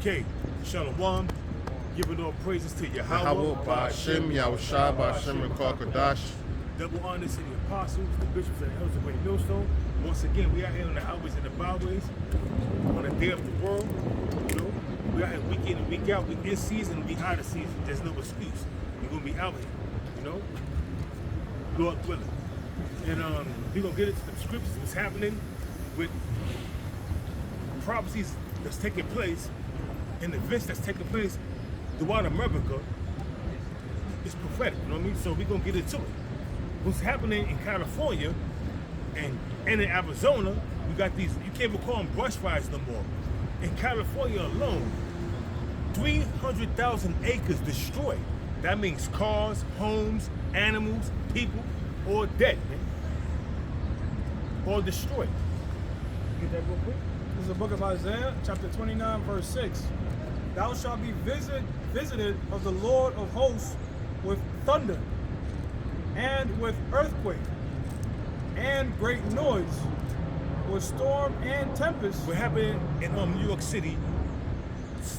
Okay, Shalom. Giving all praises to Yahweh, Ba'Shem, Yahushua, Ba'Shem, and Kwakadash. double honors to the apostles, the bishops, and the elders of Great Millstone. Once again, we are here on the highways and the byways on the day of the world. You know, we are here week in and week out. We in season, we out of season. There's no excuse. We're gonna be out here. You know, Lord willing. And we're gonna get into the scriptures. What's happening with prophecies that's taking place and events that's taking place throughout America is prophetic. You know what I mean? So we're gonna get into it. What's happening in California and in Arizona, we got these, you can't even call them brush fires no more. In California alone, 300,000 acres destroyed. That means cars, homes, animals, people, all dead, man. All destroyed. Get that real quick? This is the book of Isaiah, chapter 29, verse 6. Thou shalt be visited of the Lord of hosts with thunder, and with earthquake, and great noise, with storm and tempest. What happened in New York City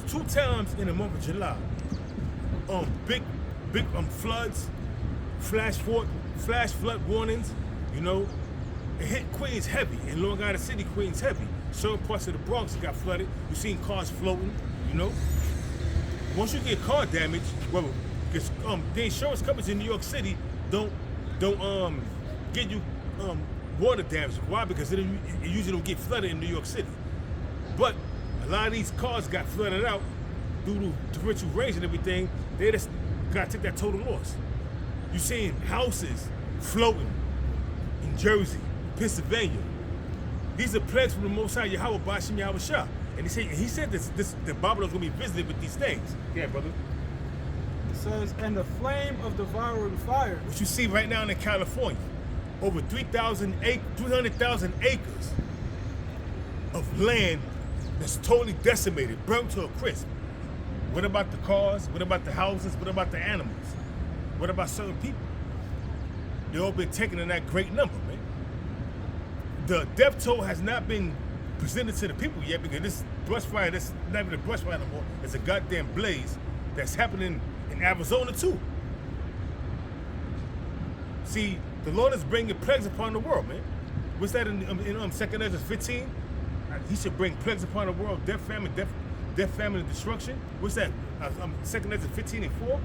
2 times in the month of July? Big floods, flash flood warnings. You know, it hit Queens heavy. In Long Island City, Queens heavy. Certain parts of the Bronx got flooded. You seen cars floating. You know, once you get car damage, well, because the insurance companies in New York City don't get you water damage. Why? Because it usually don't get flooded in New York City. But a lot of these cars got flooded out due to torrential rains and everything. They just got to take that total loss. You seeing houses floating in Jersey, Pennsylvania. These are plagues from the Most High Yahweh, Ba'Shem Yahushua. And he said that Babylon's gonna be visited with these things. Yeah, brother. It says, and the flame of devouring fire. What you see right now in California, over 300,000 acres of land that's totally decimated, burnt to a crisp. What about the cars? What about the houses? What about the animals? What about certain people? They all been taken in that great number, man. The death toll has not been presented to the people yet because this brush fire, that's not even a brush fire no more. It's a goddamn blaze that's happening in Arizona too. See, the Lord is bringing plagues upon the world, man. What's that in 2 Ezra 15? He should bring plagues upon the world, death, famine, and destruction. What's that? 2 Ezra 15 and 4?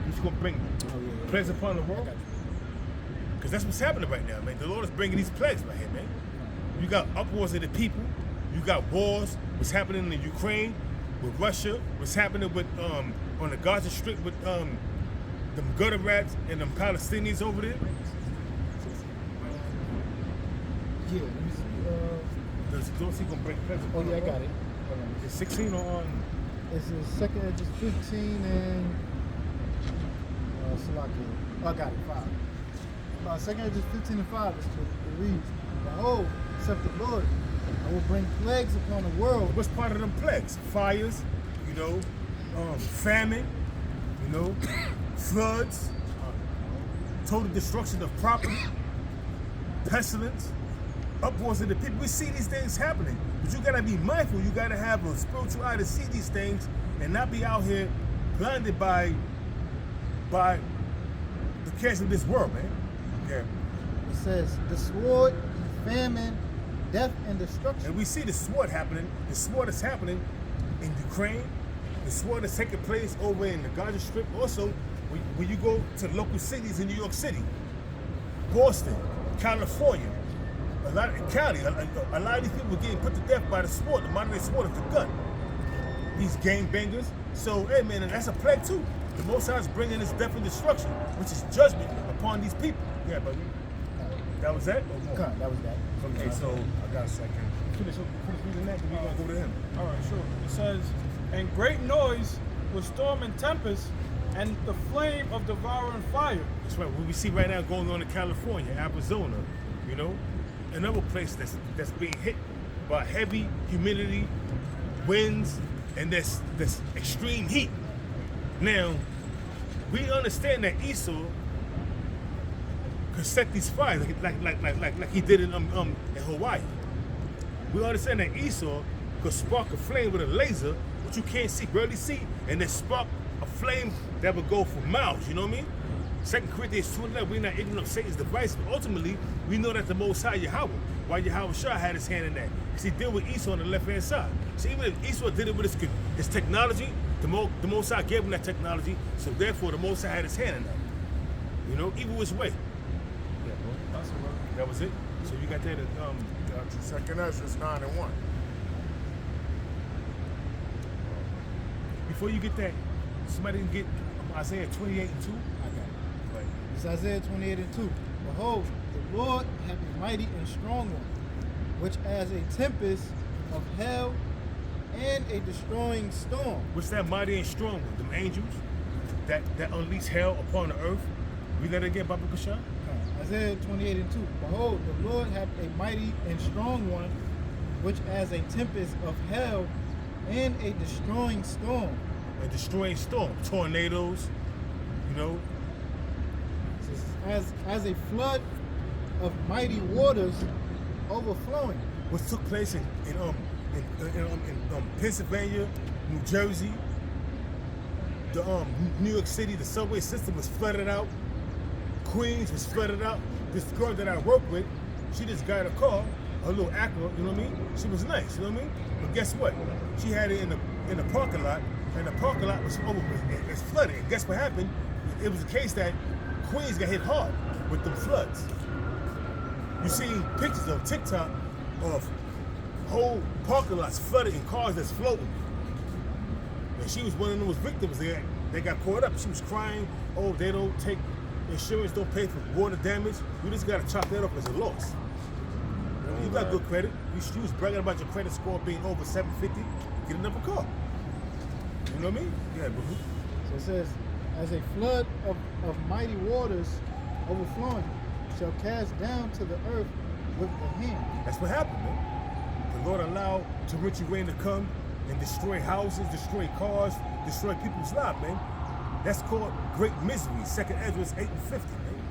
He's going to bring plagues upon the world. Because that's what's happening right now, man. The Lord is bringing these plagues right here, man. You got uproars of the people. You got wars. What's happening in Ukraine with Russia? What's happening with on the Gaza Strip with them gutter rats and them Palestinians over there? Yeah, let me see. Those he gonna break plagues Oh upon yeah, I the got world? it. Hold on. It's 16 or on? It's the second edge is 15 and Salaki. Oh, I got it, 5. Second edge is 15 and 5. It reads, behold, except the Lord, I will bring plagues upon the world. What's part of them plagues? Fires, you know, famine, you know, floods, total destruction of property, pestilence, uproars of the people. We see these things happening, but you gotta be mindful. You gotta have a spiritual eye to see these things and not be out here blinded by the cares of this world, man. Yeah. It says, the sword, famine, death, and destruction. And we see the sword happening. The sword is happening in Ukraine. The sword is taking place over in the Gaza Strip. Also, when you go to local cities in New York City, Boston, California, a lot of Cali, a lot of these people are getting put to death by the sword, the modern day sword of the gun. These gangbangers. So, hey man, and that's a plague too. The Most High is bringing this death and destruction, which is judgment upon these people. Yeah, buddy. That was that? That was that. Okay, so I got a second. Finish reading that, then we're gonna go to him. All right, sure. It says, and great noise with storm and tempest, and the flame of devouring fire. That's right. What we see right now going on in California, Arizona, you know, another place that's being hit by heavy humidity, winds, and this extreme heat. Now, we understand that Esau could set these fires like he did in Hawaii. We understand that Esau could spark a flame with a laser, which you can't see, barely see, and then spark a flame that would go for miles, you know what I mean? 2 Corinthians 2:11, we're not ignorant of Satan's device, but ultimately, we know that the Most High Yahweh, why Yahweh Shah had his hand in that, because he dealt with Esau on the left-hand side. So even if Esau did it with his technology, the Most High gave him that technology, so therefore the Most High had his hand in that. You know, evil his way. Yeah, bro. That's all right. That was it. So you got that Got you. 2 Ezra 9:1. before you get that, somebody can get Isaiah 28:2. I got it. Right. It's Isaiah 28:2. Behold, the Lord hath a mighty and strong one, which as a tempest of hell and a destroying storm. What's that mighty and strong one? Them angels that unleash hell upon the earth. Read that again, Baba Kashan. Isaiah 28:2. Behold, the Lord hath a mighty and strong one, which as a tempest of hell and a destroying storm. A destroying storm, tornadoes, you know. As a flood of mighty waters overflowing. What took place in Pennsylvania, New Jersey, the New York City, the subway system was flooded out. Queens was flooded out. This girl that I work with, she just got a car, a little Acura, you know what I mean? She was nice, you know what I mean? But guess what? She had it in the parking lot, and the parking lot was it's flooded. And guess what happened? It was the case that Queens got hit hard with the floods. You see pictures on TikTok of whole parking lots flooded and cars that's floating. And she was one of those victims there. They got caught up. She was crying, oh, they don't take insurance, don't pay for water damage. You just gotta chalk that up as a loss. You got good credit. You was bragging about your credit score being over 750. Get another car. You know what I mean? Yeah, bro. So it says, as a flood of mighty waters overflowing shall cast down to the earth with the hand. That's what happened, man. The Lord allowed torrential rain to come and destroy houses, destroy cars, destroy people's lives, man. That's called great misery. 2 Ezra 8:50, man.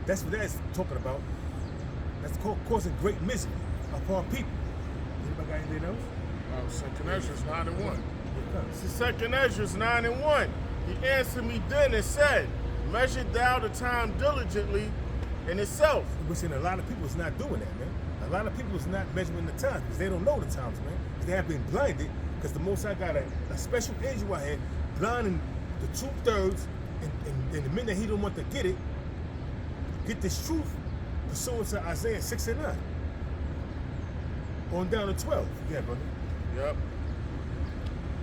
That's what that's talking about. That's called causing great misery upon people. Anybody got anything else? 2 Ezra 9:1. This is 2 Ezra 9:1. He answered me then and said, measure thou the time diligently in itself. We're saying a lot of people is not doing that, man. A lot of people is not measuring the times because they don't know the times, man. They have been blinded because the Most High got a special angel out here blinding the 2/3, and the minute he don't want to get this truth, pursuant to Isaiah 6:9. On down to 12. Yeah, brother. Yep.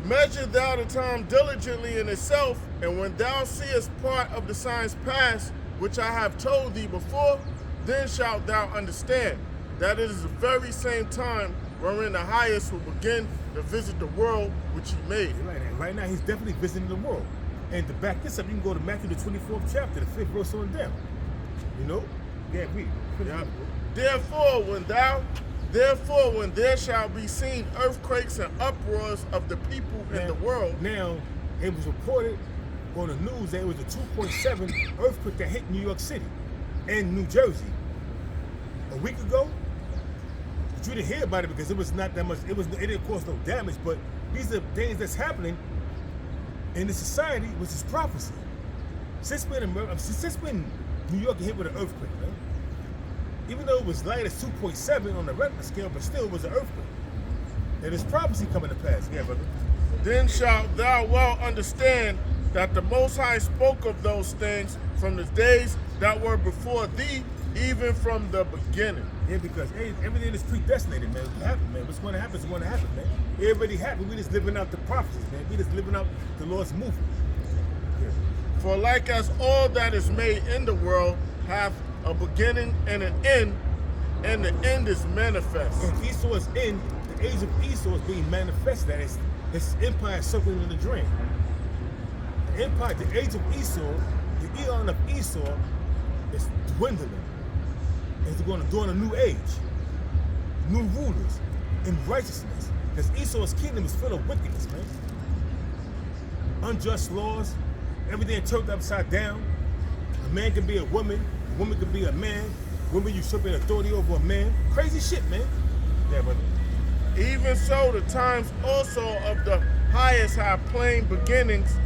Measure thou the time diligently in itself, and when thou seest part of the signs past, which I have told thee before, then shalt thou understand that it is the very same time wherein the highest will begin to visit the world which he made. Right now, he's definitely visiting the world. And to back this up, you can go to Matthew the 24th chapter, the 5th verse on down. You know? Yeah, read. Yeah. Therefore, when there shall be seen earthquakes and uproars of the people in the world. Now, it was reported on the news that it was a 2.7 earthquake that hit New York City and New Jersey a week ago. But you didn't hear about it because it was not that much. It didn't cause no damage. But these are things that's happening in the society, which is prophecy. Since when New York hit with an earthquake, man? Even though it was light as 2.7 on the Richter scale, but still it was an earthquake. And it's prophecy coming to pass. Yeah, brother. Then shalt thou well understand that the Most High spoke of those things from the days that were before thee, even from the beginning. Yeah, because everything is predestinated, man. It happened, man. What's going to happen is going to happen, man. It already happened. We just living out the prophecies, man. We just living out the Lord's movement. Yeah. For like as all that is made in the world hath a beginning and an end, and the end is manifest. And Esau is in, the age of Esau is being manifested. That is, his empire is circling in the drain. The empire, the age of Esau, the eon of Esau is dwindling. It's going to dawn a new age, new rulers in righteousness. Because Esau's kingdom is full of wickedness, man. Unjust laws, everything turned upside down. A man can be a woman can be a man. Women usurping authority over a man. Crazy shit, man. Yeah, brother. Even so, the times also of the highest have plain beginnings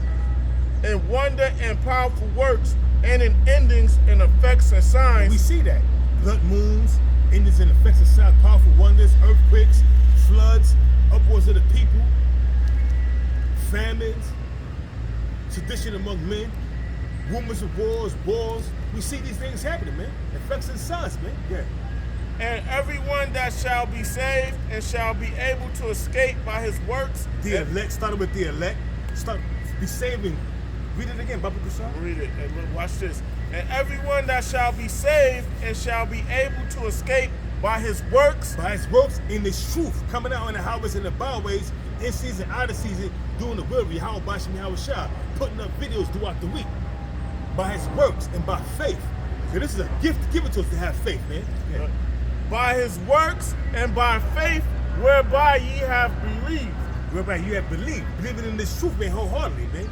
in wonder and powerful works, and in endings and effects and signs. We see that. Blood moons, endings and effects and signs, powerful wonders, earthquakes, floods, upwards of the people, famines, sedition among men, rumors of wars. We see these things happening, man. Effects and signs, man. Yeah. And everyone that shall be saved and shall be able to escape by his works. The elect, starting with the elect, be saving. Read it again, Baba Kushan. Read it and look, watch this. And everyone that shall be saved and shall be able to escape by his works. By his works in this truth, coming out on the highways and the byways, in season, out of season, doing the will of Yahweh Bashim Yahweh Shah, putting up videos throughout the week. By his works and by faith. So this is a gift given to us to have faith, man. Yeah. By his works and by faith, whereby ye have believed. Whereby you have believed. Believing in this truth, man, wholeheartedly, man.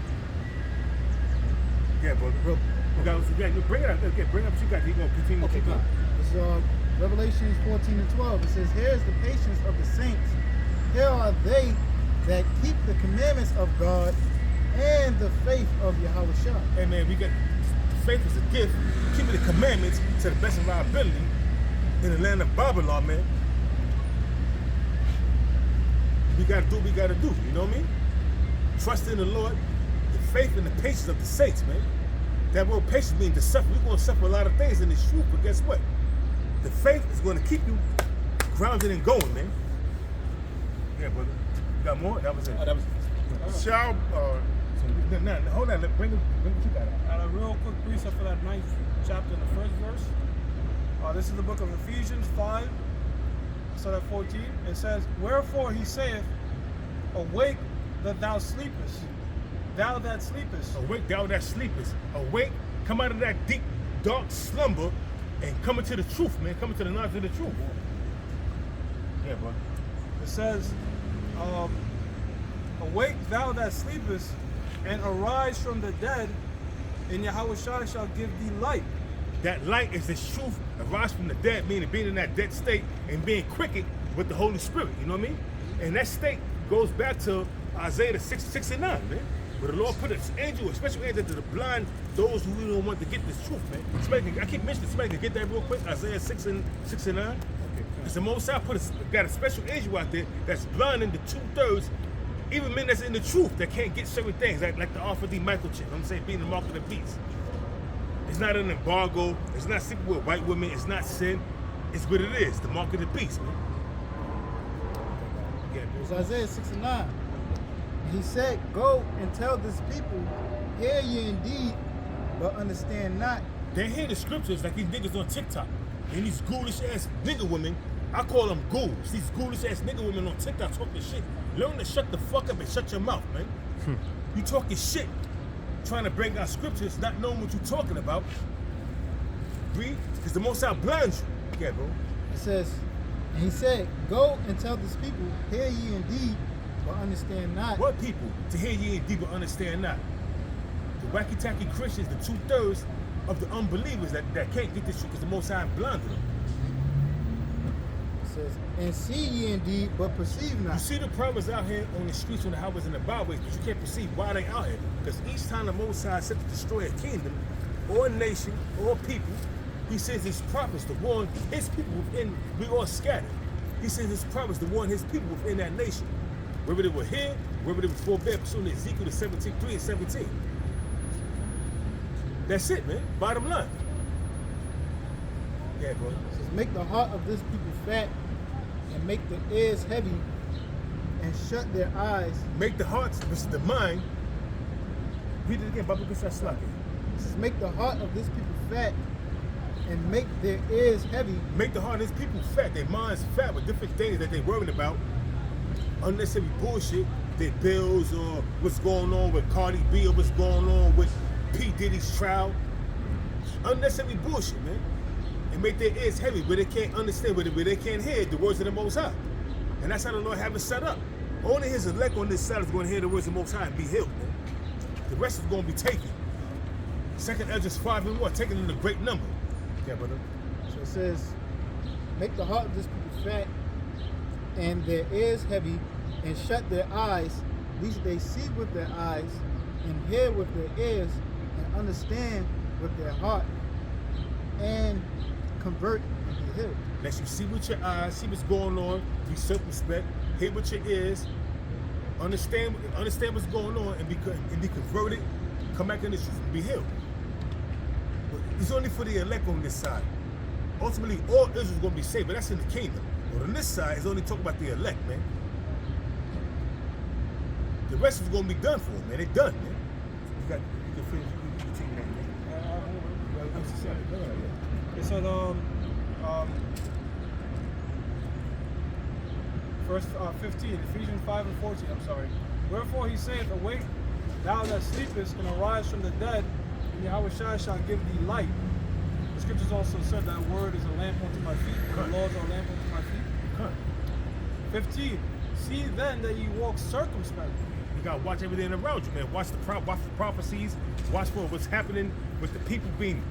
Yeah, brother. Bring it up. Okay, bring up what you got. You're going to continue to keep going. This is Revelations 14:12. It says, here is the patience of the saints. Here are they that keep the commandments of God and the faith of Yahweh Shah. Hey, man, we got faith is a gift. Keeping the commandments to the best of our ability in the land of Babylon, man. We got to do what we got to do. You know what I mean? Trust in the Lord, the faith and the patience of the saints, man. That word patience means to suffer. We're going to suffer a lot of things in this truth, but guess what? The faith is going to keep you grounded and going, man. Yeah, brother. You got more? That was it. That was Shall Hold on. Bring what you got out. a real quick precept for that 9th chapter in the first verse. This is the book of Ephesians 5, start at 14. It says, wherefore he saith, awake that thou sleepest, thou that sleepest. Awake, thou that sleepest. Awake, come out of that deep, dark slumber and come into the truth, man. Come into the knowledge of the truth. Yeah, bro. It says, awake thou that sleepest, and arise from the dead, and Yahweh Shah shall give thee light. That light is the truth. Arise from the dead, meaning being in that dead state and being quickened with the Holy Spirit. You know what I mean? And that state goes back to Isaiah 6 and 9, man. Where the Lord put an angel, a special angel to the blind, those who don't want to get this truth, man. I keep mentioning somebody can get that real quick. Isaiah 6 and 9. Okay. Because the Most High got a special angel out there that's blinding the 2/3, even men that's in the truth that can't get certain things, like the Alpha D microchip. You know what I'm saying, being the mark of the beast. It's not an embargo. It's not sleeping with white women. It's not sin. It's what it is. The mark of the beast, man. Yeah, It's Isaiah 6 and 9. And he said, go and tell this people, hear ye indeed, but understand not. They hear the scriptures like these niggas on TikTok. And these ghoulish ass nigga women, I call them ghouls. These ghoulish ass nigga women on TikTok talking shit. Learn to shut the fuck up and shut your mouth, man. You talking shit, trying to bring out scriptures, not knowing what you're talking about. Read, because the Most High blinds you. Yeah, bro. It says, and he said, go and tell this people, hear ye indeed, but understand not. What people? To hear ye indeed, but understand not. The wacky-tacky Christians, the 2/3 of the unbelievers that can't get this shit because the Most High blinded them. It says, and see ye indeed, but perceive not. You see the prophets out here on the streets, on the highways and the byways, but you can't perceive why they out here. Because each time the Most High set to destroy a kingdom, or a nation, or a people, he sends his prophets to warn his people within, we all scattered. He sends his prophets to warn his people within that nation. Whether they were here, whether they were forbid, pursuing Ezekiel to 17:3 and 17. That's it, man. Bottom line. Yeah, bro. It says, make the heart of this people fat, and make the ears heavy, and shut their eyes. Make the hearts, which is the mind. Read it again, Baba Kusha Slaki. It says, make the heart of this people fat, and make their ears heavy. Make the heart of these people fat, their minds fat with different things that they're worrying about. Unnecessary bullshit, their bills or what's going on with Cardi B or what's going on with P. Diddy's trial. Unnecessary bullshit, man. And make their ears heavy where they can't understand, where they can't hear the words of the Most High. And that's how the Lord have it set up. Only his elect on this side is going to hear the words of the Most High and be healed, man. The rest is going to be taken. 2nd Ezra 5 and 1, taken in a great number. Yeah, brother. So it says, make the heart of this people fat, and their ears heavy, and shut their eyes, lest they see with their eyes, and hear with their ears, and understand with their heart, and convert and be healed. Let you see with your eyes, see what's going on, be circumspect, hear with your ears, understand what's going on, and be converted, come back in the truth and be healed. But it's only for the elect on this side. Ultimately, all Israel's going to be saved, but that's in the kingdom. But on this side, it's only talking about the elect, man. The rest is going to be done for them, man. They're done, man. You can finish, you can take that, man. It said, verse 15, Ephesians 5 and 14, I'm sorry. Wherefore he saith, awake, thou that sleepest, and arise from the dead, and Yahweh shall give thee light. The scriptures also said that word is a lamp unto my feet, and the laws are a lamp unto my feet. 15, see then that ye walk circumspectly. You gotta watch everything around you, man. Watch the prophecies. Watch for what's happening with the people being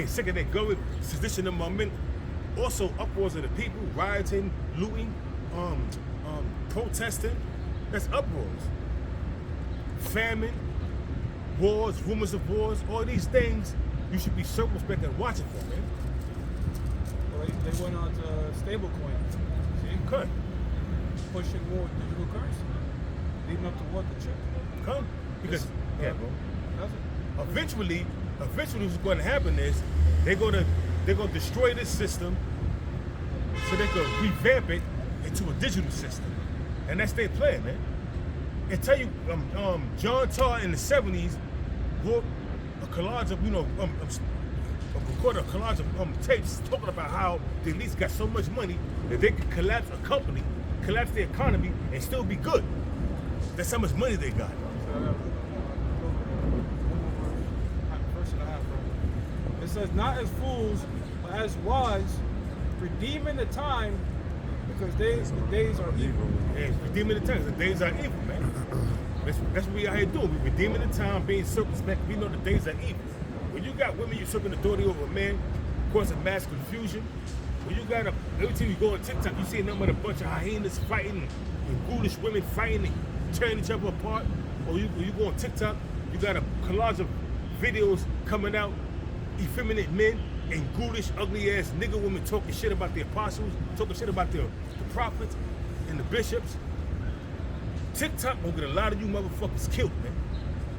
sick of their going, sedition among men. Also, uproars of the people, rioting, looting, protesting. That's uproars. Famine, wars, rumors of wars. All these things you should be circumspect and watching for, man. Well, they went on to stablecoin. See? Cut. Pushing more digital currency. Leading up to what the check? Come. Because yeah, bro. That's it. Eventually what's going to happen is they're gonna destroy this system so they can revamp it into a digital system, and that's their plan, man. And tell you, John Tarr in the 70s wrote a collage of recorded a collage of tapes talking about how the elites got so much money that they could collapse a company, collapse the economy, and still be good. That's how much money they got. It says, not as fools, but as wise, redeeming the time, because the days are evil. Yeah, redeeming the time. The days are evil, man. That's what we out here doing. We're redeeming the time, being circumspect. We know the days are evil. When you got women usurping authority over a man, causing mass confusion. When you got every time you go on TikTok, you see nothing but a bunch of hyenas fighting, and ghoulish women fighting and tearing each other apart. Or you go on TikTok, you got a collage of videos coming out, effeminate men and ghoulish, ugly ass nigger women talking shit about the apostles, talking shit about the prophets and the bishops. TikTok gonna get a lot of you motherfuckers killed, man.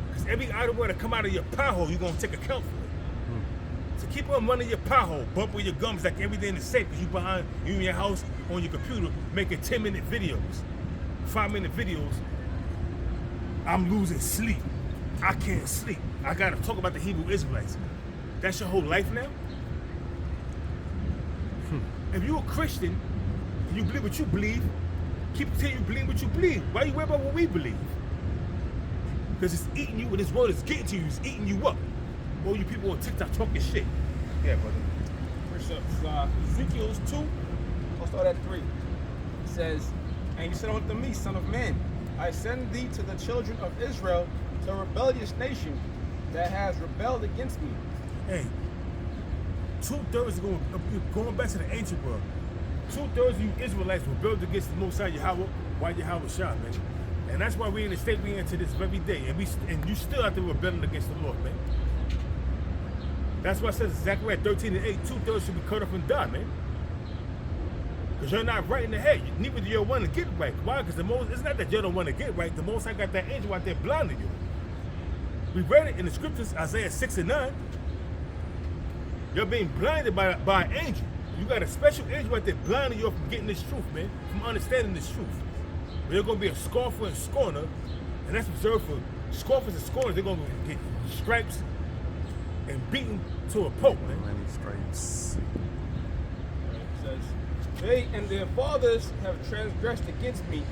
Because every idle word that come out of your pie hole, you're gonna take account for it. So keep on running your pie hole, bumping your gums like everything is safe, because you in your house on your computer making 10-minute videos, 5-minute videos. I'm losing sleep. I can't sleep. I gotta talk about the Hebrew Israelites. That's your whole life now? If you're a Christian and you believe what you believe, keep telling you believe what you believe. Why you worry about what we believe? Because it's eating you, and this world is getting to you, it's eating you up. All you people on TikTok talking shit. Yeah, brother. First up, Ezekiel 2, I'll start at 3. It says, and you said unto me, son of man, I send thee to the children of Israel, to a rebellious nation that has rebelled against me. Hey, 2/3 are going back to the ancient world. 2/3 of you Israelites rebelled against the Most High Yahweh, why Yahweh Shah, man. And that's why we're in the state we're in to this very day. And you still have to rebel against the Lord, man. That's why it says Zechariah 13:8, 2/3 should be cut off and die, man. Because you're not right in the head. Neither do you want to get right. Why? Because it's not that you don't want to get right. The Most High got that angel out there blinding you. We read it in the scriptures, Isaiah 6 and 9. You're being blinded by an angel. You got a special angel out there blinding you from getting this truth, man, from understanding this truth. But you're going to be a scoffer and scorner, and that's reserved for scoffers and scorners. They're going to get stripes and beaten to a pulp, man. Many stripes. It says, they and their fathers have transgressed against me,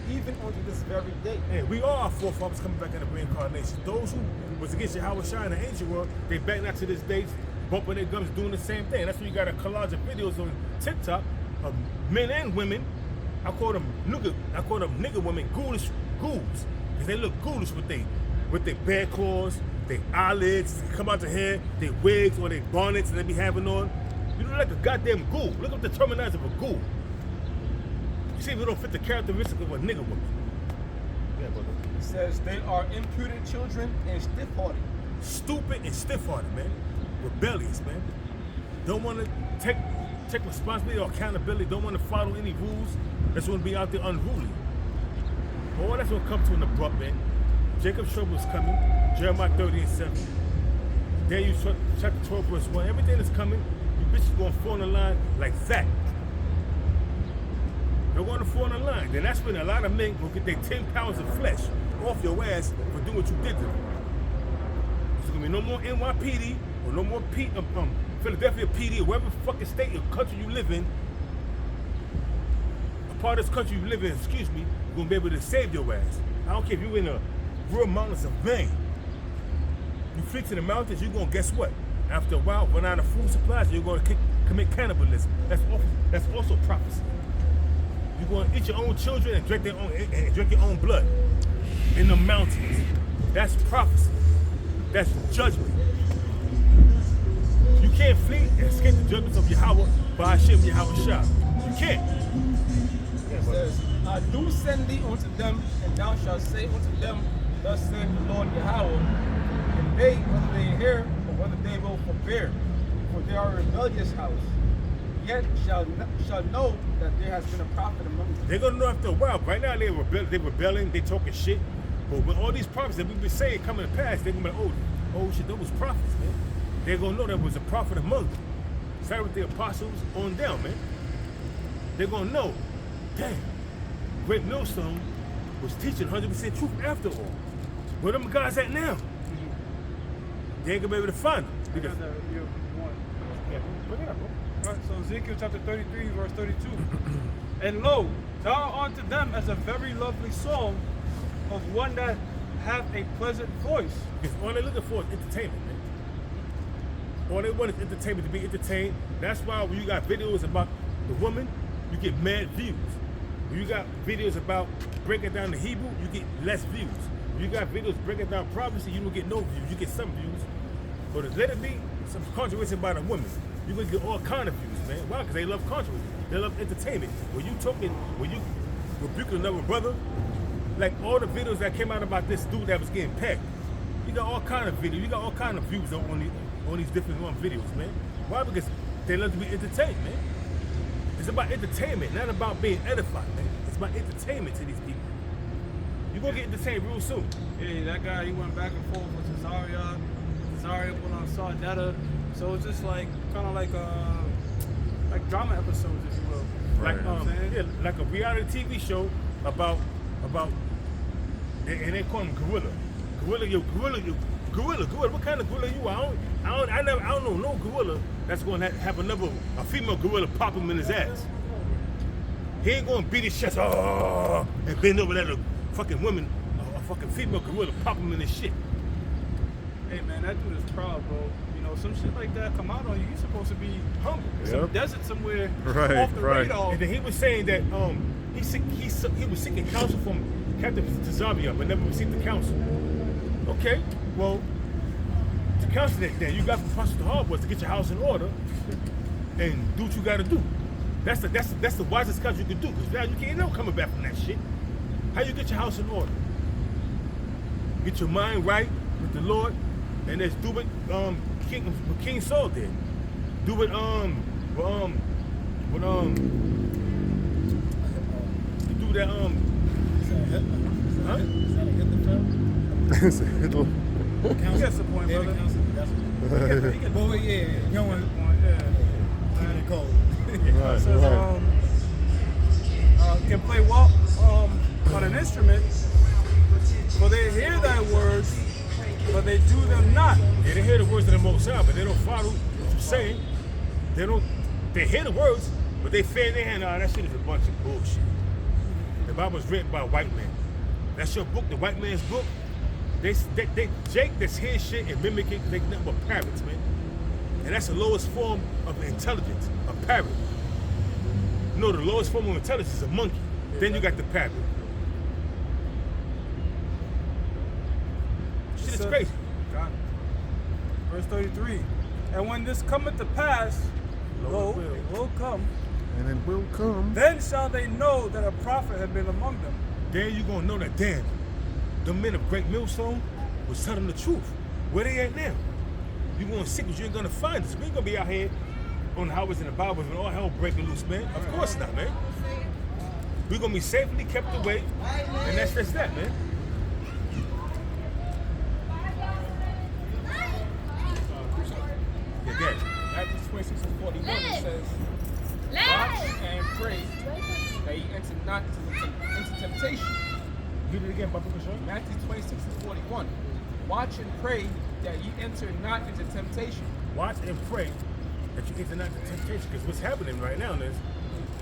even unto this very day. Hey, we are our forefathers coming back in the reincarnation. Those who was against Yahweh Shai in the ancient world, they back now to this day, bumping their gums, doing the same thing. That's why you got a collage of videos on TikTok of men and women. I call them nigger women, ghouls, because they look ghoulish with their bear claws, their eyelids, they come out the hair, their wigs or their bonnets, and they be having on. You look like a goddamn ghoul. Look up the terminology of a ghoul. See, we don't fit the characteristic of a nigga woman. Yeah, brother. It says they are impudent children and stiff-hearted. Stupid and stiff-hearted, man. Rebellious, man. Don't want to take responsibility or accountability. Don't want to follow any rules. That's going to be out there unruly. All that's going to come to an abrupt end. Jacob's trouble is coming. Jeremiah 30:7. Daniel chapter 12 verse 1. Everything is coming. You bitches going to fall in the line like that. They're going to fall in the line. Then that's when a lot of men will get their 10 pounds of flesh off your ass for doing what you did to them. There's going to be no more NYPD or no more Philadelphia PD or whatever fucking state or country you live in. A part of this country you live in, excuse me, you're going to be able to save your ass. I don't care if you're in the rural mountains of Maine. You flee to the mountains, you're going to guess what? After a while, run out of food supplies, you're going to commit cannibalism. That's also prophecy. You're going to eat your own children and drink your own blood in the mountains. That's prophecy. That's judgment. You can't flee and escape the judgments of Yahweh by Hashem Yahweh Shah. You can't. It says, I do send thee unto them, and thou shalt say unto them, thus saith the Lord Yahweh, and they, whether they hear or whether they will forbear, for they are a rebellious house, yet shall know that there has been a prophet among them. They're going to know after a while. Right now they're rebelling, they talking shit. But when all these prophets that we've been saying coming to pass, they're going to be like, oh shit, those was prophets, man. They're going to know there was a prophet among them. Started with the apostles on down, man. They're going to know, damn, Great Millstone was teaching 100% truth after all. Where them guys at now? They ain't going to be able to find them. Because, yeah, bring it up, bro. All right, so Ezekiel chapter 33, verse 32. And lo, thou art unto them as a very lovely song of one that hath a pleasant voice. Because all they're looking for is entertainment, man. All they want is entertainment, to be entertained. That's why when you got videos about the woman, you get mad views. When you got videos about breaking down the Hebrew, you get less views. When you got videos breaking down prophecy, you don't get no views. You get some views. But let it be some controversy about a woman, you're going to get all kind of views, man. Why? Because they love controversy. They love entertainment. When you rebuking another brother, like all the videos that came out about this dude that was getting pegged, you got all kind of videos. You got all kind of views on these different videos, man. Why? Because they love to be entertained, man. It's about entertainment, not about being edified, man. It's about entertainment to these people. You're going to get entertained real soon. Yeah, that guy, he went back and forth with Cesaria. Cesaria put on Sardetta. So it's just like, kind of like drama episodes, if you will. Like, like a reality TV show about, and they call him Gorilla. Gorilla. What kind of gorilla you are? I don't know no gorilla that's going to have a female gorilla pop him in his ass. He ain't going to beat his chest, and bend over let a fucking woman, a fucking female gorilla pop him in his shit. Hey man, that dude is proud, bro. You know, some shit like that come out on you. You're supposed to be humble. Some desert somewhere off the radar. And then he was saying that he was seeking counsel from Captain Cesaria, but never received the counsel. Okay, well, the counsel that you got from Pastor Hard was to get your house in order and do what you got to do. That's the wisest counsel you can do, because now you can't never coming back from that shit. How you get your house in order? Get your mind right with the Lord, and let's do what King Saul did. Do what do that huh? Is that a Hitler film? He gets the point, brother. He gets Well, yeah, you don't want to keep it cold. It says, can play well on an instrument, for they hear thy words, but they do them not. Yeah, they hear the words of the Most High, but they don't follow what you're saying. They hear the words, but they fan their hand. That shit is a bunch of bullshit. The Bible was written by a white man. That's your book, the white man's book. Jake that's hear shit and mimic it, they nothing but parrots, man. And that's the lowest form of intelligence, a parrot. You know, the lowest form of intelligence is a monkey. Then you got the parrot. Shit is crazy. Got it. Verse 33. And when this cometh to pass, lo, it will come, And it will come. Then shall they know that a prophet had been among them. Then you gonna know that damn, the men of Great Millstone was telling the truth. Where they at now? You gonna see, but you ain't gonna find us. We ain't gonna be out here on the highways and the byways and all hell breaking loose, man. Of course not, man. We're gonna be safely kept away, and that's just that, man. Yeah, good. Matthew 26 and 41, it says, watch and pray that ye enter not into temptation. Read it again, Papa Kishore. Matthew 26 and 41. Watch and pray that ye enter not into temptation. Watch and pray that you enter not into temptation. Because what's happening right now is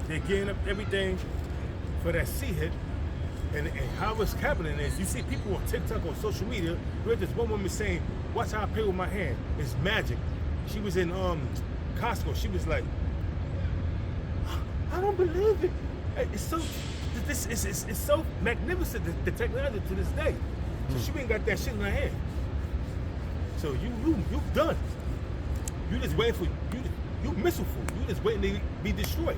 they're gearing up everything for that sea hit. And how it's happening is you see people on TikTok, on social media. We had this one woman saying, watch how I pray with my hand. It's magic. She was in Costco. She was like, I don't believe it. It's so it's so magnificent, the technology to this day. So she ain't got that shit in her hand. So you done. You just waiting for you missile food. You just waiting to be destroyed.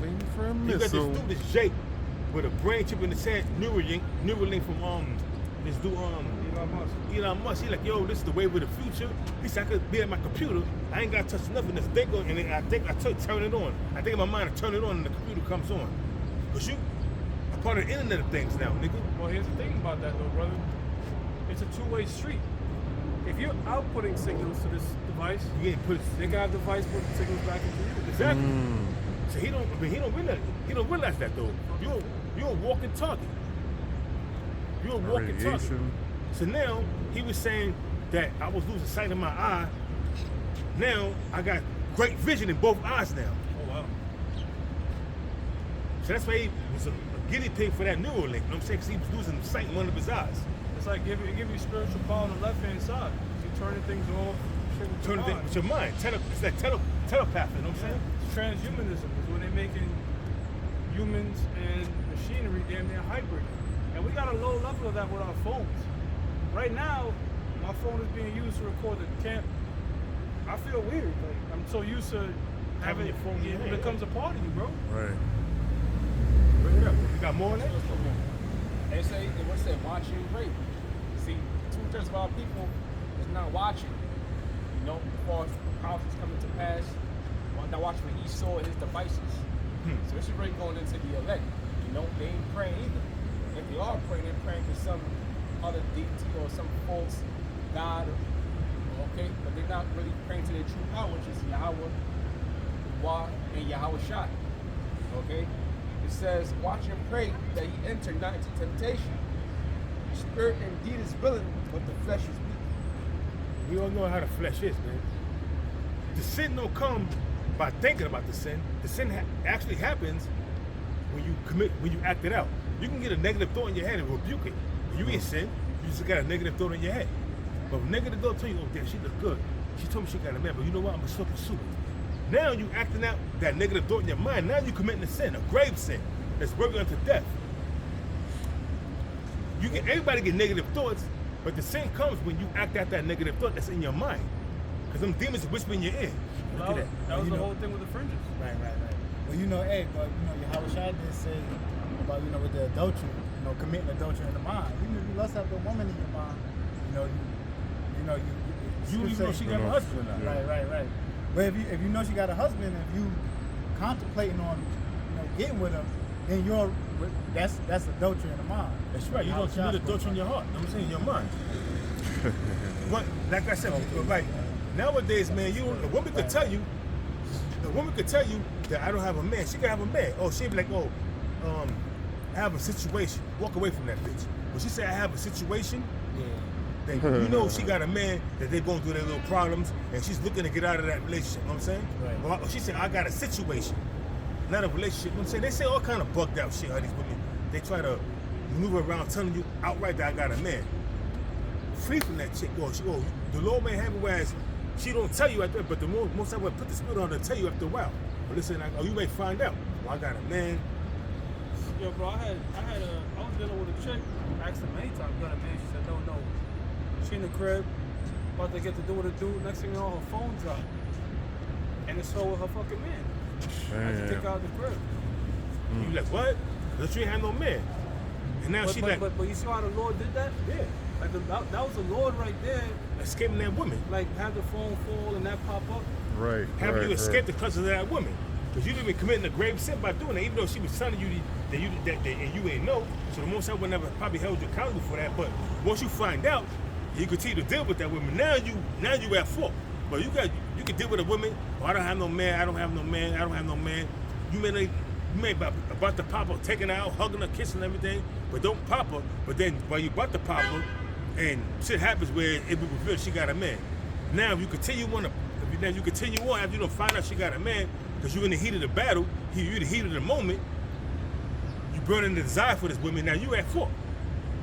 Waiting for a You missile. got this dude, this Jake, with a brain chip in his head, Neuralink from this dude Elon Musk. He like, yo, this is the wave of the future. He said I could be at my computer. I ain't gotta touch nothing. This thing on, and I think I turn it on. I think in my mind I turn it on and the computer comes on. Cause you are part of the Internet of Things now, nigga. Well, here's the thing about that, though, brother. It's a two-way street. If you're outputting signals to this device, You ain't put it. they got a device putting signals back into you. Exactly. So he don't realize that though. You're a walking target. You're a walking target. Radiation. So now he was saying that I was losing sight in my eye. Now I got great vision in both eyes now. Oh, wow. So that's why he was a guinea pig for that Neuralink. You know what I'm saying? Because he was losing sight in one of his eyes. It's like give you spiritual power on the left-hand side. You're turning things off. Turn it with your mind. It's like telepathy. You know what I'm saying? It's transhumanism is when they're making humans and machinery damn near hybrid. And we got a low level of that with our phones. Right now, my phone is being used to record the camp. I feel weird. Like I'm so used to having your phone in your it hand. becomes a part of you, bro. Right. Bring it up. You got more on that? They say, what it said, watch and pray. See, 2/3 of our people is not watching. You know, as far as prophecies coming to pass, or not watching for Esau and his devices. So this is really going into the elect. You know, they ain't praying either. If they are praying, they're praying for some other deity or some false god. Okay, but they're not really praying to their true power, which is Yahweh, Wah, and Yahweh Shai. Okay? It says, watch and pray that ye enter not into temptation. The spirit indeed is willing, but the flesh is weak. We all know how the flesh is, man. The sin don't come by thinking about the sin. The sin actually happens when you act it out. You can get a negative thought in your head and rebuke it. You ain't sin. You just got a negative thought in your head. But a negative thought tell you, oh damn, she look good. She told me she got a man, but you know what? I'm gonna still pursue it. Now you acting out that negative thought in your mind. Now you committing a sin, a grave sin that's working unto death. Everybody get negative thoughts, but the sin comes when you act out that negative thought that's in your mind. Because them demons whisper in your ear. Look at that. That was You the know- whole thing with the fringes. Right. Well, hey, but Yahweh Shai did say about with the adultery, committing adultery in the mind. You lust after a woman in your mind. You don't even know she got a husband or not. Right. But if you know she got a husband, if you contemplating on getting with her, then that's adultery in the mind. That's right. You don't commit adultery in your heart. You know what I'm saying? In your mind. But like I said, like nowadays, man, a woman could tell you that I don't have a man. She could have a man. Oh, she'd be like, I have a situation. Walk away from that bitch. When she say I have a situation, then you know she got a man that they're going through their little problems and she's looking to get out of that relationship. You know what I'm saying? Right. Or she said I got a situation, not a relationship. You know what I'm saying? They say all kind of bugged out shit, how these women, they try to maneuver around telling you outright that I got a man. Free from that chick. The Lord may have it whereas she don't tell you after, but the most time will put the spirit on her to tell you after a while. But listen, you may find out. Well, I got a man. Yo, bro, I was dealing with a chick. I asked her many times, got a man? She said, no. She in the crib, about to get to do what it do. Next thing you know, her phone's out. And it's her with her fucking man. I had to kick out the crib. You like, what? Because you ain't have no man. And now she like, but you see how the Lord did that? yeah, Like that was the Lord right there. escaping that woman. Like have the phone fall and that pop up. Right. Having you escape because of that woman. Because you didn't even committing a grave sin by doing it, even though she was telling you that and you ain't know. So the Most High would never probably held you accountable for that. But once you find out, you continue to deal with that woman. Now you at fault. But you can deal with a woman. Oh, I don't have no man. I don't have no man. I don't have no man. You may about to pop her, taking her out, hugging her, kissing her, everything, but don't pop her. But then while you about to pop her, and shit happens where it will reveal she got a man. Now if you continue on after you don't find out she got a man, because you're in the heat of the battle, you're in the heat of the moment, you burning the desire for this woman. Now you at fault.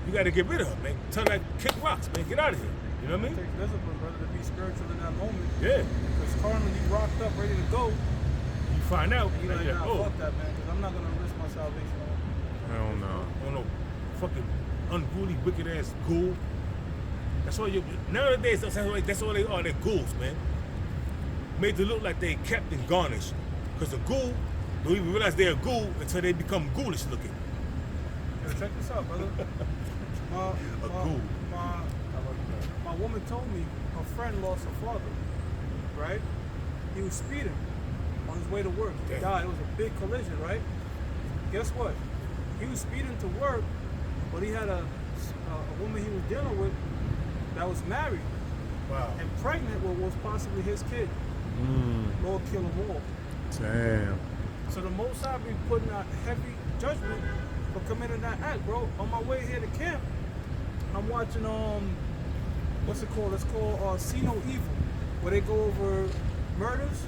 You got to get rid of her, man. Tell her kick rocks, man. Get out of here. You know what I It mean? takes discipline, brother, to be spiritual in that moment. Yeah. Because carnally you rocked up, ready to go. You find out, And you're like, nah, oh, fuck that, man. Because I'm not gonna risk my salvation on it. Hell no. oh no, fucking unruly, wicked ass ghoul. That's all you. Nowadays, that's all they are. They're ghouls, man. Made to look like they kept and garnished. Because a ghoul don't even realize they're a ghoul until they become ghoulish looking. Yo, check this out, brother. Ghoul. My woman told me her friend lost her father, right? He was speeding on his way to work. He Damn. died. It was a big collision, right? Guess what? He was speeding to work, but he had a woman he was dealing with that was married Wow. and pregnant with what was possibly his kid. Lord kill them all. Damn. So the Most High be putting out heavy judgment for committing that act, bro. On my way here to camp, I'm watching what's it called? It's called See No Evil, where they go over murders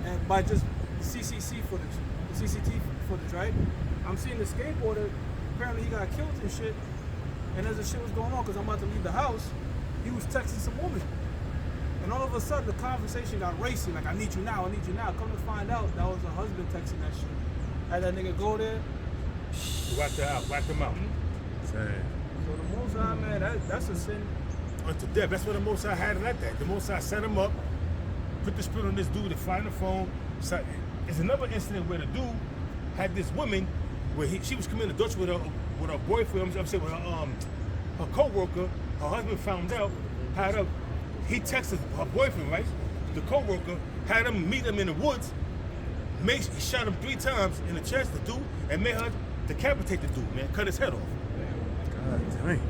and by just CCTV footage, right? I'm seeing the skateboarder. Apparently he got killed and shit. And as the shit was going on, because I'm about to leave the house, he was texting some woman. And all of a sudden, the conversation got racy. Like, I need you now, I need you now. Come to find out, that was her husband texting that shit. Had that nigga go there. Whack them out. Damn. So the Most High, man, that's a sin. Unto death. That's what the Most High had it like that. The Most High set him up, put the spirit on this dude to find the phone. So, it's another incident where the dude had this woman where she was committing adultery with her boyfriend. I'm saying with her co-worker. Her husband found out, he texted her boyfriend, right? The co-worker had him meet him in the woods. He shot him 3 times in the chest, the dude, and made her decapitate the dude, man. Cut his head off. God damn.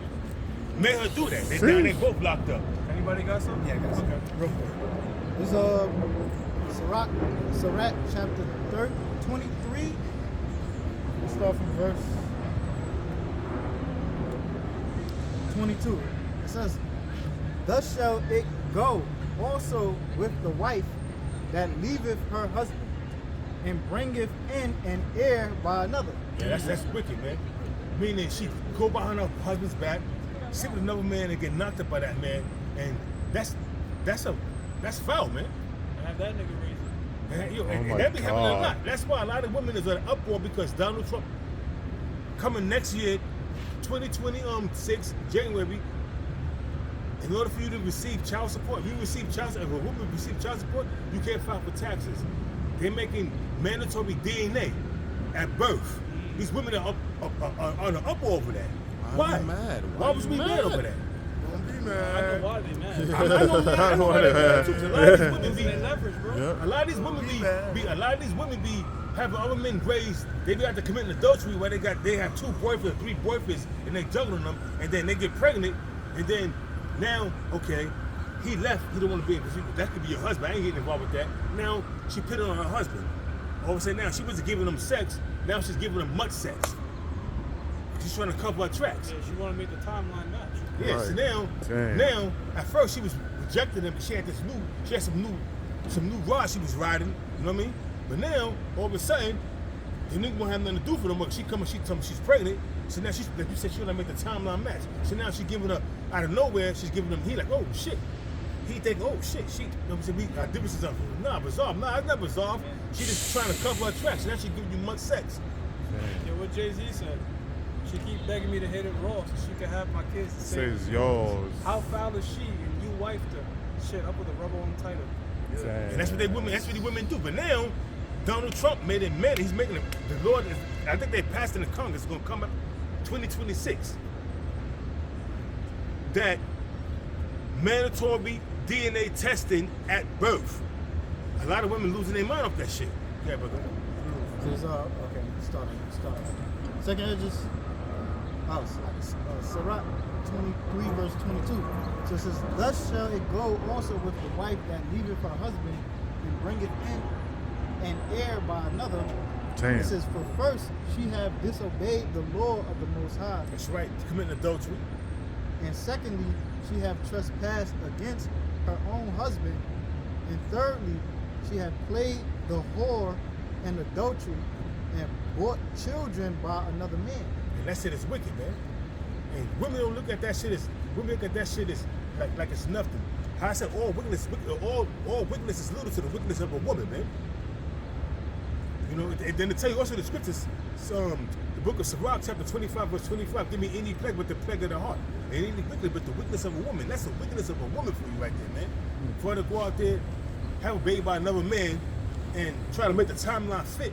Made her do that. They both locked up. Anybody got something? Yeah, I got Okay. Real quick. This Sirach chapter 23. Let's start from verse 22. It says, "Thus shall it go also with the wife that leaveth her husband, and bringeth in an heir by another." Yeah, that's wicked, man. Meaning she go behind her husband's back, sit with another man and get knocked up by that man, and that's foul, man. And have that nigga raise it. And my that be happening a God. lot. That's why a lot of women is in an uproar because Donald Trump coming next year, 2026 January. In order for you to receive child support, if a woman receive child support, you can't file for taxes. They're making mandatory DNA at birth. These women are on an uproar over that. Why? you mad? Why was we mad over that? Don't be I know mad. why they mad. I know why they're mad too. 'Cause a lot of these women They leverage, bro. Yeah. a lot of these women be having other men raised. They got to commit adultery where they have 2 boyfriends, 3 boyfriends, and they juggling them, and then they get pregnant, and then now, okay, he left. He don't want to be in because that could be your husband. I ain't getting involved with that. Now she put it on her husband. All of a sudden now she wasn't giving him sex. Now she's giving him much sex. She's trying to cover her tracks. Yeah, she want to make the timeline match. Yeah, so Right. now at first she was rejecting him, but she had some new rod she was riding, you know what I mean? But now, all of a sudden, the nigga won't have nothing to do for them, but she told me she's pregnant, so now like you said, she wanna make the timeline match. So now she's giving her, out of nowhere, she's giving him, he like, oh shit. He think, oh shit, she, you know what I'm saying, our differences are, resolved. Nah, it's not resolved. She just trying to cover her tracks, now she giving you much sex. Yeah, what Jay-Z said. She keep begging me to hit it raw so she can have my kids to say. Says yours. How foul is she and you wifed her? Shit, up with a rubber on tighter. And that's what the women do. But now, Donald Trump made it mandatory. He's making it, the law, I think they passed in the Congress, it's going to come up 2026, that mandatory DNA testing at birth. A lot of women losing their mind off that shit. Yeah, brother. There's okay, starting. Second Edges, Sirach 23 verse 22. So it says, thus shall it go also with the wife that leaveth her husband and bringeth in an heir by another. Damn. It says, for first she have disobeyed the law of the Most High, That's right, committing adultery. and secondly she have trespassed against her own husband, and thirdly she have played the whore and adultery and brought children by another man. And that shit is wicked, man. And women don't look at that shit as like it's nothing. How I said all wickedness is little to the wickedness of a woman, man. You know, and then to tell you also the scriptures, the book of Sirach, chapter 25, verse 25, give me any plague but the plague of the heart. And any wickedness but the wickedness of a woman. That's the wickedness of a woman for you right there, man. For her to go out there, have a baby by another man, and try to make the timeline fit.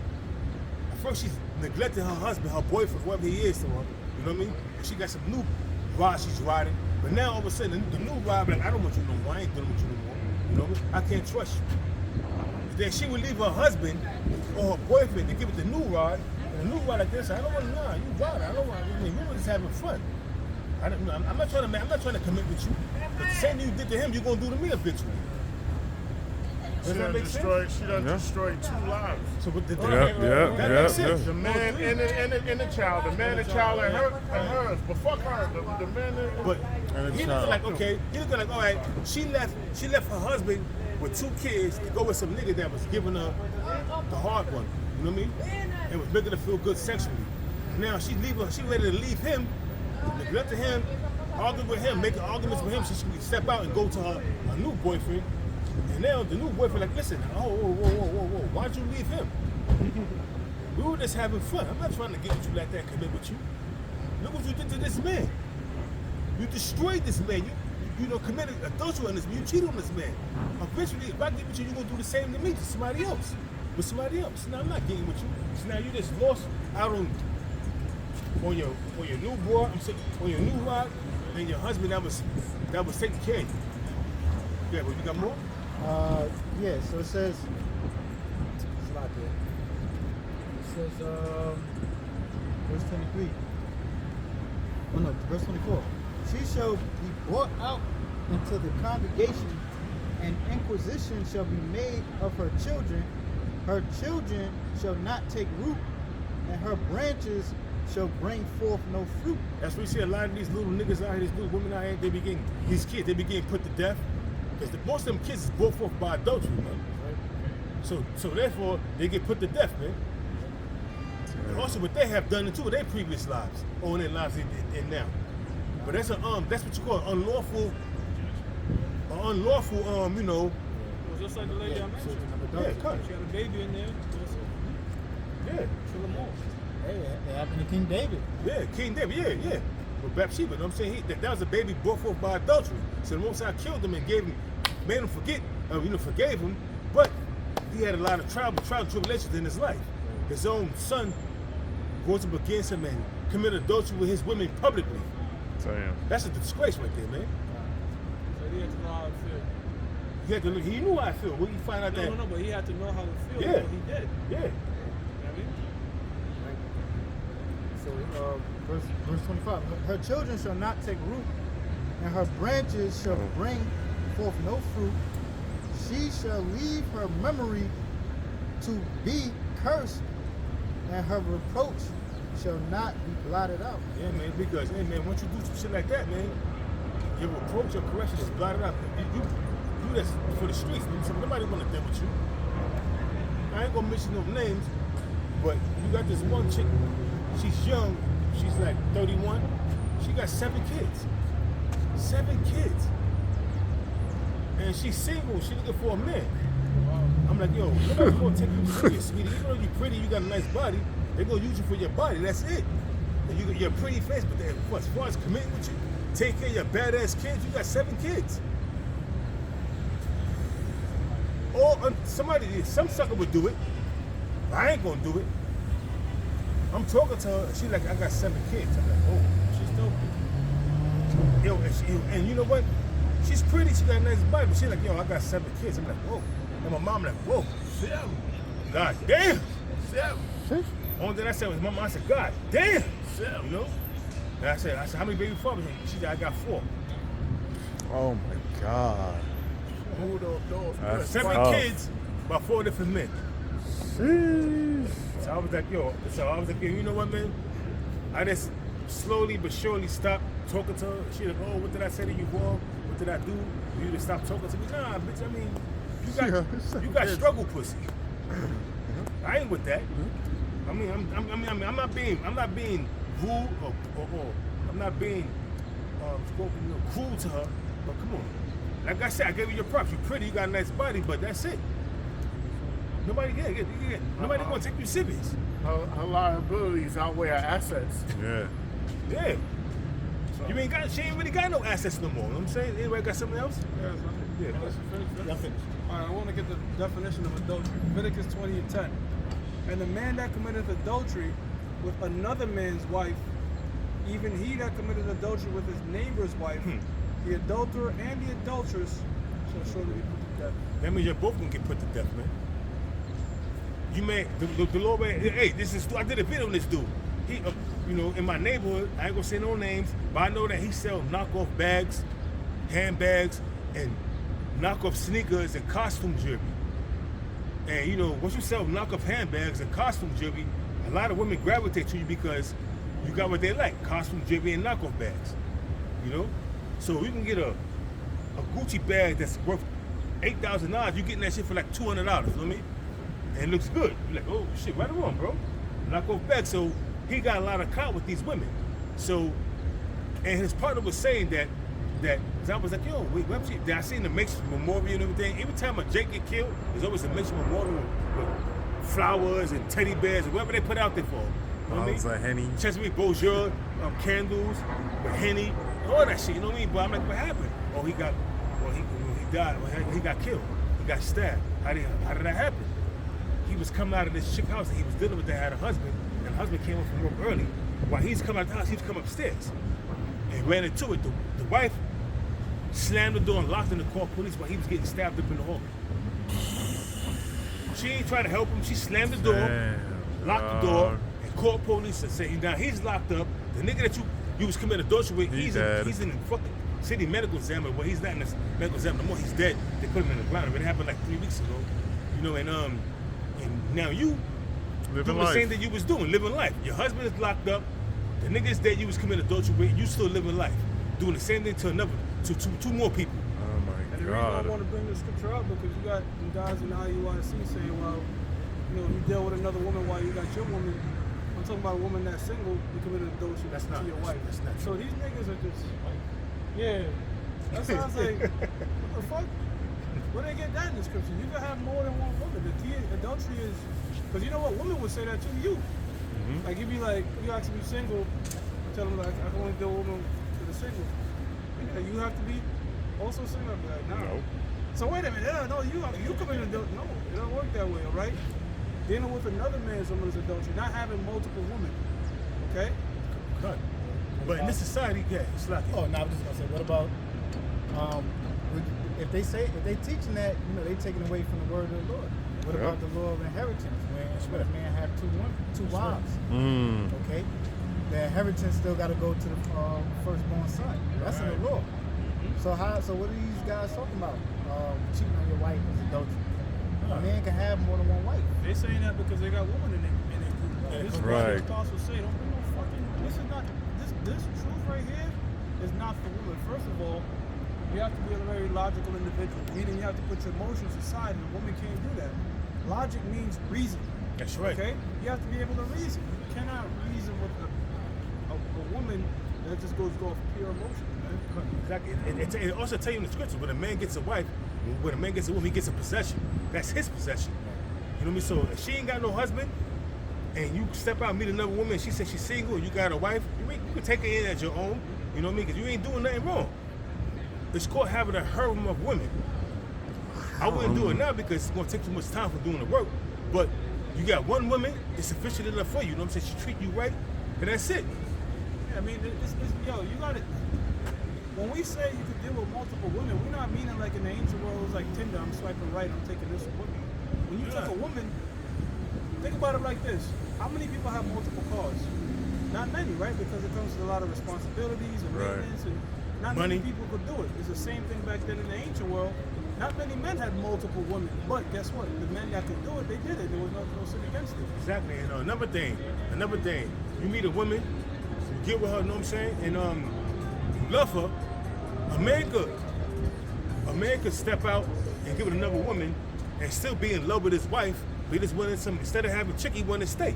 At first she's neglecting her husband, her boyfriend, whoever he is to her. You know what I mean? She got some new ride she's riding. But now all of a sudden, the new ride, like, I don't want you no more. I ain't dealing with you no more. You know what I mean? I can't trust you. Then she would leave her husband or her boyfriend to give it the new ride. And the new ride like this, I don't want to know. You ride. I don't want. I mean, we were just having fun. I'm not trying to commit with you. But the same thing you did to him, you're gonna do to me eventually. She done destroyed 2 lives. So with the That makes sense. The man and the child. The man, the child, and hers. But fuck her. The man But And the he child. looking like, okay, he looking like, all right, she left her husband with 2 kids to go with some nigga that was giving her the hard one. You know what I mean? And was making her feel good sexually. Now she ready to leave him, neglect to him, argue with him, making arguments with him. She should step out and go to her new boyfriend. And now the new boyfriend like, listen, whoa, why'd you leave him? We were just having fun. I'm not trying to get with you like that and commit with you. Look what you did to this man. You destroyed this man. You committed adultery on this man. You cheated on this man. Eventually, if I get with you, you're gonna do the same to me, to somebody else. With somebody else. Now I'm not getting with you. So now you just lost out on your new boy, on your new ride, and your husband that was taking care of you. Yeah, but you got more? Yeah, so it says, it's a lot there. It says, verse 23. Oh no, verse 24. She shall be brought out into the congregation, and inquisition shall be made of her children. Her children shall not take root, and her branches shall bring forth no fruit. That's why you see a lot of these little niggas out here, these little women out here, they be getting put to death. Because most of them kids is brought forth by adultery, man. So therefore, they get put to death, man. And also what they have done into their previous lives, or in their lives in now. But that's what you call unlawful, you know. Well, just like the lady I mentioned. Yeah, cut. She had a baby in there. Yeah. Kill them all. Hey, it happened to King David. Yeah, King David, yeah. With Bathsheba, you know what I'm saying? That was a baby brought forth by adultery. So the Most High killed him and made him forget, forgave him, but he had a lot of trial and tribulations in his life. His own son rose up against him and committed adultery with his women publicly. Damn. That's a disgrace right there, man. So he had to know how it feels. He knew how I feel. When you find out that. No, but he had to know how it feels. Yeah. What he did. Yeah. You know what I mean? So, verse 25. Her children shall not take root, and her branches shall bring forth no fruit. She shall leave her memory to be cursed, and her reproach shall not be blotted out. Yeah, man, because, hey, man, once you do some shit like that, man, your reproach, your correction is blotted out. You that's for the streets, man. So nobody want to deal with you. I ain't gonna mention no names, but you got this one chick, she's young, she's like 31, she got 7 kids. 7 kids. And she's single, she looking for a man. I'm like, yo, nobody's gonna take you serious, sweetie. Even though you're pretty, you got a nice body, they're gonna use you for your body, that's it. And you got your pretty face, but as far as committing with you, take care of your badass kids, you got 7 kids. Or some sucker would do it. But I ain't gonna do it. I'm talking to her. She like, I got 7 kids. I'm like, oh, she's dope. Yo, and you know what? She's pretty. She got a nice body. But she's like, yo, I got 7 kids. I'm like, whoa. And my mom like, whoa. 7. God damn. 7. Only thing I said was, my mom said, God damn. 7. You know? And I said, how many baby fathers? She said, I got 4. Oh my God. Hold on, dog. That's 7 tough. kids by 4 different men. Sheesh. So I was like, yo, you know what, man? I just slowly but surely stopped talking to her. She like, oh, what did I say to you, boy? What did I do? You just stop talking to me. Nah, bitch, I mean, you got struggle pussy. I ain't with that. I mean, I'm not being rude or I'm not being cruel to her. But come on, like I said, I gave you your props. You pretty, you got a nice body, but that's it. Nobody gonna take you serious. Her liabilities outweigh her assets. Yeah. Yeah. She ain't really got no assets no more. You know what I'm saying? Anybody got something else? Yeah. Y'all finish. All right, I want to get the definition of adultery. Leviticus 20:10. And the man that committeth adultery with another man's wife, even he that committed adultery with his neighbor's wife, the adulterer and the adulteress shall surely be put to death. That means you're both gonna get put to death, man. You may the Lord, man. Hey, I did a video on this dude. He, in my neighborhood, I ain't gonna say no names, but I know that he sells knockoff bags, handbags, and knockoff sneakers and costume jewelry. And once you sell knockoff handbags and costume jewelry, a lot of women gravitate to you because you got what they like: costume jewelry and knockoff bags. So you can get a Gucci bag that's worth $8,000. You're getting that shit for like $200. You know what I mean? And it looks good. You're like, oh shit, right on, bro. Knockoff bag. So he got a lot of clout with these women. So, and his partner was saying that I was like, yo, wait, I seen the Matrix Memorial and everything. Every time a Jake get killed, there's always a Matrix Memorial with flowers and teddy bears and whatever they put out there for. You know what I mean? Like Henny. Chesapeake Beaujolais, candles, with Henny, all that shit. You know what I mean? But I'm like, what happened? Oh, he died. He got killed. He got stabbed. How did that happen? He was coming out of this chick house that he was dealing with that had a husband, and the husband came home from work early. While he's coming out of the house, he was coming upstairs and ran into it. The wife slammed the door and locked in the call police while he was getting stabbed up in the hall. She ain't trying to help him. She slammed the door, locked the door, and called police and said, now he's locked up. The nigga that you was committing adultery with, he's in the fucking city medical examiner. Well, he's not in this medical examiner no more. He's dead. They put him in the ground. It happened like 3 weeks ago. And now you doing the same thing you was doing, living life. Your husband is locked up. The nigga is dead. You was committing adultery with. You still living life, doing the same thing to two more people. Oh my And the reason I want to bring the scripture up because you got guys in the IUIC saying, well, you deal with another woman while you got your woman. I'm talking about a woman that's single. You committed adultery to your wife. That's not true. So these niggas are just like, yeah. That sounds like, what the fuck? Where they get that in the scripture? You can have more than one woman. The key adultery is, because you know what, women would say that to you. Mm-hmm. Like, you'd be like, you ask me single, tell them like, I can only deal with women that are single. You have to be also single. I'd be like, nah. No. So wait a minute, no, you committed adultery. No, it don't work that way, all right? Dealing with another man's woman is adultery, not having multiple women. Okay? Cut. But in this society, yeah, it's like Oh, no, I was just gonna say, what about if they teaching that, they taking away from the word of the Lord. What about the law of inheritance, when a man have two wives? Okay, the inheritance still got to go to the firstborn son. That's in the law. So what are these guys talking about? Cheating on your wife is adultery. A man can have more than one wife. They saying that because they got women in their group. This is what the apostles say. Don't be no fucking. This is not. This truth right here is not for women. First of all, you have to be a very logical individual, meaning you have to put your emotions aside, and a woman can't do that. Logic means reason. That's right. Okay? You have to be able to reason. You cannot reason with a woman that just goes off pure emotion, man. Exactly. It also tell you in the scriptures, when a man gets a wife, when a man gets a woman, he gets a possession. That's his possession. You know what I mean? So if she ain't got no husband, and you step out and meet another woman, and she says she's single, and you got a wife, you can take her in as your own. You know what I mean? Because you ain't doing nothing wrong. It's called having a harem of women. I wouldn't do it now because it's gonna take too much time for doing the work. But you got one woman, it's sufficient enough for you. You know what I'm saying? She treat you right, and that's it. Yeah, I mean, yo, you got it. When we say you could deal with multiple women, we're not meaning like in the ancient world, it's like Tinder, I'm swiping right, I'm taking this woman. When you take a woman, think about it like this. How many people have multiple cars? Not many, right? Because it comes with a lot of responsibilities and maintenance, and not Money. many people could do it. It's the same thing back then in the ancient world. Not many men had multiple women, but guess what? The men that could do it, they did it. There was no sin against it. Exactly. And another thing, you meet a woman, you get with her, you know what I'm saying, and you love her. A man could step out and get with another woman and still be in love with his wife, but he just wanted some, instead of having chicken, he wanted steak.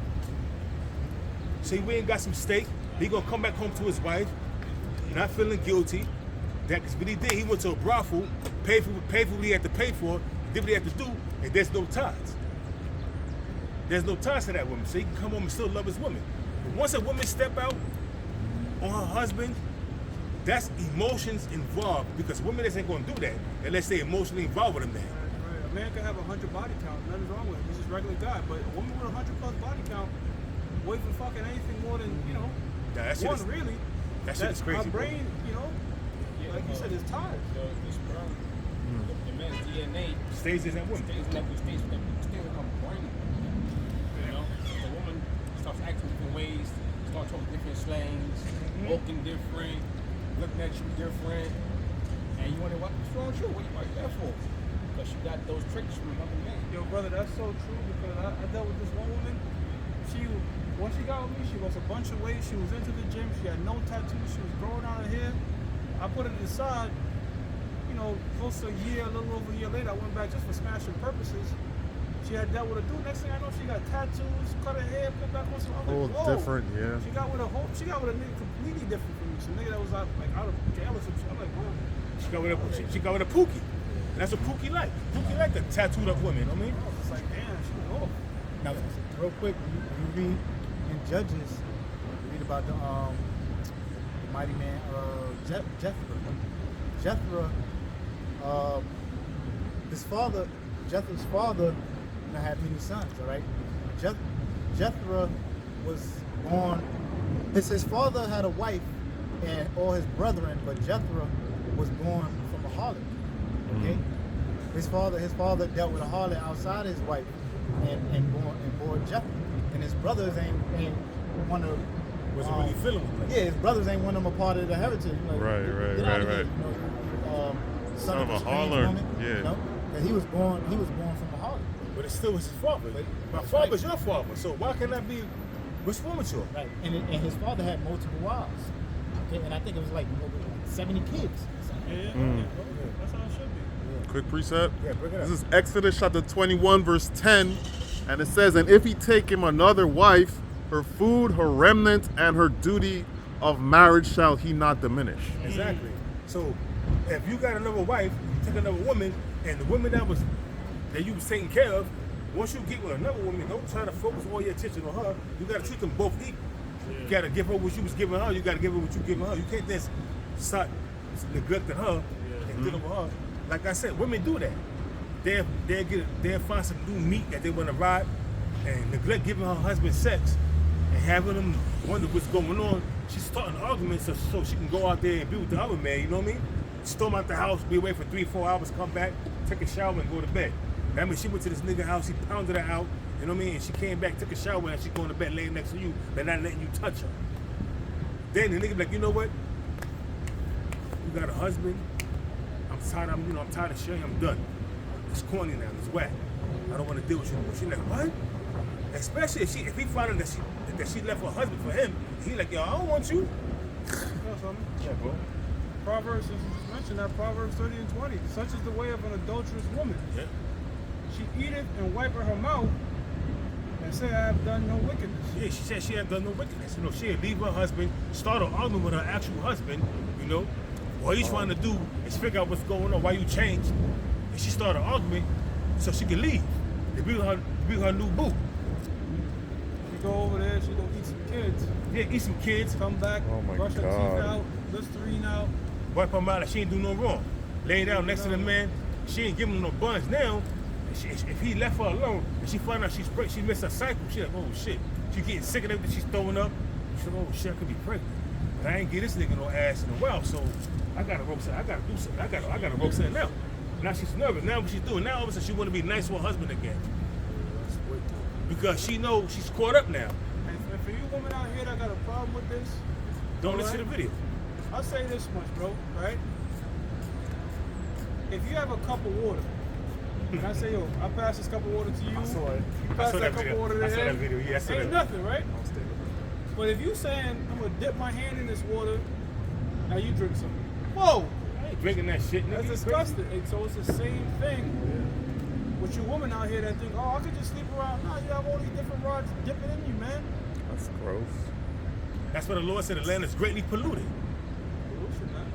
So he went and got some steak. He gonna come back home to his wife, not feeling guilty. That's what he did. He went to a brothel, paid for what he had to pay for, did what he had to do, and there's no ties. There's no ties to that woman, so he can come home and still love his woman. But once a woman step out on her husband, that's emotions involved, because women ain't gonna do that unless they emotionally involved with a man. Right. A man can have 100 body count, nothing's wrong with it. He's just a regular guy. But a woman with 100 plus body count, wait for fucking anything more than, you know, Nah, that shit one is- really. That shit is crazy. Our brain, you know, like you said, is tired. The sperm, the man's DNA Stays in that woman. stays in her brain. You know, the woman starts acting different ways, starts talking different slangs, walking different, looking at you different, and you wonder what's wrong with you? What are you there for? Because she got those tricks from another man. Yo, brother, that's so true because I dealt with this one woman. Once she got with me, she lost a bunch of weight. She was into the gym. She had no tattoos. She was growing out her hair. I put it aside. You know, close to a year, a little over a year later, I went back just for smashing purposes. She had dealt with a dude. Next thing I know, she got tattoos, cut her hair, put back on some other. Whole Whoa. different, yeah. She got with a nigga completely different from me. Some nigga that was out of jail or some shit. I'm like, wow. She got with a Pookie. And that's what Pookie like. Pookie like the tattooed up women, you know what I mean? I was just like, damn, she was off. Now, real quick, you read in Judges, you read about the mighty man Jethro. Jethro, Jethro's father, had many sons. All right, Jethro was born. His father had a wife and all his brethren, but Jethro was born from a harlot. Okay, his father dealt with a harlot outside his wife, and bore Jethro, and his brothers ain't want to. Wasn't really feeling it. Yeah, his brothers ain't want him a part of the heritage. Like, Right. get out of here, you know, son of a strange harlot, woman, yeah. You know? And he was born from a harlot. But it still was his father. My father's your father, so why can't I be? What's wrong with you? Right. And his father had multiple wives. Okay, and I think it was like 70 kids. Yeah, that's how it should be. Quick precept. Yeah, bring it up. This is Exodus chapter 21, verse 10. And it says, "And if he take him another wife, her food, her remnant, and her duty of marriage shall he not diminish." Exactly. So if you got another wife, you take another woman, and the woman that you was taking care of, once you get with another woman, don't try to focus all your attention on her. You gotta treat them both equal. You gotta give her what you was giving her, you gotta give her what you giving her. You can't just start neglecting her and dealing with her. Like I said, women do that. They'll find some new meat that they wanna ride and neglect giving her husband sex and having them wonder what's going on. She's starting arguments so she can go out there and be with the other man, you know what I mean? Storm out the house, be away for 3-4 hours, come back, take a shower and go to bed. That means she went to this nigga house, he pounded her out, you know what I mean? And she came back, took a shower, and she going to bed laying next to you, but not letting you touch her. Then the nigga be like, you know what? You got a husband, I'm tired of sharing, I'm done. It's corny now, it's whack. I don't want to deal with you anymore. She like, what? Especially if he found out that she left her husband for him, he like, yo, I don't want you. You know something? Yeah, bro. Proverbs, as you just mentioned that, Proverbs 30 and 20. Such is the way of an adulterous woman. Yeah. She eateth and wipeth her mouth and say, I have done no wickedness. Yeah, she said she had done no wickedness. You know, she'd leave her husband, start an argument with her actual husband, you know. All he's trying to do is figure out what's going on, why you changed. And she started an argument so she could leave. To be her new boo. She go over there, she go eat some kids. Yeah, eat some kids, Come back, Oh my brush her God. teeth out, Listerine out. wipe her mouth like she ain't do no wrong. Lay down next to the man, she ain't giving him no buns now. If he left her alone and she find out she missed her cycle, she like, oh shit. She getting sick of everything she's throwing up. She like, oh shit, I could be pregnant. But I ain't get this nigga no ass in a while, so I gotta rope something. I gotta do something. I gotta rope something out. Now she's nervous. Now what she's doing? Now all of a sudden she wanna be nice to her husband again. Because she knows she's caught up now. And for you women out here that got a problem with this, Don't listen to the video. I'll say this much, bro, right? If you have a cup of water, and I say, yo, I pass this cup of water to you, I saw it. you pass that cup of water to I saw him, that video. Yeah, I saw ain't that. nothing, right? But if you saying, I'm gonna dip my hand in this water, now you drink some. Whoa! I ain't drinking that shit, nigga. That's You disgusting. And so it's the same thing with you women out here that think, oh, I could just sleep around. Nah, you have all these different rods dipping in you, man. That's gross. That's what the Lord said. The land is greatly polluted. Pollution, man.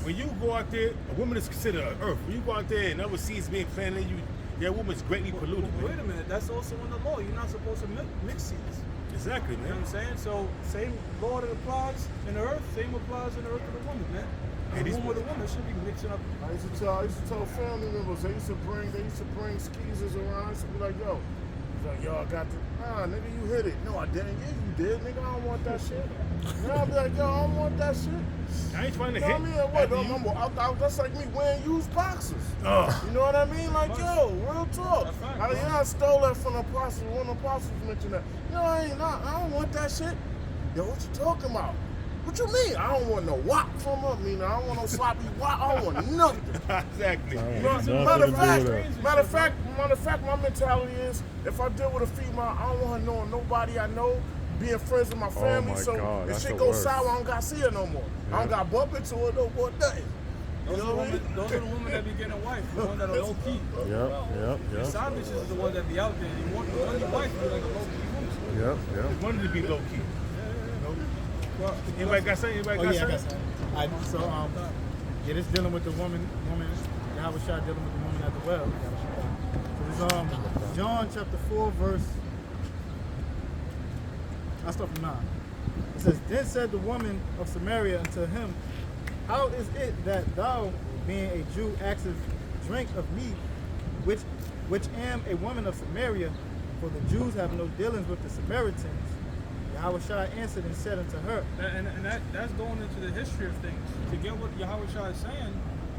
When you go out there, a woman is considered an earth. When you go out there and other seeds being planted in you, that woman is greatly polluted. Well, wait a minute. That's also in the law. You're not supposed to mix seeds. Exactly, You know man. what I'm saying? So same law that applies in the earth, same applies in the earth to the woman, man. Hey, A these woman with a woman should be mixing up. I used to tell family members, they used to bring skeezers around. I used to be like, yo, he's like, yo, I got the, nigga, you hit it. No, I didn't. Yeah, you did, nigga. I don't want that shit. And I'll be like, yo, I don't want that shit. I ain't trying to You know hit. what I mean? What? After you- That's like me wearing used boxers. Oh. You know what I mean? Like, yo, real talk. That's right, I stole that from the apostles. One of the apostles mentioned that. You know, I don't want that shit. Yo, what you talking about? What you mean? I don't want no wop from her. I mean, I don't want no sloppy wop. I don't want nothing. Exactly. Matter of fact, my mentality is if I deal with a female, I don't want her knowing nobody I know, being friends with my family. my So God, if that's shit the goes worst. sour, I don't gotta see her no more. I don't gotta bump into her no more, nothing. You know what I mean? Those are the women that be getting wife, the ones that are low key. Yep. Side bitches is the one that be out there. You want your wife to be like a low key woman. Yep. Wanted to be low key. Well, Anybody got something? Oh yeah, I got something. All right, so yeah, this dealing with the woman. Yahweh Shai dealing with the woman at the well. So this John chapter 4 verse. I start from 9. It says, then said the woman of Samaria unto him, how is it that thou, being a Jew, askest drink of me, which am a woman of Samaria? For the Jews have no dealings with the Samaritans. Yahweh Shai answered and said unto her, and that's going into the history of things. To get what Yahweh Shai is saying,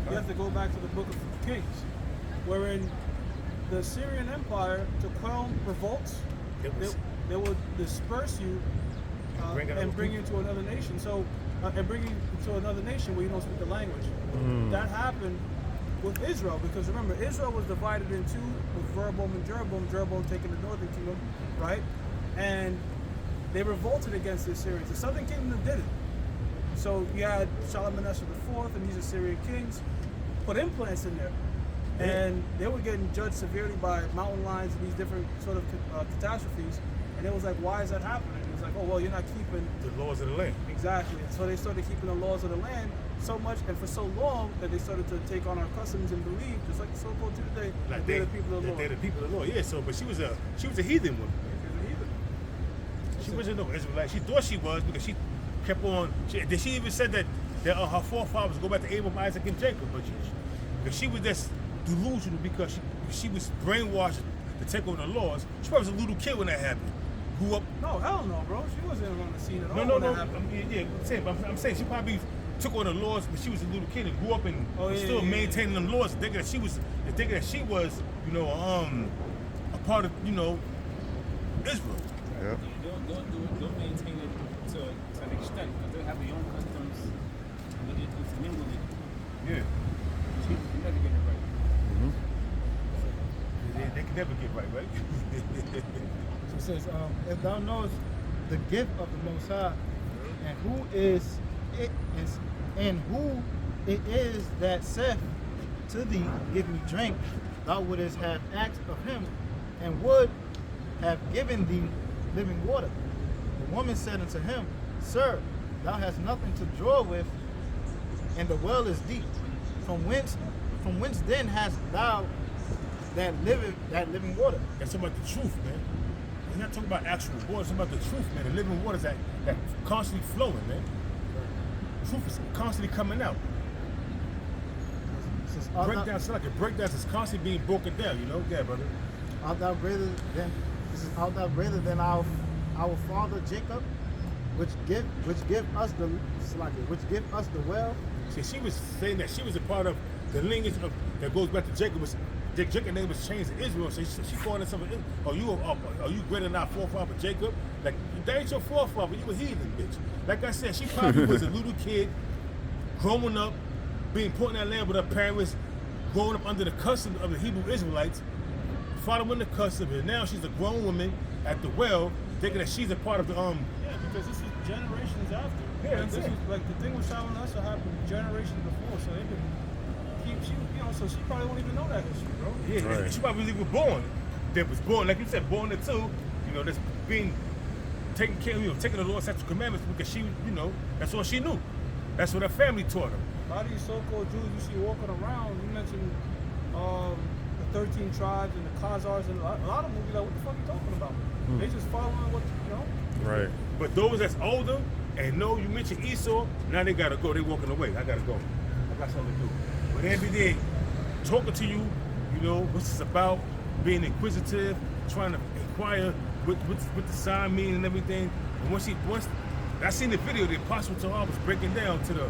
you have to go back to the book of Kings, wherein the Syrian Empire, to quell revolts, they would disperse you and bring you to another nation. So, and bring you to another nation where you don't speak the language. That happened with Israel, because remember, Israel was divided in two with Jeroboam and Jeroboam. Jeroboam taking the northern kingdom, right? And they revolted against the Assyrians. The southern kingdom did it. So you had Shalmaneser IV and these Assyrian kings put implants in there. And they were getting judged severely by mountain lions and these different sort of catastrophes. And it was like, why is that happening? It was like, oh, well, you're not keeping The laws of the land. Exactly. And so they started keeping the laws of the land so much and for so long that they started to take on our customs and believe, just like the so-called Jew today, Like that they're the people of the Lord. They're the people of the Lord. Yeah. So, but she was a heathen woman. She wasn't no Israelite. She thought she was because she kept on. She even said that her forefathers go back to Abraham, Isaac, and Jacob. But she was just delusional because she was brainwashed to take on the laws. She probably was a little kid when that happened. Grew up. No, hell no, bro. She wasn't on the scene at all. No. when that happened. I'm saying she probably took on the laws, but she was a little kid and grew up and still maintaining them laws, thinking that she was, a part of, Israel. Yep. They'll maintain it to an extent because they have their own customs and it's mingling it. Yeah. You can never get it right. They can never get right? so it says, if thou knowest the gift of the Most High, and who is it, and who it is that saith to thee, give me drink, thou wouldest have asked of him, and would have given thee living water. The woman said unto him, Sir, thou hast nothing to draw with, and the well is deep. From whence then hast thou that living water? That's about the truth, man. We're not talking about actual water. It's about the truth, man. The living water is that constantly flowing, man. Truth is constantly coming out. says, Breakdown, it's like a breakdown is constantly being broken down, you know? Yeah, brother. art thou greater than our father Jacob, which give us the well. See, she was saying that she was a part of the lineage of that goes back to Jacob. Jacob's name was changed to Israel, so she called herself. Are you greater than our forefather Jacob? Like that ain't your forefather. You a heathen, bitch. Like I said, she probably was a little kid, growing up, being put in that land with her parents, growing up under the custom of the Hebrew Israelites, following the custom, and now she's a grown woman at the well, thinking that she's a part of the Yeah, because this is generations after. Yeah, like, this is like the thing with Shalom Aleichem happened generations before, so they could keep so she probably won't even know that history, bro. Yeah, Right. she probably was born. That was born, like you said, born into, that's being taking care, taking the Lord's sacred commandments because she, that's all she knew. That's what her family taught her. A lot of these so-called Jews you see walking around, you mentioned the 13 tribes and the Khazars, and a lot of them will be like, what the fuck are you talking about? They just following what, Right. But those that's older and know you mentioned Esau, now they gotta go. They walking away. I gotta go. I got something to do. But every day, talking to you, what's this about? Being inquisitive, trying to inquire what the sign mean and everything. And once I seen the video, the apostle to her was breaking down to the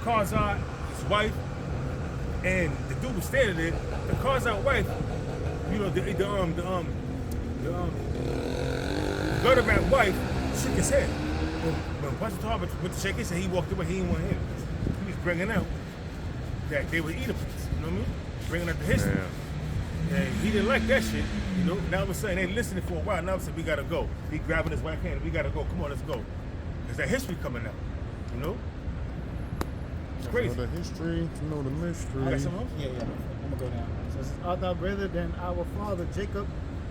Khazar, his wife, and the dude was standing there. The Khazar wife, the Gutterman wife shook his head. When Pastor Tarver went to shake his head, he walked away. He didn't want him. He was bringing out that they were Edomites. You know what I mean? Bringing out the history. Yeah. And he didn't like that shit. Now we're saying they listening for a while. Now we said we gotta go. He grabbing his right hand. We gotta go. Come on, let's go. There's that history coming out. It's crazy. Know the history, to know the You mystery. got something else? Yeah. I'm gonna go down. So it says, art thou greater than our father Jacob,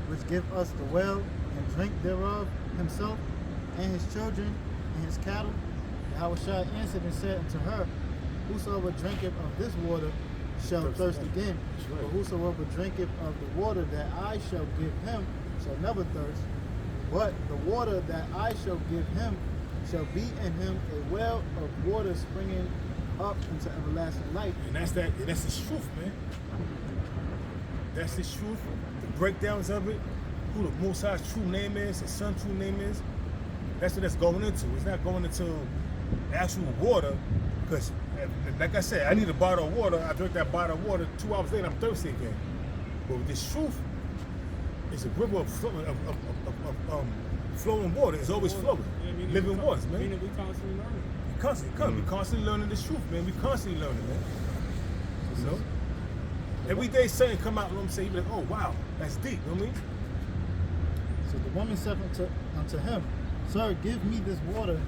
which give us the well and drink thereof himself and his children and his cattle? Yahushua answered and said unto her, whosoever drinketh of this water shall thirst again. But whosoever drinketh of the water that I shall give him shall never thirst. But the water that I shall give him shall be in him a well of water springing up into everlasting life. And that's the truth, man. That's the truth. The breakdowns of it, who the Most High's true name is, his son's true name is. That's what that's going into. It's not going into actual water, because, like I said, I need a bottle of water. I drink that bottle of water. 2 hours later, I'm thirsty again. But with this truth, it's a river of flowing water. It's always flowing. Yeah, Living waters, man. Meaning we constantly learning. We constantly learning this truth, man. We constantly learning, man. Every day something come out, I'm saying, you be like, oh wow, that's deep, you know what I mean? So the woman said unto him, Sir, give me this water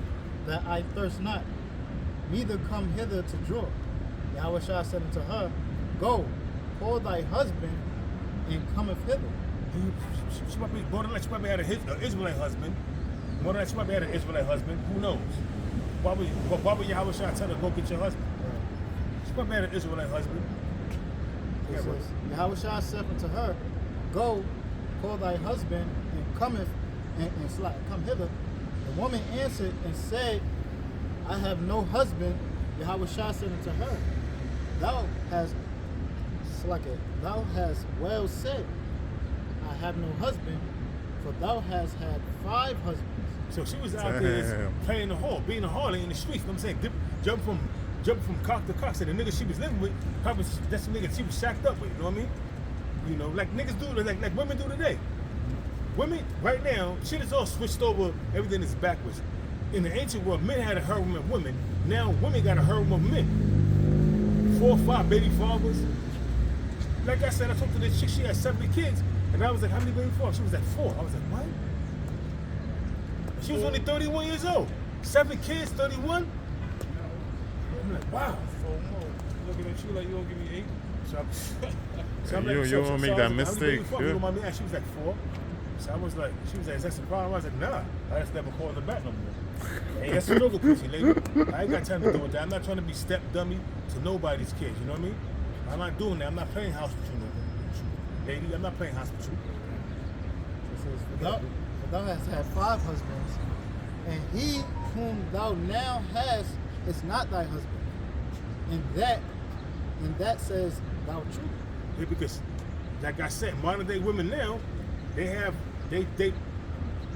that I thirst not, neither come hither to draw. Yahushua said unto her, Go, call thy husband, and cometh hither. She might be had an Israelite husband. More than that, she might be had an Israelite husband. Who knows? Why would Yahushua tell her, go get your husband? She might be had an Israelite husband. It says, Yahushua said unto her, Go, call thy husband, and cometh, and come hither. The woman answered and said, I have no husband. Yahushua said unto her, Thou hast well said, I have no husband, for thou hast had 5 husbands. So she was out there playing the whore, being a harlot in the streets. You know what I'm saying? Jump from cock to cock. So the nigga she was living with, probably that's the nigga she was shacked up with. You know what I mean? Like niggas do, like women do today. Women right now, shit is all switched over. Everything is backwards. In the ancient world, men had a harem of women. Now women got a harem of men. 4 or 5 baby fathers. Like I said, I talked to this chick. She had 70 kids, and I was like, "How many baby fathers?" She was at 4. I was like, "What?" She was only 31 years old. 7 kids, 31. I'm like, wow. Looking at you like you gonna give me 8. So I'm You won't make that mistake. You don't mind me asking? She was like 4. So I was like, she was like, is that some problem? I was like, nah. I just never called her back no more. Hey, that's an over pussy, lady. I ain't got time to deal with that. I'm not trying to be step dummy to nobody's kids, you know what I mean? I'm not doing that. I'm not playing house with you, lady. I'm not playing house with you. It says, for thou hast had 5 husbands, and he whom thou now hast is not thy husband. And that says thou truth. Yeah, because, like I said, modern day women now, they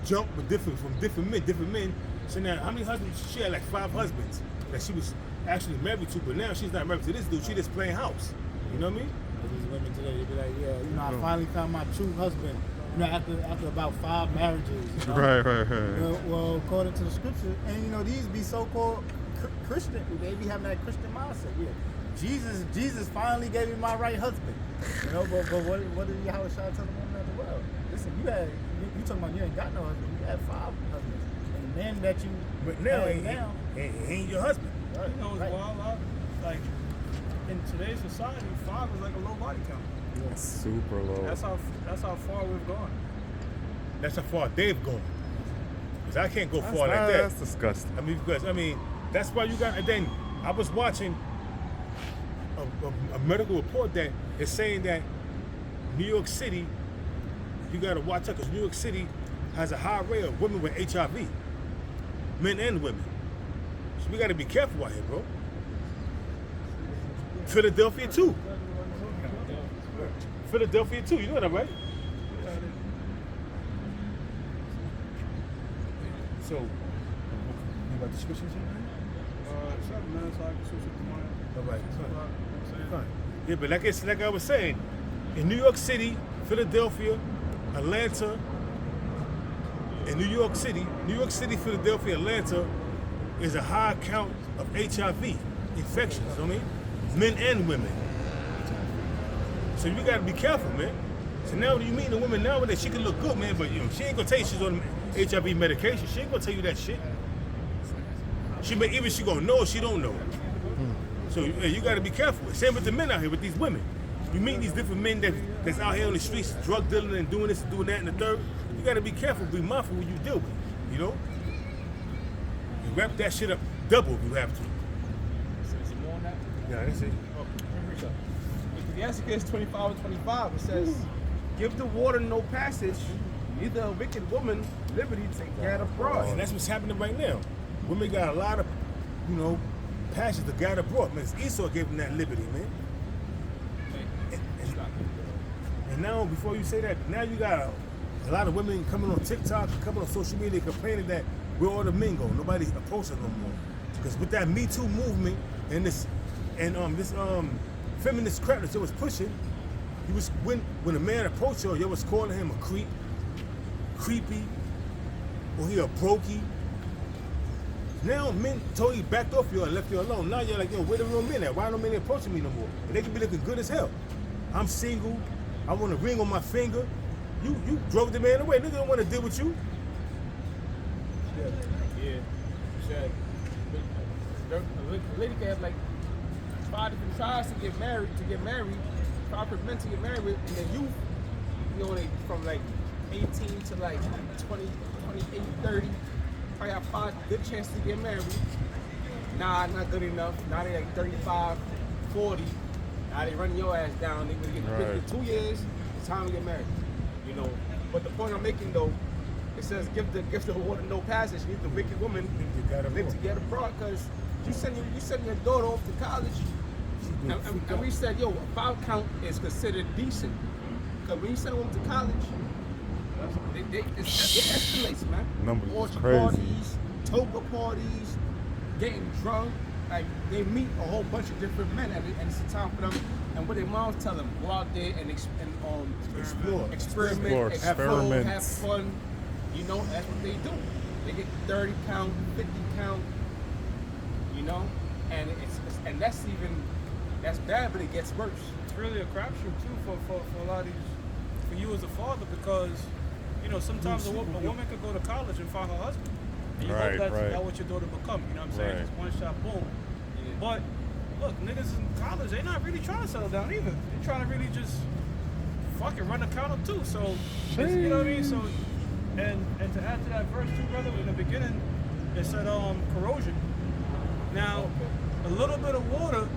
jump with different men. So now, how many husbands? She had like 5 husbands that she was actually married to, but now she's not married to this dude. She just playing house. You know what I mean? These women today, they be like, yeah, I finally found my true husband. After about 5 marriages. Right. Well, according to the scripture, and these be so-called Christian, they be having that Christian mindset. Yeah, Jesus finally gave me my right husband. But what did Yahweh Shah tell the woman of the world? Listen, you talking about you ain't got no husband. You had 5 husbands, and the men that you but now ain't your husband. Right. It's wild. Like in today's society, 5 is like a low body count. It's super low. That's how far we've gone. That's how far they've gone. Because I can't go far like that. That's disgusting. That's why you got. And then I was watching a medical report that is saying that New York City, you got to watch out because New York City has a high rate of women with HIV, men and women. So we got to be careful out here, bro. Philadelphia too. You know that, right? So, you about to switch something? 7 minutes, I can switch it to mine. All right, fine. Yeah, but like I was saying, in New York City, Philadelphia, Atlanta, and New York City, Philadelphia, Atlanta, is a high count of HIV infections. Men and women. So you gotta be careful, man. So now when you meet a woman nowadays, she can look good, man, but she ain't gonna tell you she's on HIV medication. She ain't gonna tell you that shit. She gonna know or she don't know. So you gotta be careful. Same with the men out here, with these women. You meet these different men that's out here on the streets, drug dealing and doing this and doing that and the third. You gotta be careful, be mindful who you deal with, And wrap that shit up double if you have to. Is it more on that? Yeah, that's it. Ecclesiastes 25:25, it says, "Give the water no passage, neither a wicked woman liberty to gad abroad." And that's what's happening right now. Women got a lot of, passions to gad abroad. Man, Esau gave them that liberty, man. And now, before you say that, now you got a lot of women coming on TikTok, coming on social media, complaining that we're all the mingo. Nobody's approaching no more. Because with that Me Too movement and this feminist crap that you was pushing, when a man approached you, you was calling him a creep, creepy, or he a brokey. Now men totally backed off you and left you alone. Now you're like, where the real men at? Why no men approaching me no more? And they can be looking good as hell. I'm single. I want a ring on my finger. You drove the man away. Nigga don't want to deal with you. Yeah. A lady can have like 5 different tries to get married, 5 different men to get married, and then they from like 18 to like 20, 28, 30, probably have 5 good chances to get married. Nah, not good enough. Now they like 35, 40. Now they running your ass down. They gonna get right. 2 years. It's time to get married. But the point I'm making though, it says give the water no passage. Need the wicked woman live to get abroad, because you sending your daughter off to college. And we said, a 5 count is considered decent. Because when you send a woman to college, it escalates, man. Numbers Orchard crazy. parties, toga parties, getting drunk. Like, they meet a whole bunch of different men, and it's a time for them. And what their moms tell them, go out there and experiment, have fun. That's what they do. They get 30 count, 50 count, and that's bad, but it gets worse. It's really a crapshoot too for a lot of these, for you as a father, because sometimes a woman could go to college and find her husband, and you hope that's what your daughter become. You know what I'm saying? It's one shot, boom. Yeah. But look, niggas in college, they're not really trying to settle down either. They're trying to really just fucking run the count up too. So you know what I mean? So and to add to that verse too, brother, in the beginning it said corrosion. Now a little bit of water,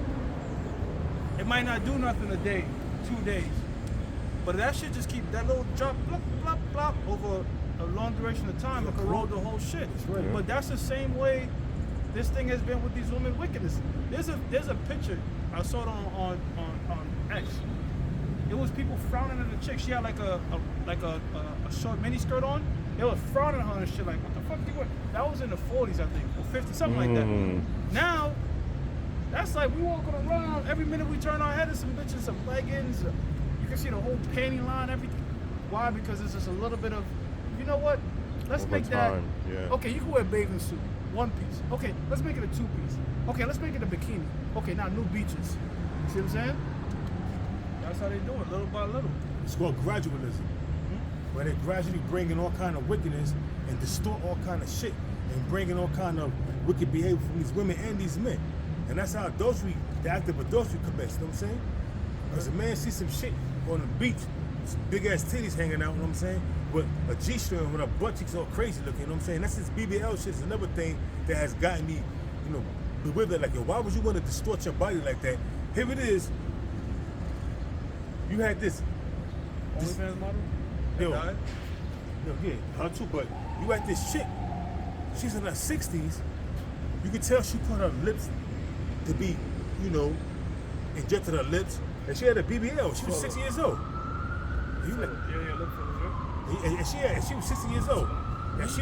it might not do nothing a day, 2 days. But that shit just keep that little drop, blop, blop, blop, over a long duration of time, it corrode the whole shit. Right. But that's the same way this thing has been with these women wickedness. There's a picture I saw it on X. It was people frowning at the chick. She had like a short mini skirt on. They were frowning at her and shit like, what the fuck you want? That was in the 40s, I think, or 50s, something like that. Now, that's like we walking around, every minute we turn our head, there's some bitches, some leggings. You can see the whole panty line, everything. Why? Because it's just a little bit of, you know what? Let's Over make that. time, yeah. Okay, you can wear a bathing suit, one piece. Okay, let's make it a two piece. Okay, let's make it a bikini. Okay, now new beaches. You see what I'm saying? That's how they do it, little by little. It's called gradualism, where they gradually bring in all kind of wickedness and distort all kind of shit and bring in all kind of wicked behavior from these women and these men. And that's how adultery, the act of adultery commences, you know what I'm saying? Because a man sees some shit on the beach, some big ass titties hanging out, you know what I'm saying? With a G-string with her butt cheeks all crazy looking, you know what I'm saying? That's this BBL shit is another thing that has gotten me, you know, bewildered. Like, yo, why would you want to distort your body like that? Here it is. You had this. OnlyFans model? Yo, yeah, her too, but you at this chick. She's in her 60s. You can tell she put her lips to be, you know, injected her lips. And she had a BBL. She was 60 years old. You like, Lip fillers, yeah. and she was 60 years old. And she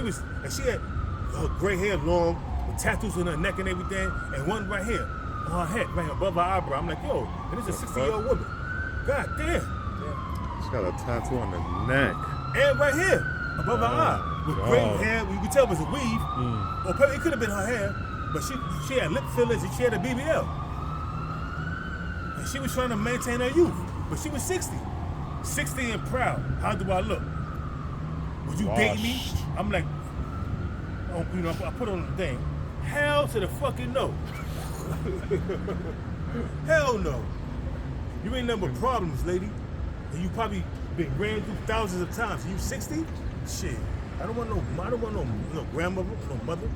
had her gray hair long, with tattoos on her neck and everything, and one right here on her head, right above her eyebrow. I'm like, yo, and this is a 60-year-old woman. God damn. She's got a tattoo on the neck. And right here, above her eye, with gray hair, you could tell it was a weave, or probably it could have been her hair, but she had lip fillers and she had a BBL. And she was trying to maintain her youth, but she was 60. 60 and proud. How do I look? Would you date me? I'm like, oh, you know, I put on the thing. Hell to the fucking no. Hell no. You ain't nothing but problems, lady. And you probably been ran through thousands of times. You 60? Shit. I don't want no grandmother, no mother.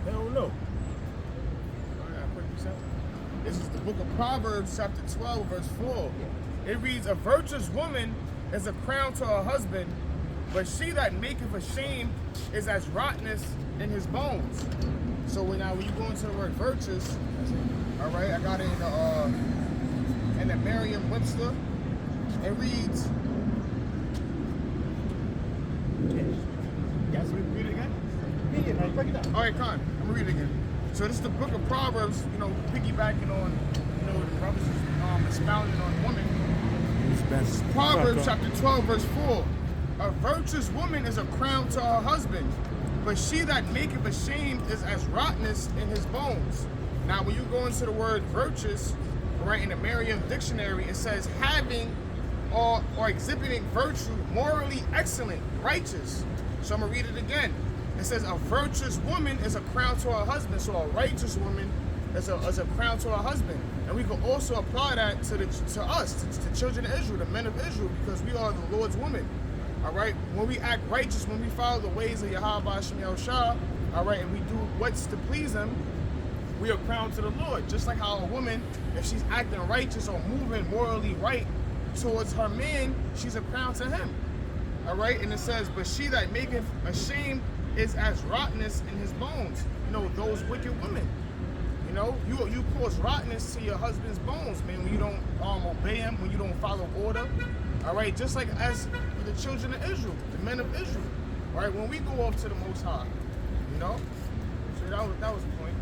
Hell no. This is the book of Proverbs, chapter 12, verse 4. It reads, a virtuous woman is a crown to her husband, but she that maketh ashamed is as rottenness in his bones. So when you go into the word virtuous, all right, I got it in the Merriam-Webster. It reads, Yes, we read it again? Yeah, break it down. all right, Con, I'm gonna read it again. So this is the book of Proverbs, you know, piggybacking on, you know, the Proverbs expounding on women. Proverbs chapter 12, verse 4. A virtuous woman is a crown to her husband, but she that maketh ashamed is as rottenness in his bones. Now, when you go into the word virtuous, right, in the Merriam dictionary, it says having or exhibiting virtue, morally excellent, righteous. So I'm gonna read it again. It says a virtuous woman is a crown to her husband. So a righteous woman is a crown to her husband. And we can also apply that to us, to the children of Israel, the men of Israel, because we are the Lord's women. All right? When we act righteous, when we follow the ways of Yahweh Hashem Yahushua, all right, and we do what's to please him, we are crowned to the Lord. Just like how a woman, if she's acting righteous or moving morally right towards her man, she's a crown to him. All right? And it says, but she that maketh ashamed is as rottenness in his bones. You know, those wicked women. You know, you cause rottenness to your husband's bones, man, when you don't obey him, when you don't follow order. All right, just like as the children of Israel, the men of Israel. All right, when we go off to the Most High, you know. So that was the point.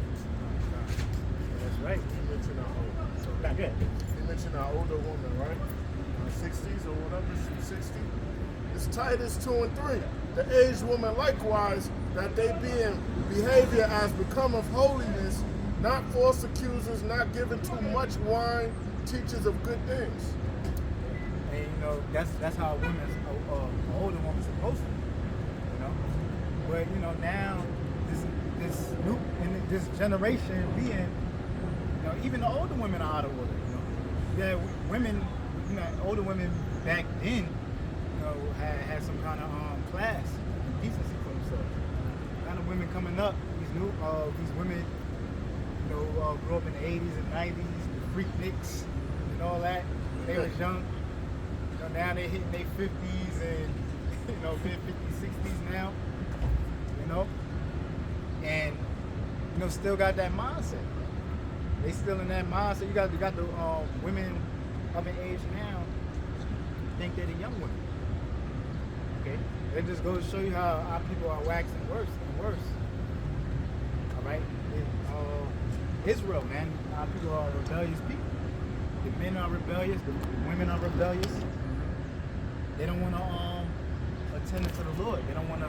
That's right. He mentioned our older woman, right? In her 60s or whatever, she's 60. It's Titus 2 and 3. The aged woman likewise, that they be in behavior as becometh holiness, not false accusers, not given too much wine, teachers of good things. And you know, that's how a woman's an older woman's supposed to be. You know? But you know, now this new in this generation we in, you know, even the older women are out of order, you know. Yeah, women, you know, older women back then, you know, had some kind of class and decency for themselves. Kind of women coming up, these women, you know, grew up in the 80s and 90s, the freakniks and all that. They was young. You know, now they're hitting their 50s and, you know, mid 50s, 60s now. You know? And still got that mindset. They still in that mindset. You got the women of an age now think they're the young women. Okay, it just goes to show you how our people are waxing worse and worse. All right, Israel, man, our people are rebellious people. The men are rebellious. The women are rebellious. They don't want to attend to the Lord. They don't want to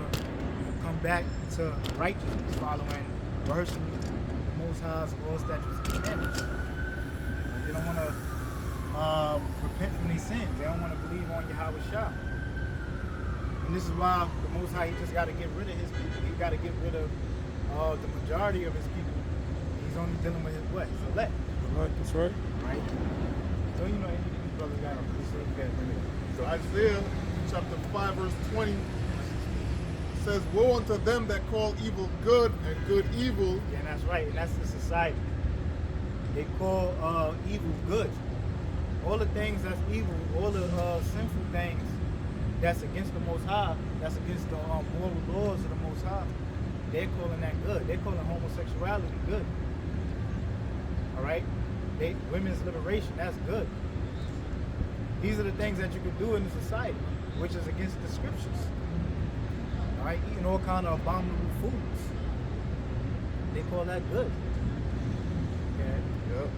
come back to righteousness, following, worshiping the Most High's laws, statutes, and commandments. They don't want to repent from these sins. They don't want to believe on Yahweh Shah. And this is why the Most High, he just got to get rid of his people. He got to get rid of the majority of his people. He's only dealing with his what? His elect. Right, that's right. Right? So you know, any of these brothers got to bring it. So Isaiah chapter 5 verse 20 says, "Woe unto them that call evil good and good evil." Yeah, and that's right. And that's the society. They call evil good. All the things that's evil, all the sinful things that's against the Most High, that's against the moral laws of the Most High, they're calling that good. They're calling homosexuality good. All right? Women's liberation, that's good. These are the things that you can do in the society, which is against the scriptures. All right? Eating all kind of abominable foods. They call that good. Okay? Yep.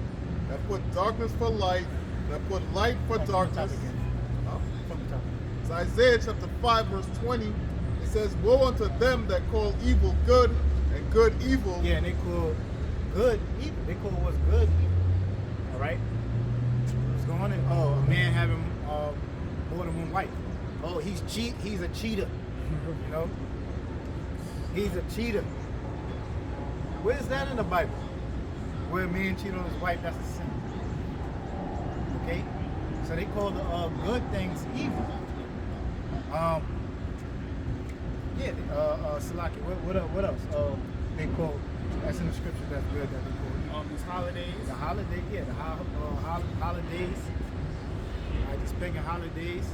That put darkness for light. That put light for darkness. Huh? From the top. It's Isaiah chapter 5 verse 20. It says, "Woe unto them that call evil good and good evil." Yeah, and they call good evil. They call what's good evil. All right? What's going on? Oh, a man having more than one wife. Oh, he's a cheater. You know? He's a cheater. Where's that in the Bible? Where a man cheat on his wife, that's a sin. Okay? So they call the good things evil. Salaki, what else? They call, that's in the scripture, that's good that they call. These holidays. The holiday, yeah, the holidays. These pagan holidays.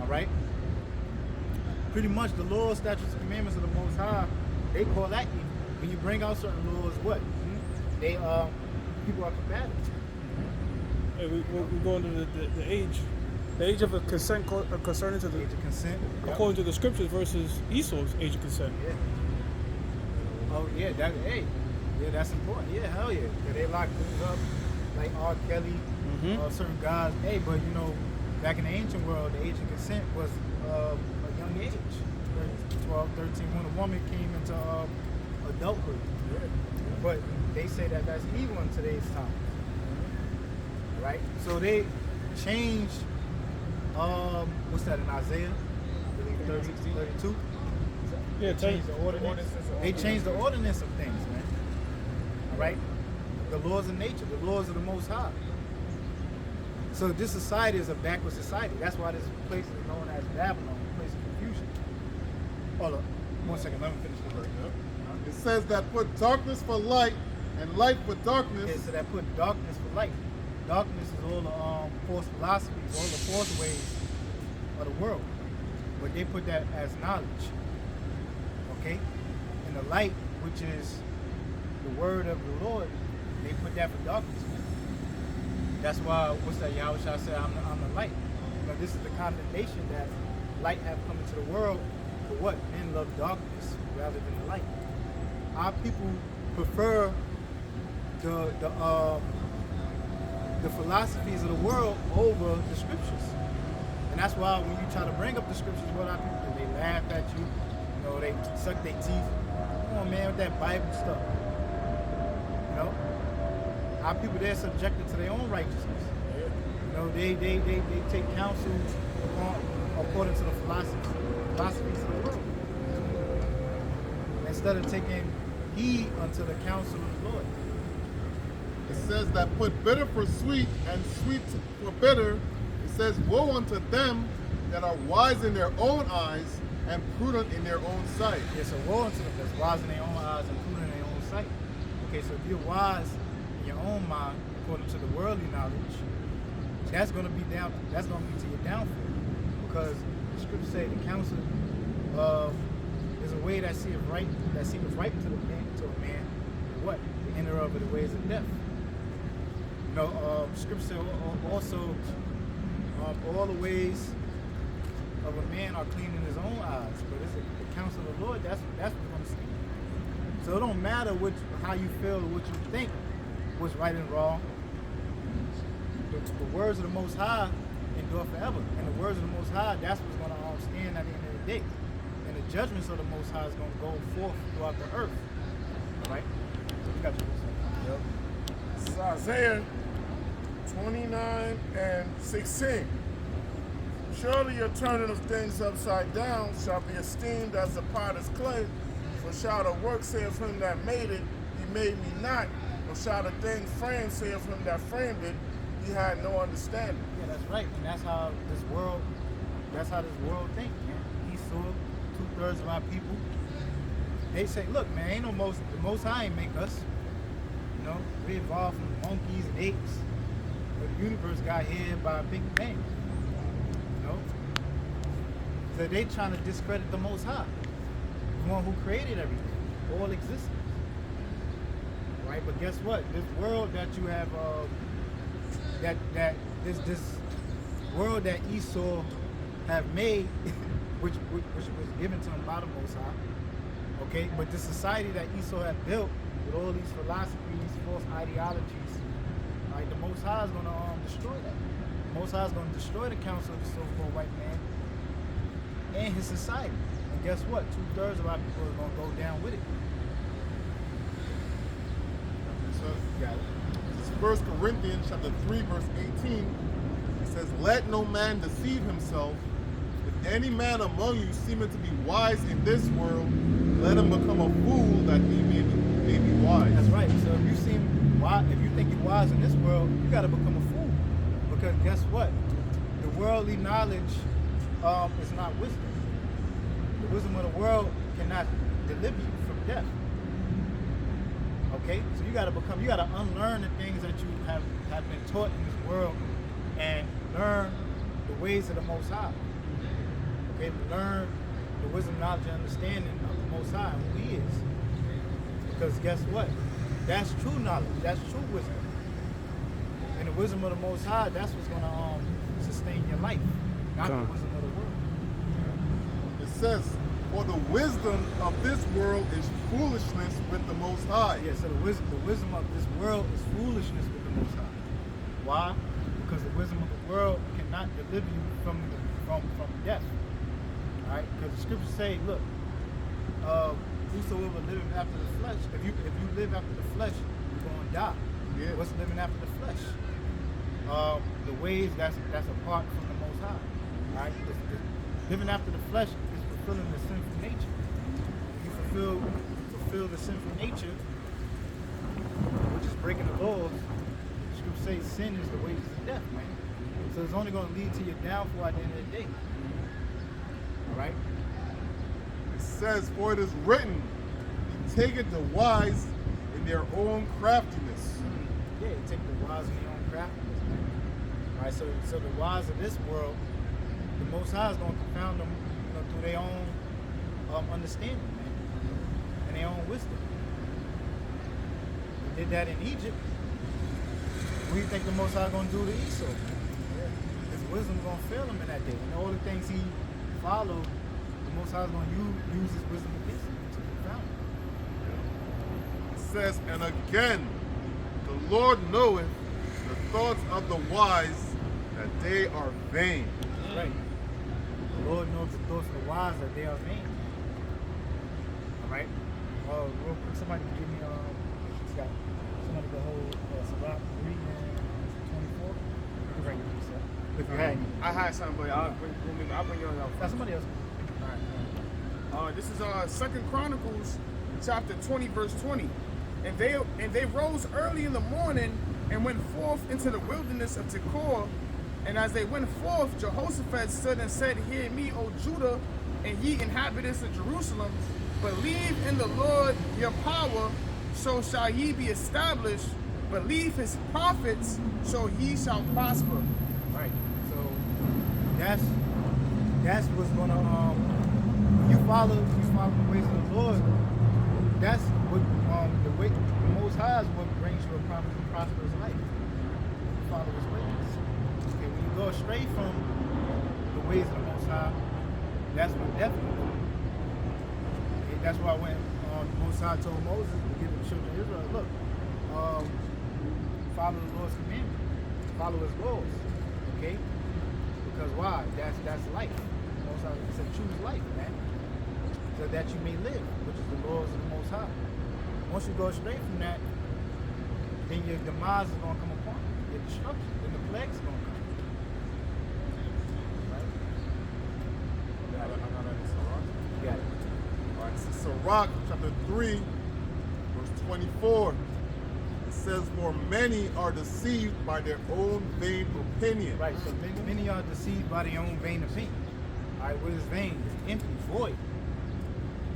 All right? Pretty much the laws, statutes, and commandments of the Most High, they call that evil. When you bring out certain laws, what? They, people are combative. Hey, we're going to the age. The age of consent concerning to the Age of consent. Yep. according to the scriptures versus Esau's age of consent. Yeah. Oh yeah, that's important. Yeah, hell yeah. Yeah, they lock dudes up like R. Kelly, certain guys. Hey, but you know, back in the ancient world, the age of consent was a young age, 12, 13, when a woman came into adulthood. Yeah. But they say that that's evil in today's time. Right? So they changed. What's that in Isaiah? I believe 32. Yeah, Change the ordinance. They changed the ordinance of things, man. All right, the laws of nature, the laws of the Most High. So this society is a backward society. That's why this place is known as Babylon, a place of confusion. Hold up, 1 second. Let me finish the verse. It says that put darkness for light and light for darkness. Yeah, so that put darkness for light. Darkness is all the false philosophies, all the false ways of the world. But they put that as knowledge. Okay? And the light, which is the word of the Lord, they put that for darkness. That's why, what's that? Yahweh Shah said, I'm the light. You know, this is the condemnation that light have come into the world for what? Men love darkness rather than the light. Our people prefer the philosophies of the world over the scriptures. And that's why when you try to bring up the scriptures, what our people do, they laugh at you, you know, they suck their teeth. Come on, man, with that Bible stuff. You know? Our people, they're subjected to their own righteousness. You know, they take counsel according to the philosophies of the world. Instead of taking heed unto the counsel of the Lord. It says that put bitter for sweet and sweet for bitter. It says, "Woe unto them that are wise in their own eyes and prudent in their own sight." Yeah, so woe unto them that's wise in their own eyes and prudent in their own sight. Okay, so if you're wise in your own mind, according to the worldly knowledge, that's going to be to your downfall. Because the scriptures say the counsel is a way that seemeth right to discover the ways of death. You know, scripture also, all the ways of a man are clean in his own eyes, but it's the counsel of the Lord, that's what's going to stand. So it don't matter how you feel or what you think was right and wrong. The words of the Most High endure forever. And the words of the Most High, that's what's going to stand at the end of the day. And the judgments of the Most High is going to go forth throughout the earth. All right? So you got your Yep. This is Isaiah 29 and 16. Surely your turning of things upside down shall be esteemed as the potter's clay. For shall the work say of him that made it, he made me not. Or shall the thing framed say of him that framed it, he had no understanding. Yeah, that's right. And that's how this world thinks, man. Esau, 2/3 of our people, they say, look, man, ain't the Most High ain't make us. You know, we evolved from monkeys and apes. But the universe got here by a big bang. You know? So they trying to discredit the Most High, the one who created everything, all existence. Right? But guess what? This world that you have, this world that Esau have made, which was given to him by the Most High. Okay, but the society that Esau had built with all these philosophies, false ideologies, right? The Most High is going to destroy that. The Most High is going to destroy the council of the so-called white man and his society. And guess what? 2/3 of our people are going to go down with it. So, yeah. This is 1 Corinthians chapter 3, verse 18. It says, let no man deceive himself. If any man among you seeming to be wise in this world, let him become a fool that he may be wise. That's right. So if you think you're wise in this world, you got to become a fool. Because guess what? The worldly knowledge is not wisdom. The wisdom of the world cannot deliver you from death. Okay? So you got to unlearn the things that you have been taught in this world and learn the ways of the Most High. Okay? Learn the wisdom, knowledge, and understanding of the Most High and who He is. Because guess what? That's true knowledge. That's true wisdom. And the wisdom of the Most High, that's what's going to sustain your life, not the wisdom of the world. It says, for the wisdom of this world is foolishness with the Most High. Yeah, so the wisdom of this world is foolishness with the Most High. Why? Because the wisdom of the world cannot deliver you from death. All right? Because the scriptures say, look, whosoever living after the flesh, if you live after the flesh, you're going to die. Yeah. What's living after the flesh? The ways that's apart from the Most High. All right? Living after the flesh is fulfilling the sinful nature. You fulfill the sinful nature, which is breaking the laws. The scripture says sin is the wages of death, man. So it's only going to lead to your downfall at the end of the day. All right? It says, for it is written, he taketh the wise in their own craftiness. Yeah, you take the wise in your own craftiness, man. All right, so the wise of this world, the Most High is going to confound them, through their own understanding, man, and their own wisdom. He did that in Egypt. What do you think the Most High is going to do to Esau? His wisdom is going to fail him in that day. And all the things he followed, the Most High is going to use his wisdom against him to confound him. It says, and again, the Lord knoweth the thoughts of the wise, that they are vain. Right. The Lord knows the thoughts of the wise, that they are vain. All right. Real quick, somebody give me somebody go hold Sirach 3 and 24. You can bring it, sir. If you had any. I had something, but I'll bring yours out. Now somebody else. All right. This is 2 Chronicles chapter 20, verse 20. And they rose early in the morning and went forth into the wilderness of Tekoa. And as they went forth, Jehoshaphat stood and said, hear me, O Judah, and ye inhabitants of Jerusalem, believe in the Lord your power, so shall ye be established. Believe his prophets, so ye shall prosper. Right. So that's what's gonna when you follow the ways of the Lord, that's what the Most High is what brings promised a prosperous life. Follow his ways. Okay, when you go astray from the ways of the Most High, that's when death comes. Okay, that's why when the Most High told Moses to give the children of Israel, look, follow the Lord's commandments, follow his laws. Okay? Because why? That's life. The Most High said, choose life, man. So that you may live, which is the laws of the Most High. Once you go astray from that, then your demise is going to come upon you, your destruction, then the plagues is going to come. Right? I got it in Sirach. You got it. All right, this is Sirach chapter 3, verse 24. It says, for many are deceived by their own vain opinion. Right, so many are deceived by their own vain opinion. All right, what is vain? It's empty, void.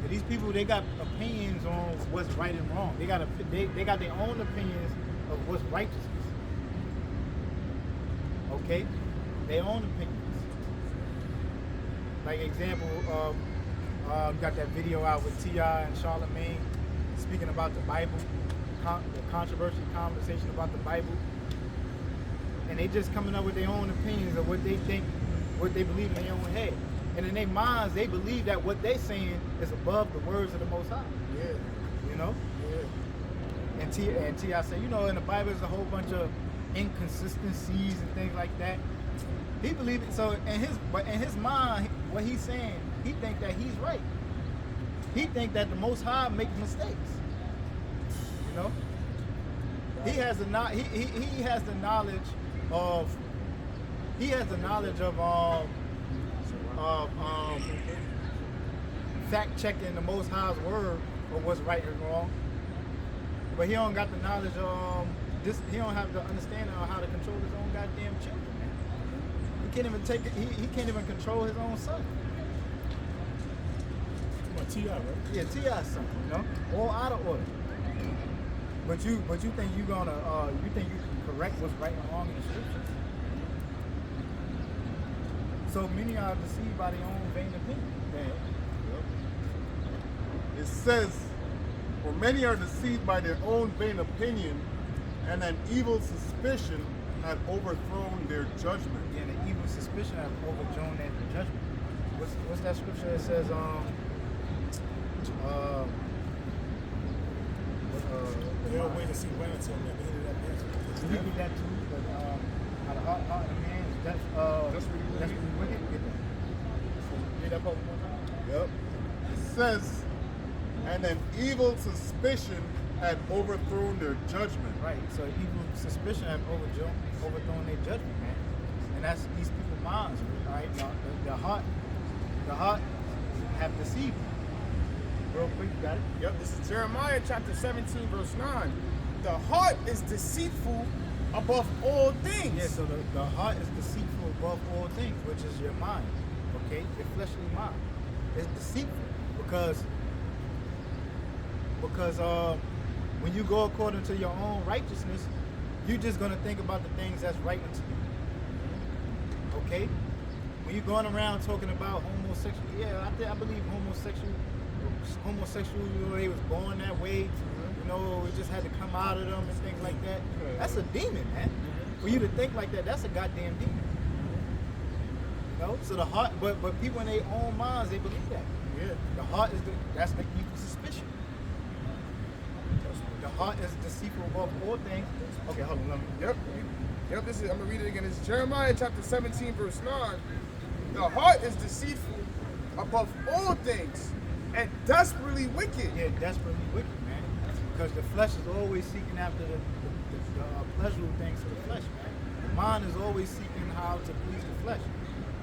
So these people, they got opinions on what's right and wrong. They got their own opinions of what's righteousness. Okay? Their own opinions. Like example, got that video out with T.I. and Charlemagne speaking about the Bible, the controversial conversation about the Bible. And they just coming up with their own opinions of what they think, what they believe in their own head. And in their minds, they believe that what they're saying is above the words of the Most High. Yeah. You know? Yeah. And T.I. said, you know, in the Bible there's a whole bunch of inconsistencies and things like that. He believed it. So in his mind, what he's saying, he think that he's right. He think that the Most High makes mistakes. You know? He has the knowledge of fact checking the Most High's word of what's right and wrong, but he don't got the knowledge of he don't have the understanding of how to control his own goddamn children, man. He can't even take it. He can't even control his own son. Well, T.I., right? Yeah, T.I.'s son, you know, all out of order. But you think you can correct what's right and wrong in the scriptures? So many are deceived by their own vain opinion. It says, for many are deceived by their own vain opinion, and an evil suspicion had overthrown their judgment. Yeah, and the evil suspicion has overthrown their judgment. What's that scripture that says, They'll wait to see when until never hit it up answer. you get that too, but how the heart of the man is that's really wicked. Get that. Read that part one more time. Yep. It says, and an evil suspicion had overthrown their judgment. Right. So evil suspicion have overthrown their judgment, man. And that's these people's minds, right? The heart have deceived them. Real quick, you got it? Yep, this is Jeremiah chapter 17, verse 9. The heart is deceitful above all things. Yeah, so the heart is deceitful above all things, which is your mind, okay? Your fleshly mind. It's deceitful because when you go according to your own righteousness, you're just going to think about the things that's right unto you, okay? When you're going around talking about homosexual, yeah, I believe homosexual, you know, they was born that way, you know, it just had to come out of them and things like that. That's a demon, man. For you to think like that, that's a goddamn demon. You know, so the heart, but people in their own minds, they believe that. Yeah. The heart is that's the evil suspicion. The heart is deceitful above all things. Okay, hold on, let me. Yep, this is, I'm gonna read it again. It's Jeremiah chapter 17, verse 9. The heart is deceitful above all things and desperately wicked. Yeah, desperately wicked, man. Because the flesh is always seeking after the pleasurable things of the flesh, man. The mind is always seeking how to please the flesh.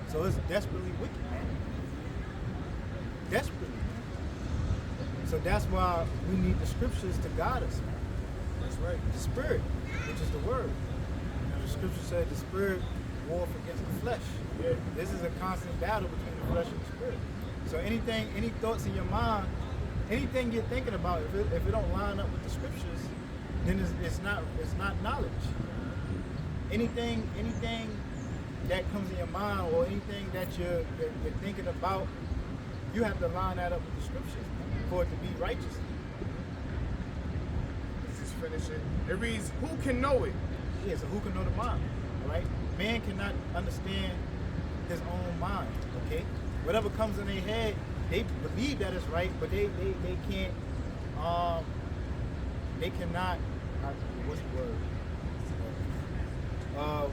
So it's desperately wicked, man. Desperately, man. So that's why we need the scriptures to guide us, man. That's right. The spirit, which is the word. You know, the scripture said the spirit warf against the flesh. Yeah. This is a constant battle between the flesh and the spirit. So any thoughts in your mind, anything you're thinking about, if it don't line up with the scriptures, then it's not knowledge. Anything that comes in your mind or anything that you're thinking about, you have to line that up with the scriptures for it to be righteous. This is finish it. It reads, who can know it? Yeah, so who can know the mind? All right? Man cannot understand his own mind, okay? Whatever comes in their head, they believe that is right, but they can't, they cannot, what's the word?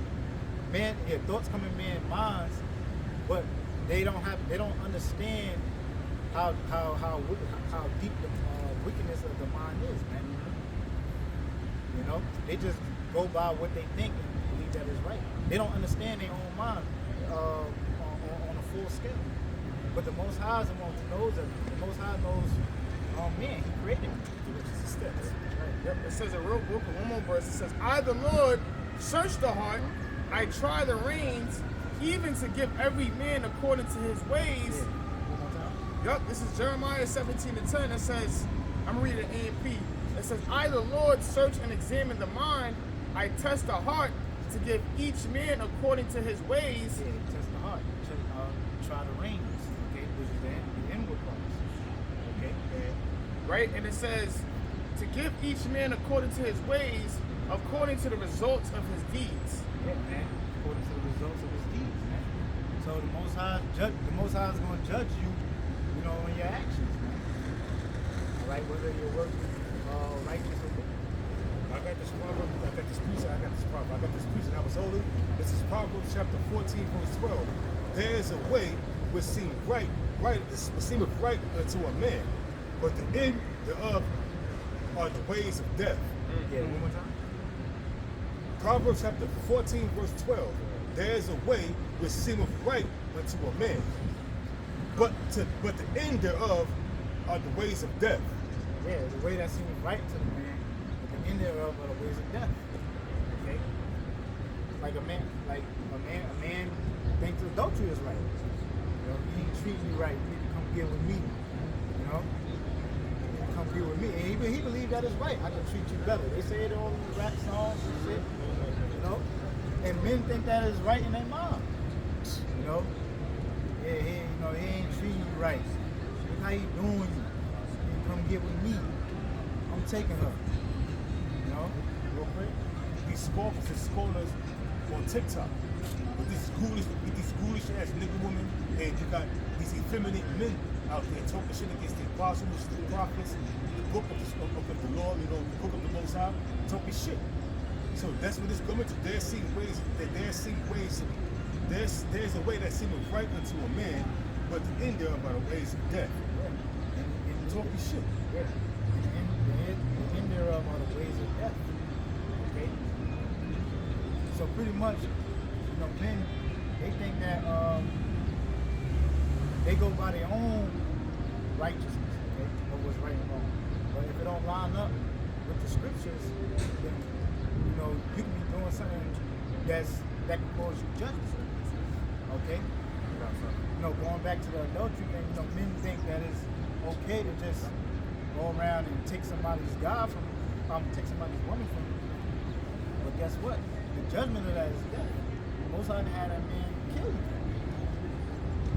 Man, yeah, thoughts come in man's minds, but they don't understand how deep the wickedness of the mind is, man. You know, they just go by what they think and believe that is right. They don't understand their own mind on a full scale. But the Most High is the one who knows everything. The Most High knows, man, He created me. It's steps. Right. Yep, it says a real book, one more verse. It says, I, the Lord, search the heart, I try the reins, even to give every man according to his ways. Yeah. One more time. Yep, this is Jeremiah 17:10. It says, I'm reading A&P. It says, I, the Lord, search and examine the mind, I test the heart to give each man according to his ways. Yeah, test the heart. Try the reins, okay, which is the inward parts. Okay. Right? And it says, to give each man according to his ways, according to the results of his deeds. Yeah, man. According to the results of his deeds, man. So the Most High is going to judge you, you know, on your actions, man. All right, whether you're working righteous or wicked. I got this proverb, I got this piece, and I was holding. This is Proverbs chapter 14, verse 12. There is a way which seemeth right unto a man, but the end thereof are the ways of death. Yeah, one more time. Proverbs chapter 14, verse 12. There is a way which seemeth right unto a man, but the end thereof are the ways of death. Yeah, the way that seems right to the man, but the end thereof are the ways of death. Okay? Like a man thinks adultery is right. You know, he ain't treating you right. You need to come get with me. You know? You need to come get with me. And he believed that is right. I can treat you better. They say it on rap songs and shit. You know? And men think that is right in their mind. You know? Yeah, he ain't treating you right. Look how he doing you. Come get with me. I'm taking her. You know? Real quick, these scoffers and scholars on TikTok with these ghoulish ass nigga women, and you got these effeminate men out there talking shit against the apostles, the prophets, the book of the Lord, you know, the book of the Most High, talking shit. So that's what it's going to. There's a way that seemeth right unto a man, but the end thereof are the ways of death. And talking shit. Yeah. The end thereof are the ways of death. Okay? So pretty much, you know, men, they think that they go by their own righteousness, okay, of what's right and wrong. But if it don't line up with the scriptures, then, you know, you can be doing something that can cause you judgment. Okay? You know, going back to the adultery thing, you know, men think that it's okay to just go around and take somebody's God from take somebody's woman from them. But guess what? The judgment of that is death. The Most High can have that man kill you.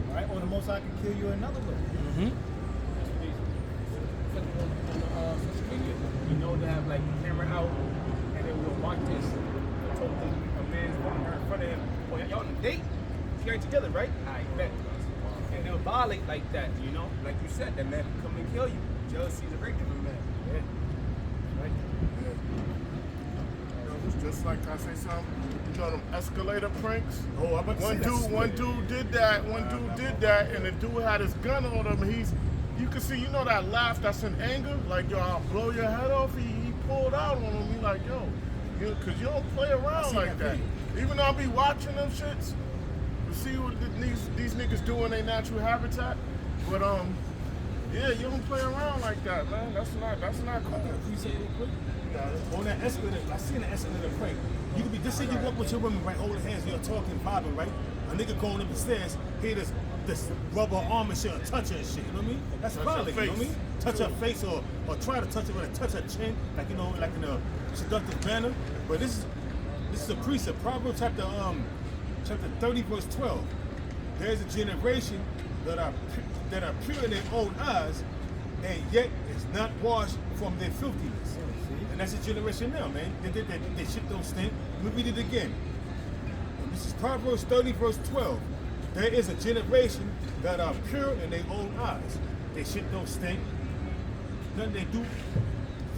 All right? Or the Most High can kill you another way. Mm-hmm. Social media, you know, they have like camera out, and then we'll watch this. Totally, a man's putting her in front of him. Well, y'all on a date? You guys together, right? I bet. And they'll violate like that, you know? Like you said, that man can come and kill you. Jealousy is a very different man. Yeah. Right? It's just like I say something. You know them escalator pranks? Oh, I'm about to say One dude did that. And the dude had his gun on him. You can see, you know that laugh that's in anger? Like, yo, I'll blow your head off. He pulled out on him. He like, yo, because you don't play around like that. Even though I be watching them shits, to see what these niggas do in their natural habitat. But yeah, you don't play around like that, man. That's not cool. On that escalator, I seen an escalator prank. You could be just say you walk with your women, right, holding hands, you're talking, vibing, right? A nigga going up the stairs, hear this rubber arm and shit, or touch her and shit, you know what I mean? That's violent, you know what I mean? Touch her face or try to touch her, but touch her chin, like, you know, like in a seductive manner. But this is a precept. Proverbs chapter 30, verse 12. There's a generation that are pure in their own eyes, and yet is not washed from their filthiness. See? And that's the generation now, man. They shit don't stink. Let me read it again. This is Proverbs 30, verse 12. There is a generation that are pure in their own eyes. They shit don't stink. Nothing they do.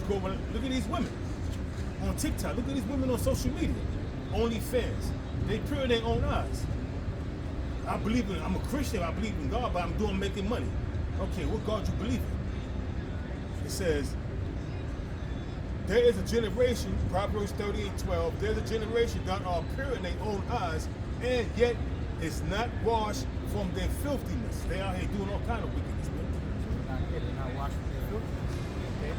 Go over, look at these women on TikTok. Look at these women on social media. OnlyFans. They pure in their own eyes. I'm a Christian. I believe in God, but I'm doing making money. Okay, what God you believe in? It says, there is a generation, Proverbs 38:12, there's a generation that are pure in their own eyes, and yet is not washed from their filthiness. They out here doing all kind of wickedness, man. They're not washed from their filthiness, okay?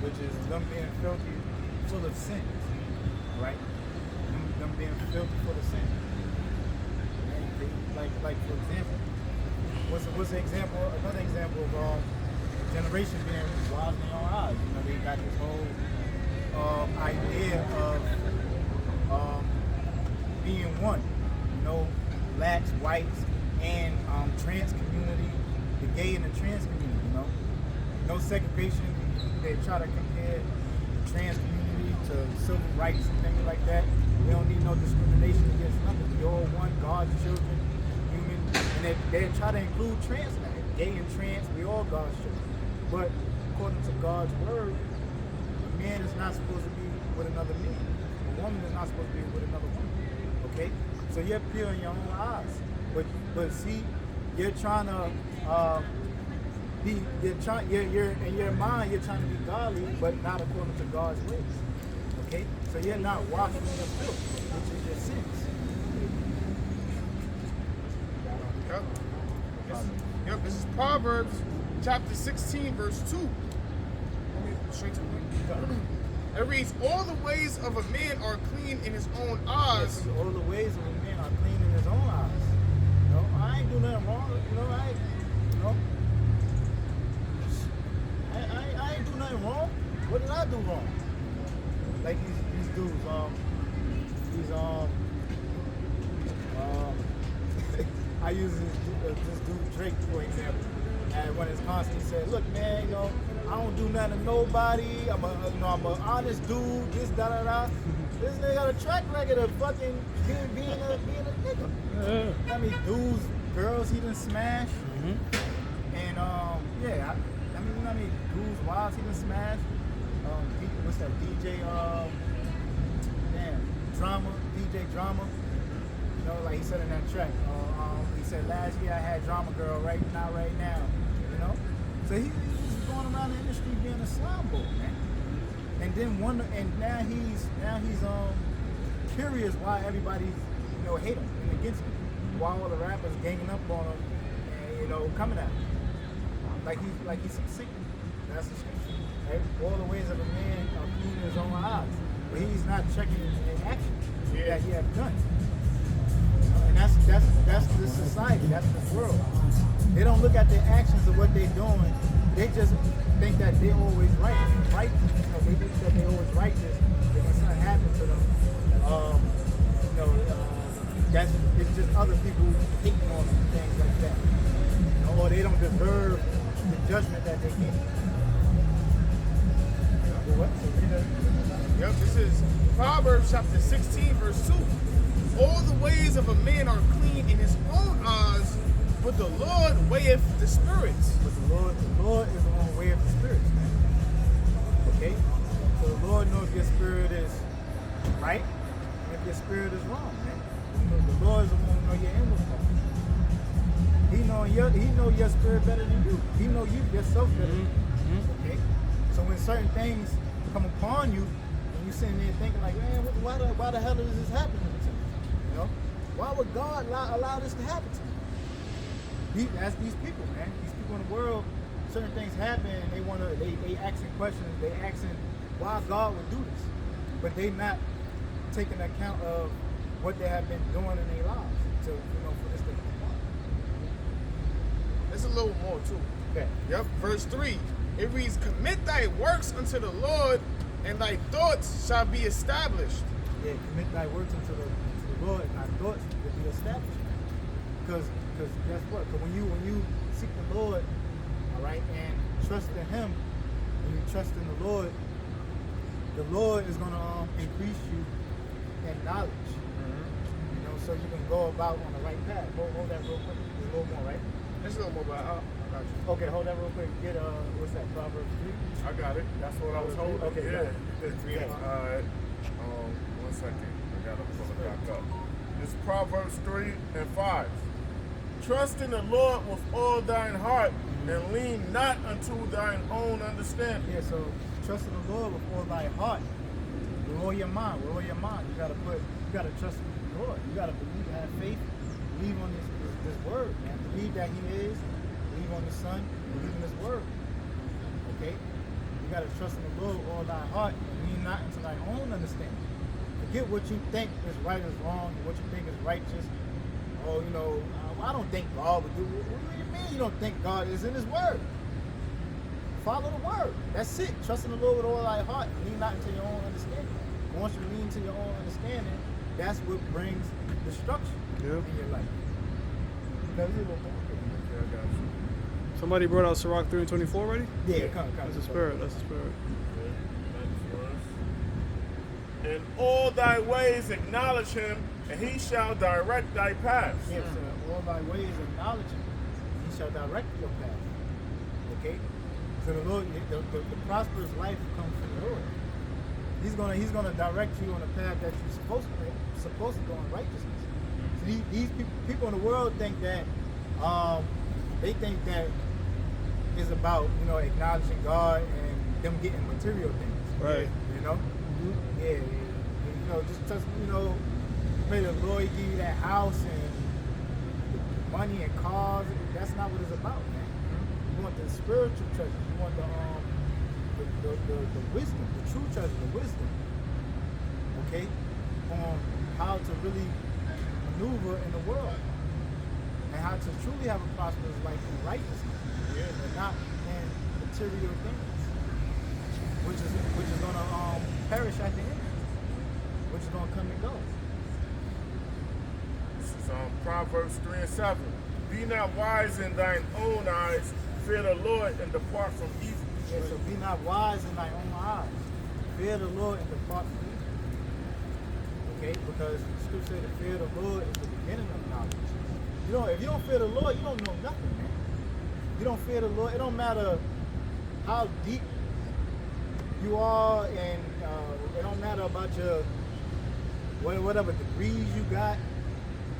Which is them being filthy, full of sin, all right? Them being filthy, full of sin. And like for example, what's the example? Another example of generation being washed in their own eyes. You know, they got this whole idea of being one, you know, blacks, whites, and trans community, the gay and the trans community, you know. No segregation. They try to compare the trans community to civil rights and things like that. We don't need no discrimination against nothing. We all one, God's children, human, and they try to include trans now. Gay and trans, we all God's children. But according to God's word, a man is not supposed to be with another man. A woman is not supposed to be with another woman. Okay? So you're pure in your own eyes. But see, you're trying to you're in your mind you're trying to be godly, but not according to God's ways. Okay? So you're not washing your filth, which is your sins. Yep, this is Proverbs chapter 16, verse 2. Straight to it reads, all the ways of a man are clean in his own eyes. Yes, all the ways of a man are clean in his own eyes. You know, I ain't do nothing wrong. You know, I ain't do nothing wrong. What did I do wrong? Like these dudes, I use this dude Drake for example. And when it's constantly said, look man, you know, I don't do nothing to nobody. I'm an honest dude. This da da da. This nigga got a track record of fucking being a nigga. I mean, dudes, girls he done smash. And yeah, I mean, you know what I mean? Dudes, wives he done smash. What's that? DJ Drama, DJ Drama. You know, like he said in that track. He said last year I had Drama Girl, right now. You know, so he's going around the industry being a slime ball, man. And then now he's curious why everybody's hate him and against him. Why all the rappers ganging up on him and coming at him. Like he's sick. That's the scripture. Right? All the ways of a man are clean in his own eyes, but he's not checking in action that he has done. And that's the society, that's the world. They don't look at their actions of what they're doing. They just think that they're always right. They think that they're always righteous. If something happens to them, it's just other people hating on them and things like that. Or they don't deserve the judgment that they get. Yep, this is Proverbs chapter 16, verse 2. All the ways of a man are clean in his own eyes, but the Lord weigheth the spirits. But the Lord is the one who weigheth the spirits, man. Okay? So the Lord knows if your spirit is right and if your spirit is wrong, man. The Lord is the one who knows your inward thoughts. He know your spirit better than you. He know you yourself better than you. Okay? So when certain things come upon you, and you sitting there thinking like, man, why the hell is this happening to me? Why would God allow this to happen to me? That's these people, man. These people in the world, certain things happen, and they asking questions. They asking why God would do this, but they not taking account of what they have been doing in their lives to for this to happen. There's a little more too. Okay. Yep. Verse 3. It reads, commit thy works unto the Lord, and thy thoughts shall be established. Yeah, commit thy works unto the Lord, and thy thoughts will be established. Because guess what? Because when you seek the Lord, all right, and trust in Him, when you trust in the Lord, the Lord is gonna increase you in knowledge. You know, so you can go about on the right path. Hold that real quick. There's a little more, right? There's a little more, but I got you. Okay, hold that real quick. Get what's that? Proverbs 3. I got it. That's what I was holding. Okay, yeah. yeah. All right. 1 second. I gotta pull it back up. It's Proverbs 3 and 5. Trust in the Lord with all thine heart, and lean not unto thine own understanding. Yeah, so trust in the Lord with all thy heart, with all your mind, with all your mind. You gotta trust in the Lord. You gotta believe, have faith, believe on this word, man. Believe that He is, believe on His Son, believe in His word. Okay? You gotta trust in the Lord with all thy heart, and lean not into thy own understanding. Forget what you think is right is wrong, and what you think is righteous. Oh, you know, I don't think God would do. What do you mean you don't think God is in His word? Follow the word. That's it. Trust in the Lord with all thy heart. Lean not into your own understanding. And once you lean to your own understanding, that's what brings destruction in your life. That's a little more. Yeah, I got you. Somebody brought out Sirach 3 and 24 already? Yeah, come. That's the spirit. That's the spirit. In all thy ways acknowledge Him, and He shall direct thy paths. Yes, all thy ways acknowledge Him. He shall direct your path. Okay? So the Lord, the prosperous life comes from the Lord. He's gonna direct you on the path that you're supposed to go in righteousness. So these people in the world think that they think that is about, you know, acknowledging God and them getting material things. Right. You know? Yeah. You know, just you know, may the Lord give you that house and money and cars. That's not what it's about, man. You want the spiritual treasure. You want the wisdom, the true treasure, the wisdom. Okay? On how to really maneuver in the world. And how to truly have a prosperous life in righteousness. And not in material things. Which is gonna perish at the end. Which is gonna come and go. This is Proverbs 3 and 7. Be not wise in thine own eyes, fear the Lord and depart from evil. Yeah, so be not wise in thy own eyes. Fear the Lord and depart from evil. Okay? Because the scripture says the fear of the Lord is the beginning of knowledge. If you don't fear the Lord, you don't know nothing, man. You don't fear the Lord. It don't matter how deep you are, and it don't matter about your whatever degrees you got,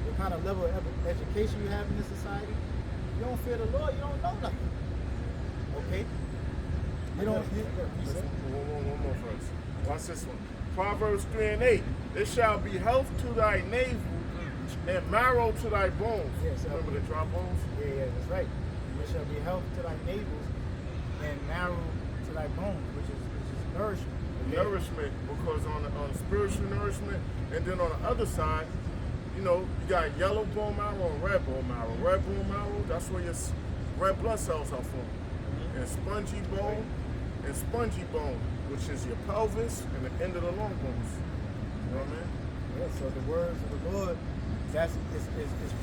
what kind of level of education you have in this society. You don't fear the Lord, you don't know nothing. Okay? You don't. One more verse. Watch this one. Proverbs 3 and 8. It shall be health to thy navel and marrow to thy bones. Yes, remember the dry bones? Yeah, that's right. It shall be health to thy navels and marrow to thy bones, which is nourishment. Nourishment, because on the spiritual nourishment, and then on the other side, you know, you got yellow bone marrow and red bone marrow. Red bone marrow, that's where your red blood cells are formed. And spongy bone, which is your pelvis and the end of the long bones. You know what I mean? Yeah, so the words of the Lord, that's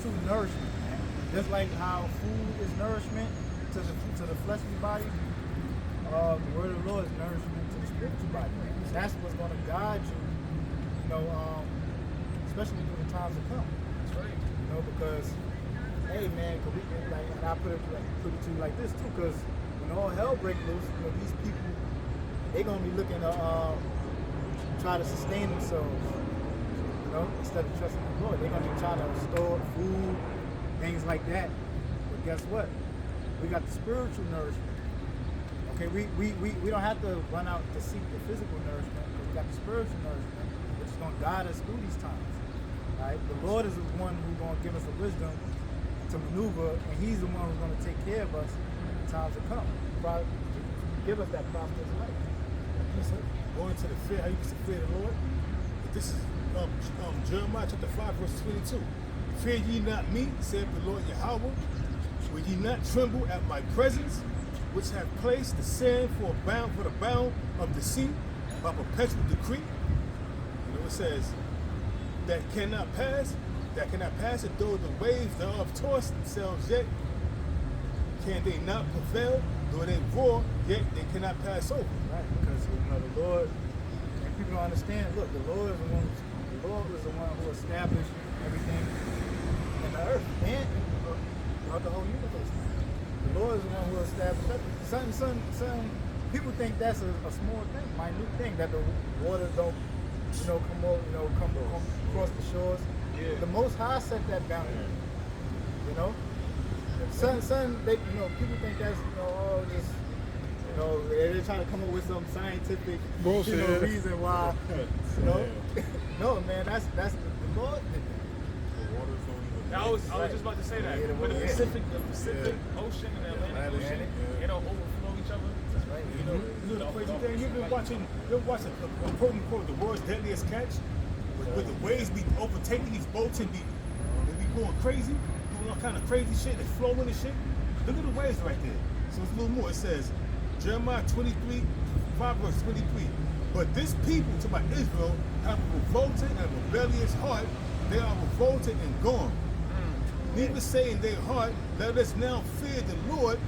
true nourishment, man. Just like how food is nourishment to the fleshly body, the word of the Lord is nourishment to the spiritual body. So that's what's going to guide you, you know, especially through the times to come. That's right. You know, because, hey man, cause we can, like, and I put it to you like this too, because when all hell breaks loose, you know, these people, they're going to be looking to try to sustain themselves, you know, instead of trusting the Lord. They're going to be trying to store food, things like that. But guess what? We got the spiritual nourishment. Okay, we don't have to run out to seek the physical nourishment, because we got the spiritual nourishment, which is going to guide us through these times. Right? The Lord is the one who's going to give us the wisdom to maneuver, and He's the one who's going to take care of us in the times to come. Give us that prosperous life. Listen, going to the fear, how you used to fear the Lord. This is Jeremiah chapter 5, verse 22. Fear ye not me, saith the Lord Yahweh. Will ye not tremble at my presence, which have placed the sand for the bound of the sea by perpetual decree? You know, it says that cannot pass, and though the waves thereof toss themselves, yet can they not prevail? Though they roar, yet they cannot pass over. Right, because you know the Lord, people don't understand. Look, the Lord is the one who established everything in the earth and throughout the whole universe. The Lord is the one who established everything. Some people think that's a small thing, minute thing, that the waters don't, come across the shores. Yeah. The Most High set that boundary. You know, people think that's just. They're trying to come up with some scientific reason why. No, man, that's the Lord. I was just about to say that. Yeah, When the yeah. Pacific Ocean and the Atlantic Ocean, they don't overflow each other. That's right. You know the crazy thing? You've been watching a program called The World's Deadliest Catch, with the waves be overtaking these boats and be going crazy, doing all kind of crazy shit, they flowing and shit. Look at the waves right there. So it's a little more. It says, Jeremiah 23, 5 verse 23. But this people, to my Israel, have a revolted and rebellious heart. They are revolted and gone. Neither say in their heart, let us now fear the Lord,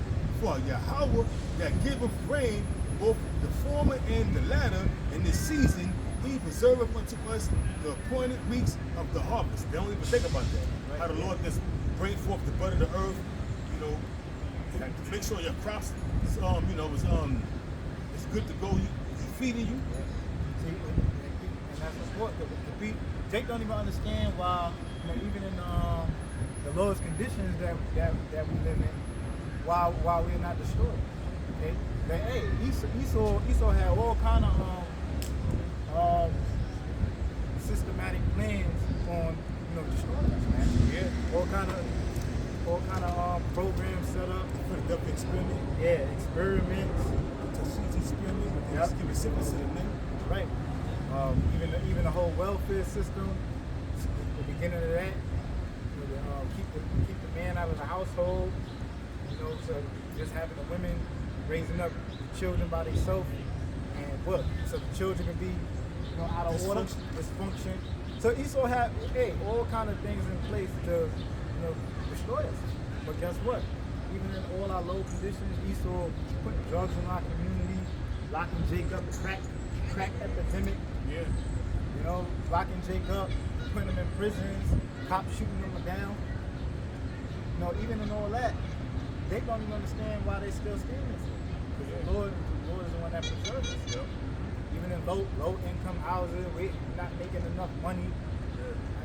for Yahweh that giveth rain, both the former and the latter, in this season, he preserveth unto us the appointed weeks of the harvest. They don't even think about that. How the Lord just bring forth the bud of the earth, to make sure your crops is, it's good to go, feeding you. See, and that's important. Jake don't even understand why, even in the lowest conditions that we live in, why we're not destroyed. Okay, but hey, Esau had all kind of systematic plans on destroying us, man. Yeah, all kind of programs set up For the government experiment. Yeah, experiments. Tuskegee experiment. Just give a sickness to the men. Right. Even the whole welfare system, the beginning of that, keep the man out of the household, so just having the women raising up the children by themselves, and so the children can be, out of order, dysfunction. So Esau had, all kind of things in place to, destroy us. But guess what? Even in all our low conditions, Esau putting drugs in our community, locking Jake up, crack epidemic. Yeah. Locking Jake up, putting him in prisons, cops shooting him down. Even in all that, they don't even understand why they still standing. Because the Lord is the one that preserves us. Yep. Even in low income housing, we're not making enough money.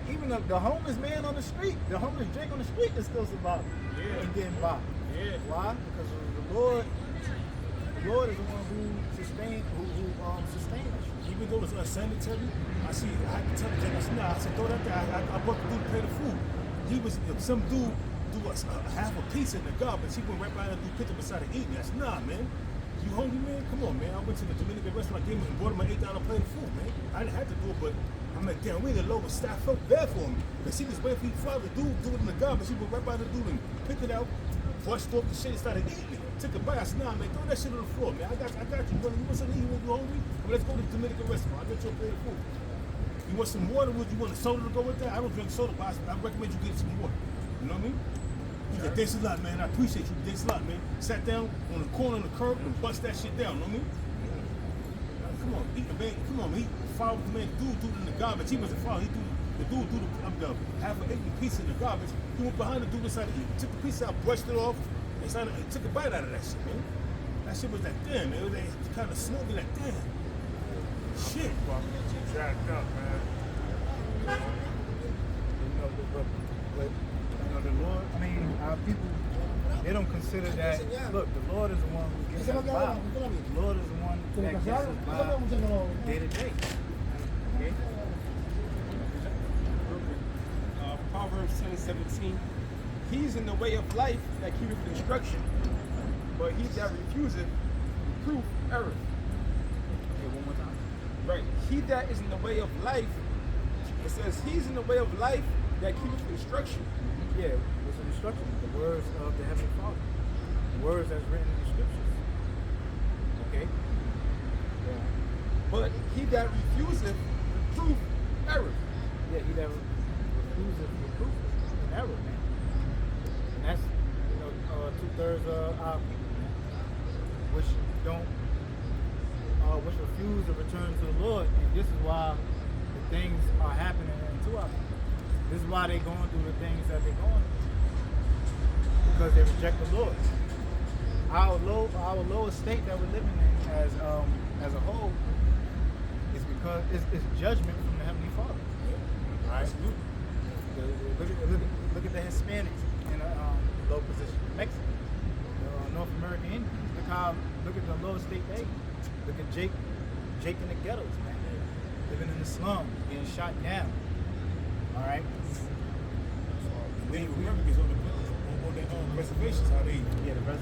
Even the homeless man on the street, the homeless Jake on the street is still surviving and getting by. Yeah. Why? Because the Lord is the one who sustains us. Even though it's unsanitary, I had to tell the Jake, I said, throw that there. I brought the dude to pay the food. He was, some dude do half a piece in the garbage. He went right by the dude, picked up beside it eating. I said, nah, man. You hungry, man? Come on, man. I went to the Dominican restaurant, gave him and bought him an $8 plate of food, man. I didn't have to do it, but I'm like, damn, we the lowest staff felt bad for him. Because he was waiting for his father to do it in the garbage. He went right by the dude and picked it out, brushed off the shit and started eating it. Took a bite. I said, nah, man, throw that shit on the floor, man. I got you, brother. You want something? You hungry? Well, let's go to the Dominican restaurant. I'll get you a plate of food. You want some water? You want a soda to go with that? I don't drink soda, but I recommend you get some water. You know what I mean? He said, thanks a lot, man. I appreciate you. Thanks a lot, man. Sat down on the corner of the curb and bust that shit down. You know what I mean? Come on, man. Come on, he followed the man. Dude in the garbage. He wasn't following. The dude the half an eaten piece in the garbage. He went behind the dude and started eating. Took the piece out, brushed it off, and took a bite out of that shit, man. That shit was like, damn, man. It was kind of smoky, like, damn. Shit. Jacked up, man. But the Lord, our people, they don't consider that. Look, the Lord is the one who gets us by. The Lord is the one that gets us by day to day. Okay? Proverbs 10:17. He's in the way of life that keepeth instruction, but he that refuseth reproof error. Okay, one more time. Right. He that is in the way of life, it says he's in the way of life that keepeth instruction. Yeah, it's an instruction. The words of the Heavenly Father. The words that's written in the scriptures. Okay? Yeah. But he that refuseth reproof error. Yeah, he that refuseth reproof is an error, man. And that's, 2/3 of our people, man. Which don't which refuse to return to the Lord, and this is why the things are happening to us. This is why they're going through the things that they're going through, because they reject the Lord. Our lower state that we're living in as a whole is because it's judgment from the Heavenly Father. Right? Look at the Hispanics in a low position. Mexican, North American Indians. Look at the lower state they. Look at Jake in the ghettos, man. Living in the slums, being shot down. All right. We remember because on the reservations how they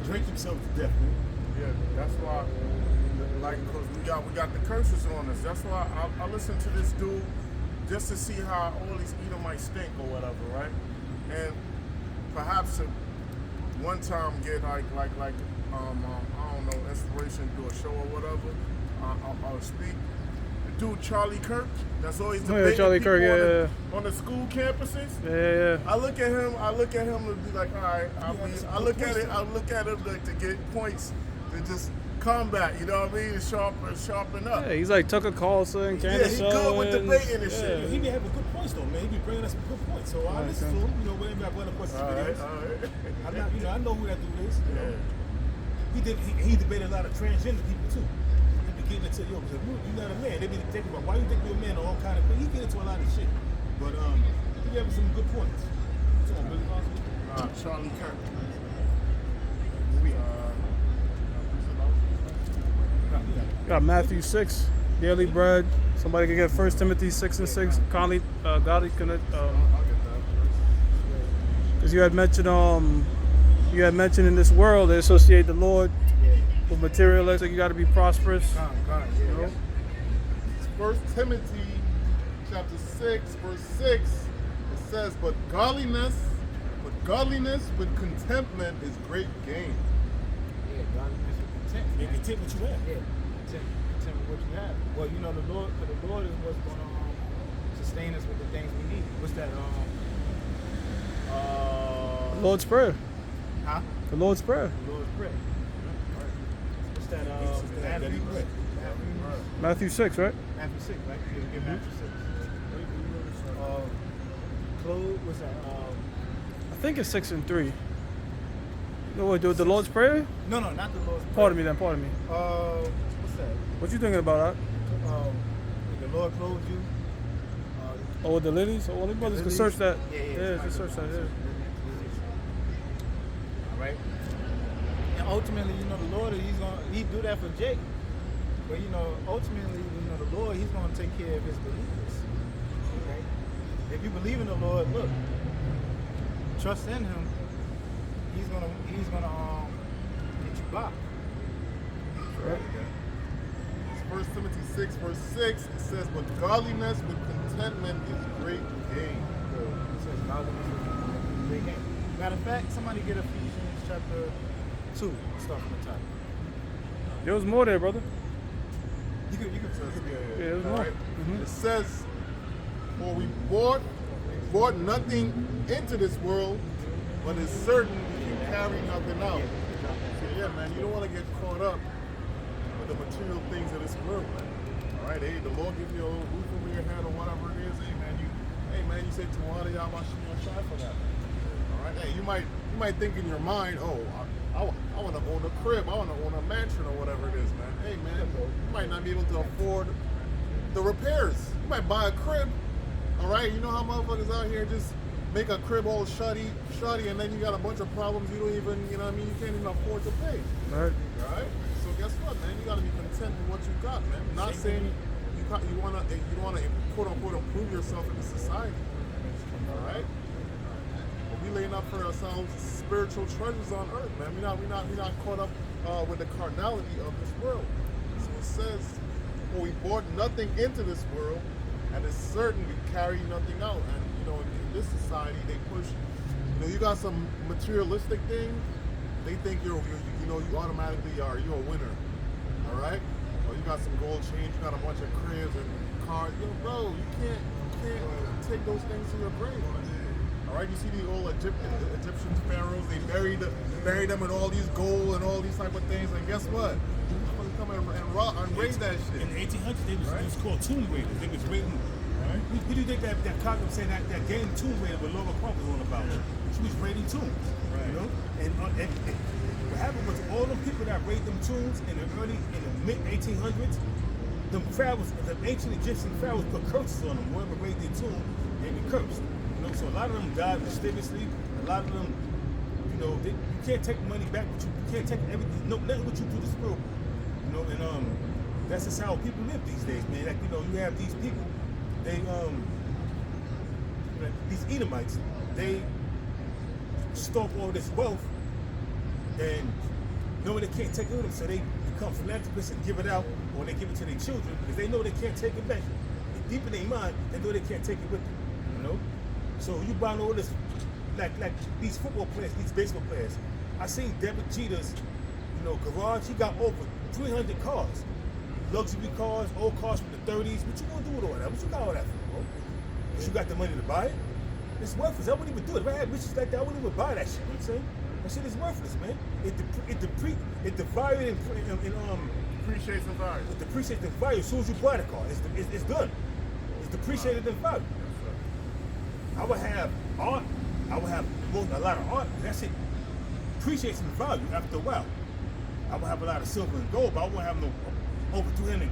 drink themselves to death. Man. Yeah, that's why. Like, cause we got the curses on us. That's why I listen to this dude just to see how all these Edomites stink or whatever, right? And perhaps one time get like I don't know, inspiration to do a show or whatever. I'll speak. The dude Charlie Kirk, that's always debating Charlie people Kirk, on the school campuses. Yeah. I look at him and be like, all right. I look at him like to get points to just combat. You know what I mean? Sharpen up. Yeah, he's like Tucker Carlson, Candace he good with debating and shit. Yeah, he be having good points though, man. He be bringing us some good points. So I listen to him. You know, whenever I run across his videos. All right. I'm not, I know who that dude is. You know. He debated a lot of transgender people too. He be getting into because you're not a man. They be thinking about why you think you're a man or all kind of things. He get into a lot of shit. But he be having some good points. Charlie Kirk. Got Matthew 6, daily bread. Somebody can get 1 Timothy 6 and 6. Conley, Gotti can because you had mentioned in this world they associate the Lord with materialistic. You got to be prosperous. You know? 1 Timothy chapter 6, verse 6, it says, but godliness with contentment is great gain. Yeah, godliness with content. Be content with what you have. Yeah, content with what you have. Well, you know, the Lord is what's going to sustain us with the things we need. What's that? The Lord's Prayer. Huh? The Lord's Prayer. The Lord's Prayer. What's that? Matthew 6, right? Matthew 6, right? Give Matthew 6. Clothes, what's that? I think it's 6 and 3. No, what, do the Lord's Prayer? No, not the Lord's Prayer. Pardon me. What's that? What you thinking about, The Lord clothes you. Oh, with the lilies? Oh, well, the brothers can search that. Yeah, just search that, yeah. All right. And ultimately, you know, the Lord, he do that for Jake. But, you know, ultimately, you know, the Lord, he's going to take care of his believers. Okay? If you believe in the Lord, look, trust in him, he's gonna get you by. Right. 1 Timothy 6, verse 6, it says, but godliness with contentment is great gain. It says godliness with contentment is great gain. Matter of fact, somebody get Ephesians chapter 2, start from the top. There was more there, brother. You can Yeah, there's All more. right. It says, for we brought nothing into this world, but it's certain we can carry nothing out. So yeah, man, you don't want to get caught up with the material things of this world, man. All right, hey, the Lord give you a roof over your head or whatever it is. Hey, man, you say Tawada Yamashima try for that. All right, hey, you might think in your mind, oh, I want to own a crib, I want to own a mansion or whatever it is, man. Hey, man, you might not be able to afford the repairs. You might buy a crib. All right, you know how motherfuckers out here just make a crib all shoddy, and then you got a bunch of problems you don't even, you know what I mean, you can't even afford to pay. Right. All right? So guess what, man? You got to be content with what you got, man. Not saying you want to quote unquote improve yourself in the society. All right? But we laying up for ourselves spiritual treasures on earth, man. We're not caught up with the carnality of this world. So it says, well, we brought nothing into this world, and it's certain we carry nothing out. And you know, in this society, they push. You know, you got some materialistic thing. They think you automatically you're a winner. All right? Or you got some gold chains. You got a bunch of cribs and cars. Yo, bro, you can't take those things to your grave. All right? You see the old Egyptian pharaohs. They buried them with all these gold and all these type of things. And guess what? come and raid that shit. In the 1800s, they was called tomb raiders. They was raiding. What do you think that Cosmo said that game Tomb Raider with Laura Crump was all about? She was raiding tombs, you know. And what happened was all the people that raided them tombs in the mid 1800s, the pharaohs, the ancient Egyptian pharaohs put curses on them. Whoever raided their tomb, they be cursed. You know, so a lot of them died mysteriously. A lot of them, you know, you can't take money back with you. You can't take everything, nothing with you through the spirit. You know, and that's just how people live these days, man. Like, you know, you have these people. They these Edomites, they stole all this wealth and know they can't take it with them, so they become philanthropists and give it out, or they give it to their children because they know they can't take it back. Deep in their mind, they know they can't take it with them. You know, so you buying all this, like these football players, these baseball players. I seen Derek Jeter's, you know, garage. He got over 300 cars. Luxury cars, old cars from the 30s. What you gonna do with all that? What you got all that for, bro? Because you got the money to buy it? It's worthless. I wouldn't even do it. If I had riches like that, I wouldn't even buy that shit. You know what I'm saying? That shit is worthless, man. It devalued and Appreciates the value. it depreciates the value as soon as you buy the car. It's done. It's depreciated in value. I would have art. I would have a lot of art. That shit appreciates in value after a while. I would have a lot of silver and gold, but I wouldn't have no over 300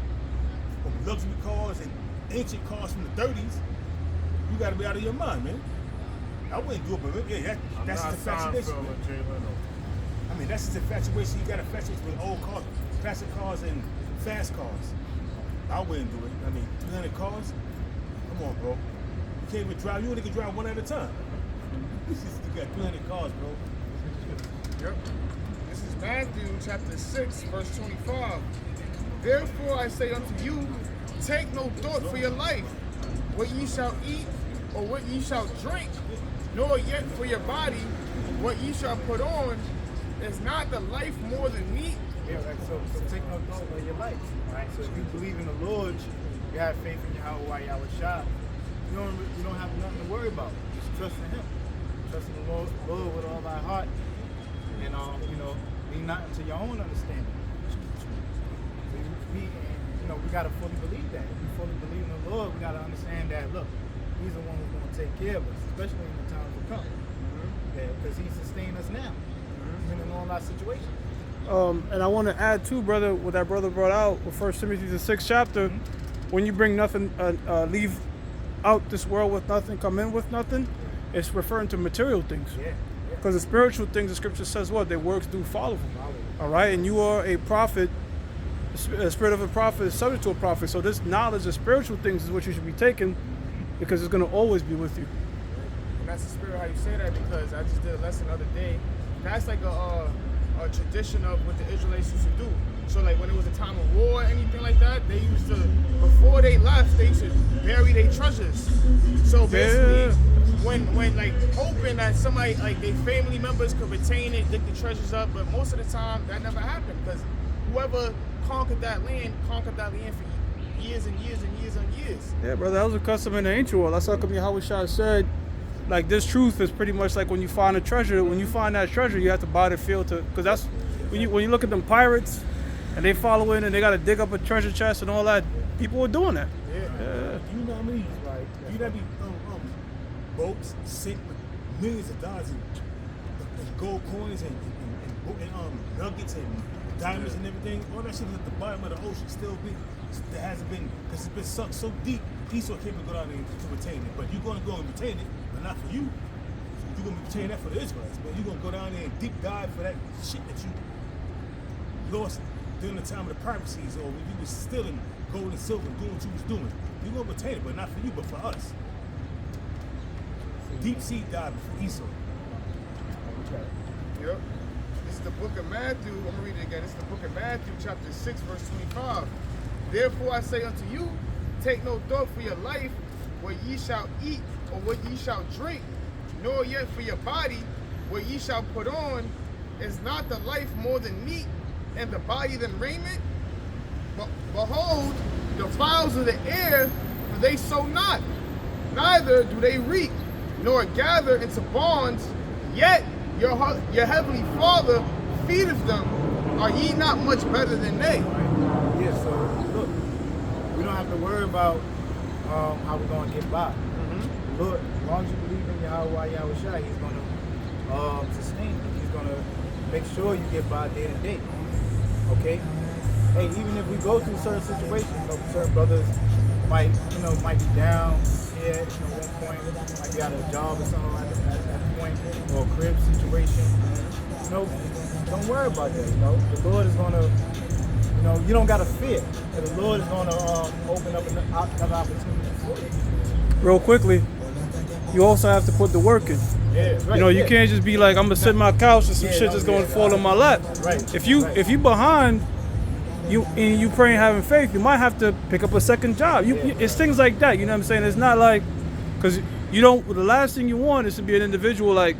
luxury cars and ancient cars from the 30s. You got to be out of your mind, man. I wouldn't do it, but yeah, that's just infatuation. I mean, that's just infatuation. You got infatuation with old cars, classic cars, and fast cars. I wouldn't do it. I mean, 300 cars? Come on, bro. You can't even drive. You only can drive one at a time. You got 300 cars, bro. Yep. This is Matthew chapter 6, verse 25. Therefore I say unto you, take no thought for your life, what ye shall eat or what ye shall drink, nor yet for your body, what ye shall put on. Is not the life more than meat? Yeah, right. So take no thought for your life, right? So if you believe in the Lord, you have faith in Yahweh Yahushua, you don't have nothing to worry about. Just trust in Him. Trust in the Lord with all thy heart, and lean not into your own understanding. So we gotta fully believe that. If we fully believe in the Lord, we gotta understand that. Look, He's the one who's gonna take care of us, especially in the times to come. Because He sustained us now, even in all our situations. And I want to add too, brother, what that brother brought out with 1 Timothy the 6th chapter. When you bring nothing, leave out this world with nothing, come in with nothing, it's referring to material things. Because the spiritual things, the scripture says what? Their works do follow them. All right, and you are a prophet. The spirit of a prophet is subject to a prophet. So this knowledge of spiritual things is what you should be taking, because it's going to always be with you. And that's the spirit how you say that, because I just did a lesson the other day. That's like a tradition of what the Israelites used to do. So like when it was a time of war or anything like that, they used to, before they left, they used to bury their treasures. So basically, when like hoping that somebody, like their family members could retain it, dig the treasures up, but most of the time that never happened, because whoever conquered that land for years and years and years and years. Yeah, brother, that was a custom in the ancient world. That's how come Yahushua said, like, this truth is pretty much like when you find a treasure. When you find that treasure, you have to buy the field to, because that's when you look at them pirates and they follow in and they got to dig up a treasure chest and all that. People were doing that. Yeah. You know how many? You know boats sink with millions of dollars in gold coins and nuggets and diamonds and everything. All that shit is at the bottom of the ocean still be. That hasn't been, because it's been sunk so deep. Esau can't even go down there to retain it. But you're going to go and retain it, but not for you. So you're going to retain that for the Israelites. But you're going to go down there and deep dive for that shit that you lost during the time of the piracies, or when you was stealing gold and silver and doing what you was doing. You're going to retain it, but not for you, but for us. Deep sea diving for Esau. Yep. This is the book of Matthew. I'm going to read it again. This is the book of Matthew, chapter 6, verse 25. Therefore I say unto you, take no thought for your life, what ye shall eat or what ye shall drink, nor yet for your body, what ye shall put on. Is not the life more than meat, and the body than raiment? But behold, the fowls of the air, for they sow not, neither do they reap, nor gather into barns, yet your heavenly Father feedeth them. Are ye not much better than they? worry about how we're gonna get by. Lord, as long as you believe in Yahweh Shai, He's gonna sustain you. He's gonna make sure you get by day to day. Okay? Hey, even if we go through certain situations, certain brothers might be down here at one point, might be out of a job or something like that at that point, or a crib situation. Don't worry about that. The Lord is gonna, you don't gotta fear. The Lord is gonna open up another opportunity for you. Real quickly, you also have to put the work in. Yeah, right. You can't just be like, I'm gonna sit on my couch and some shit just gonna fall in my lap. Right. If you behind, you praying, having faith, you might have to pick up a second job. It's things like that. You know what I'm saying? It's not like, because the last thing you want is to be an individual like,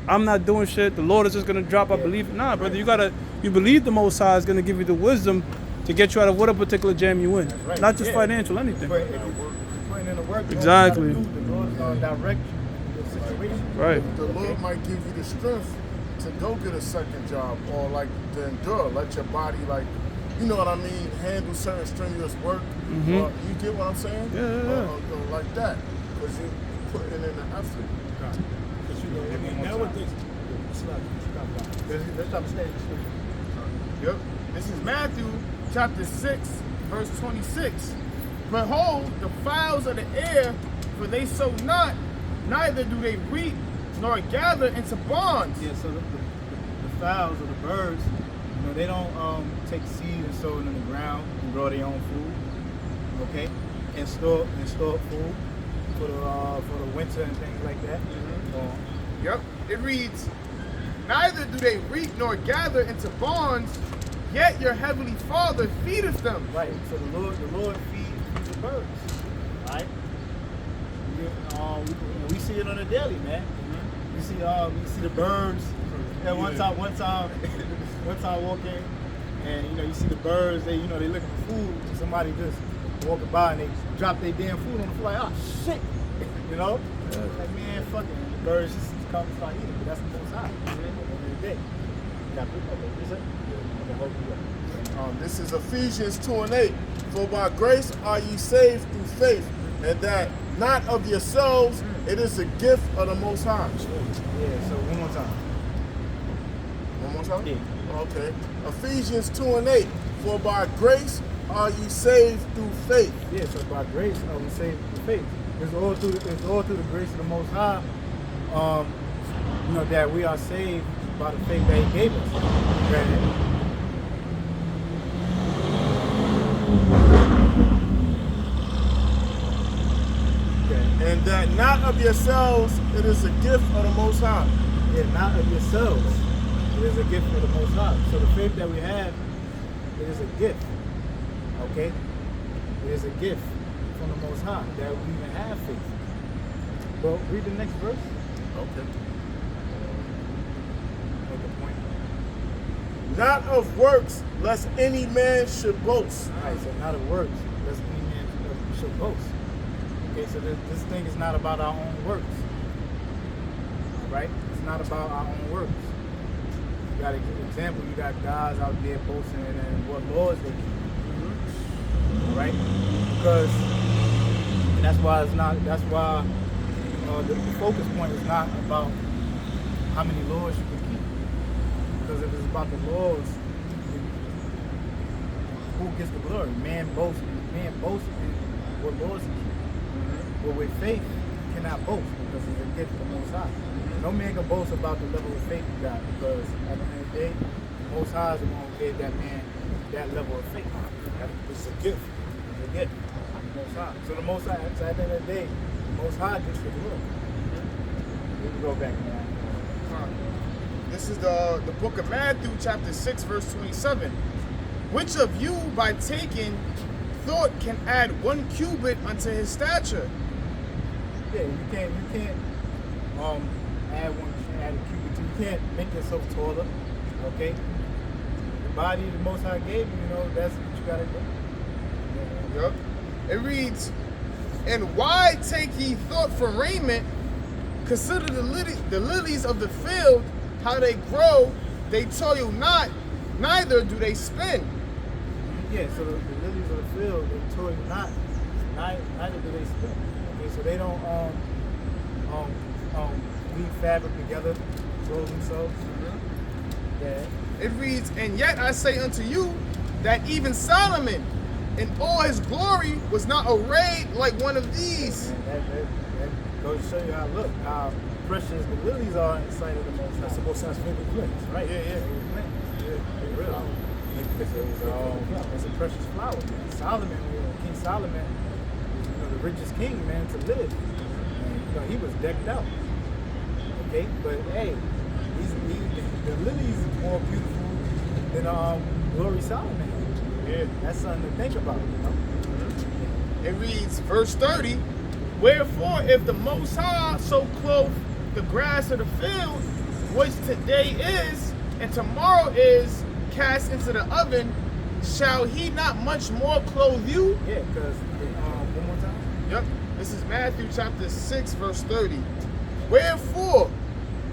I'm not doing shit. The Lord is just gonna drop. I believe it. Nah, brother, you believe the Most High is gonna give you the wisdom to get you out of whatever particular jam you in. Right. Not just financial, anything. But if you're putting in the work, Exactly. The Lord's gonna direct you in the situation. Right. The Lord might give you the strength to go get a second job, or like to endure, let your body handle certain strenuous work. You get what I'm saying? Yeah. Or like that, because you putting in the effort. Nowadays, Let's stop staying. Yep. This is Matthew chapter 6, verse 26. Behold, the fowls of the air, for they sow not, neither do they reap, nor gather into barns. Yeah, so the fowls or the birds, they don't take seed and sow it in the ground and grow their own food, okay, and store food for the winter and things like that. Yep. It reads, neither do they reap nor gather into barns, yet your heavenly Father feedeth them. Right. So the Lord feeds the birds. Right. We see it on a daily, man. We see the birds. And one time walking, and you see the birds. They looking for food. Somebody just walking by and they drop their damn food on the floor. Like, oh shit, like, man, fucking the birds just come and start eating. But that's the Most High. At the end of the day. This is Ephesians 2:8. For by grace are ye saved through faith, and that not of yourselves, it is a gift of the Most High. Yeah, so one more time. One more time? Yeah. Okay. Ephesians 2:8. For by grace are ye saved through faith. Yeah, so by grace are we saved through faith. It's all through the grace of the Most High, that we are saved by the faith that He gave us. Okay. And that not of yourselves, it is a gift of the Most High. Yeah, not of yourselves. It is a gift of the Most High. So the faith that we have, it is a gift. Okay? It is a gift from the Most High that we even have faith. Well, read the next verse. Okay. Make a point. Not of works, lest any man should boast. Alright, so not of works, lest any man should boast. Okay, so this thing is not about our own works. Alright? It's not about our own works. You got an example, you got guys out there boasting and what laws they keep. Alright? Because that's why the focus point is not about how many laws you can keep. Because if it's about the laws, who gets the glory? Man boasts in what laws he keeps. But with faith, you cannot boast because it's a gift from the Most High. No man can boast about the level of faith you got, because at the end of the day, the Most High is the one who gave that man that level of faith. It's a gift. It's a gift. The Most High. So the Most High, so at the end of the day, the Most High gets the glory. We can go back now. This is the book of Matthew, chapter 6, verse 27. Which of you, by taking thought, can add 1 cubit unto his stature? Yeah, you can't add a cubit. You can't make yourself taller. Okay? The body the Most High gave you, that's what you gotta do. Yep. It reads, and why take ye thought for raiment? Consider the lilies of the field, how they grow, they toil not, neither do they spin. Yeah, so the lilies of the field, they toil not, neither do they spin. Okay, so they don't weave fabric together, clothe themselves. Yeah. It reads, and yet I say unto you that even Solomon in all his glory was not arrayed like one of these. And that goes to show you how precious the lilies are in the sight of the Most High. That's the most High's favorite place. Right? Yeah. They real. It's a precious flower, man. Solomon, King Solomon, was, the richest king, man, to live. And, he was decked out. Okay, but hey, the lilies is more beautiful than Glory Solomon. Yeah. That's something to think about, It reads, verse 30, wherefore if the Most High so clothe the grass of the field, which today is, and tomorrow is cast into the oven, shall he not much more clothe you? Yeah, because, one more time? Yep. This is Matthew chapter 6, verse 30. Wherefore,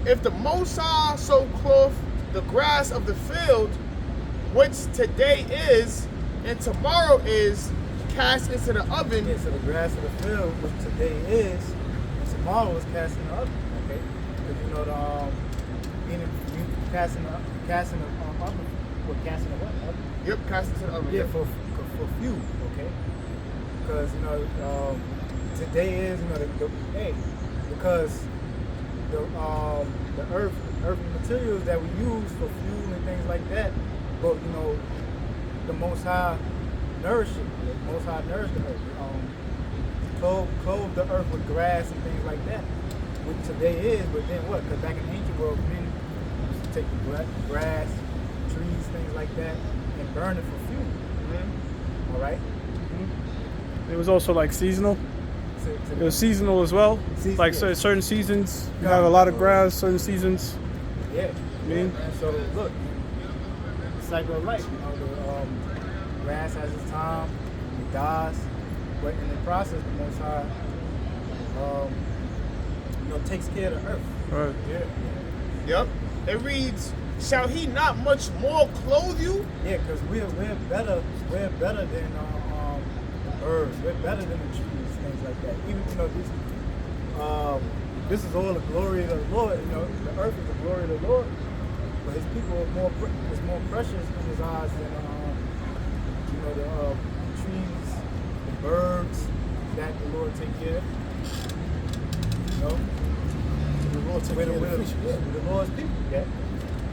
if the Most High so clothe the grass of the field, which today is, and tomorrow is, cast into the oven. Yeah, so the grass of the field, which today is, and tomorrow is cast in the oven. Okay? Because casting the oven. What, casting the what? Oven? Yep, cast into the oven. Yeah, for few. Okay? Because today is because the earthly materials that we use for fuel and things like that, but the Most High nourished it. The Most High nourished the earth. Clothe the earth with grass and things like that, which today is. But then what? Because back in the ancient world, men used to take the grass, trees, things like that, and burn it for fuel. Mm-hmm. All right. It was also like seasonal. It was seasonal as well. Like certain seasons, you have a lot of grass. Certain seasons. Yeah. Man. So look, the cycle of life. The grass has its time, it dies, but in the process, the Most High, takes care of the earth. Right. Yeah. Yep. It reads, shall he not much more clothe you? Yeah, because we're better than the birds. We're better than the trees, things like that. Even this is all the glory of the Lord. The earth is the glory of the Lord, but His people are more precious in His eyes than the trees, the birds that the Lord take care of. The Lord take care of the fishes. Yeah, the Lord's people. Yeah.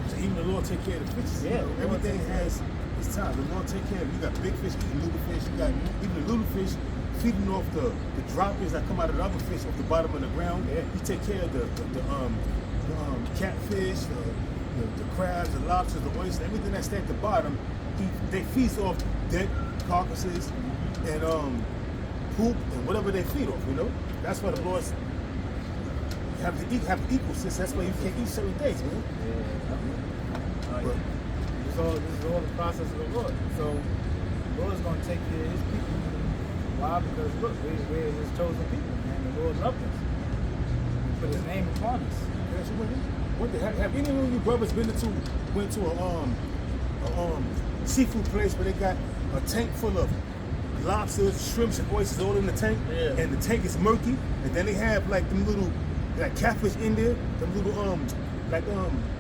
So even the Lord take care of the fishes. Yeah. Everything has its time. The Lord take care of it. You got big fish eating little fish. You got even the little fish feeding off the droppings that come out of the other fish off the bottom of the ground. Yeah. You take care of the catfish, the crabs, the lobsters, the oysters, everything that's at the bottom. They feast off dead carcasses and poop and whatever they feed off. That's why the Lord's have ecosystem. That's why you can't eat certain things, man. But this is all the process of the Lord. So the Lord's going to take care of His people. Why? Because look, we're His chosen people, and the Lord loved us. He put His name upon us. Have any of you brothers went to a seafood place where they got a tank full of lobsters, shrimps, and oysters all in the tank, and the tank is murky, and then they have like them little catfish in there, them little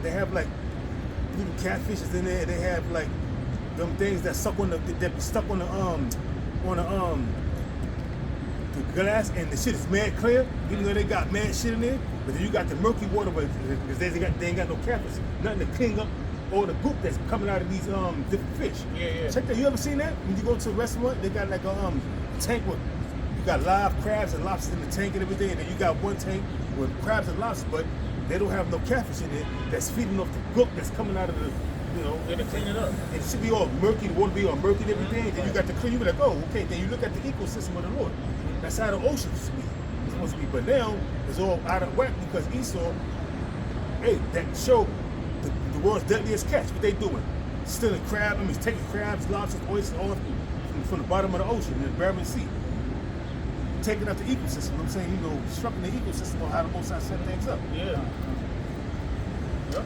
they have like little catfishes in there, and they have like them things that stuck on the glass, and the shit is mad clear, even though they got mad shit in there. But then you got the murky water, but because they ain't got no catfish, nothing to clean up all the goop that's coming out of these different fish. Yeah. Check that. You ever seen that? When you go to a restaurant, they got like a tank with you got live crabs and lobsters in the tank and everything, and then you got one tank with crabs and lobsters, but they don't have no catfish in it that's feeding off the goop that's coming out of the. They clean it up. It should be all murky, the water be all murky and everything. Then you got the clean, you be like, oh, okay. Then you look at the ecosystem of the Lord. That's how the ocean is supposed to be. But now it's all out of whack because Esau, that show the world's deadliest catch. What they doing? Stealing crab, taking crabs, lobsters, oysters, all from the bottom of the ocean in the Bering Sea. Taking up the ecosystem. I'm saying, disrupting the ecosystem on how the Most High set things up. Yeah. Yep.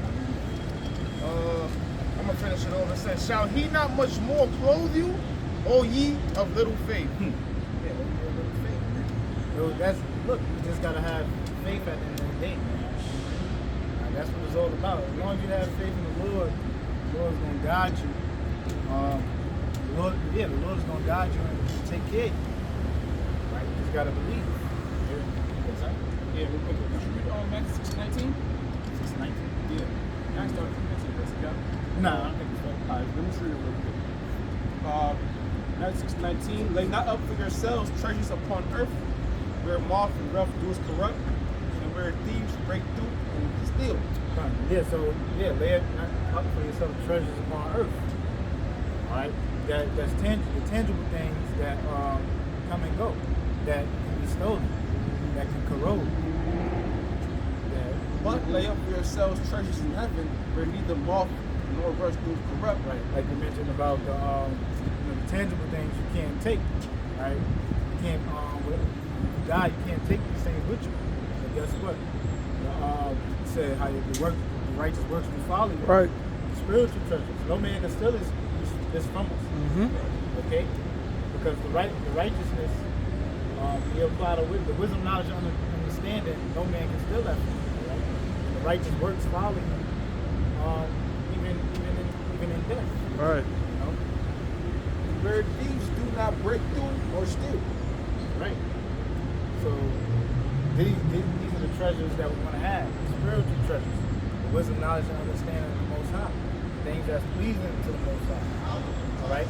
I'm gonna finish it over. It says, shall he not much more clothe you, O ye of little faith? Yeah, look, you just gotta have faith at the end of the day. That's what it's all about. As long as you have faith in the Lord is gonna guide you. The Lord is gonna guide you and take care of you. Right? You just gotta believe. Yeah, real quick. Did you read Matthew 6:19? 6:19. Yeah. Can I start from verse you got? Nah, I don't think it's right. Alright, let me just read it real quick. Matthew 6:19. Lay not up for yourselves treasures upon earth, where moth and rough doers corrupt, and where thieves break through and steal. Lay up for yourself treasures upon earth. Alright? That's tangible things that come and go, that can be stolen, that can corrode. But lay up for yourselves treasures in heaven, where neither moth nor rust do corrupt. Right, like you mentioned about the tangible things you can't take. Right, you can't. When you die, you can't take these things with you. But guess what? It said how the righteous works will follow you. Right. Spiritual treasures. No man can steal this from us. Mm-hmm. Okay, because the righteousness, you apply the wisdom, knowledge, and understanding. No man can steal that from you. Right? And the righteous works follow you. Even in death. Right. You know? Where thieves do not break through or steal. Right. So these are the treasures that we want to have. Spiritual treasures. The wisdom, knowledge, and understanding of the Most High. Things that's pleasing to the Most High. Alright?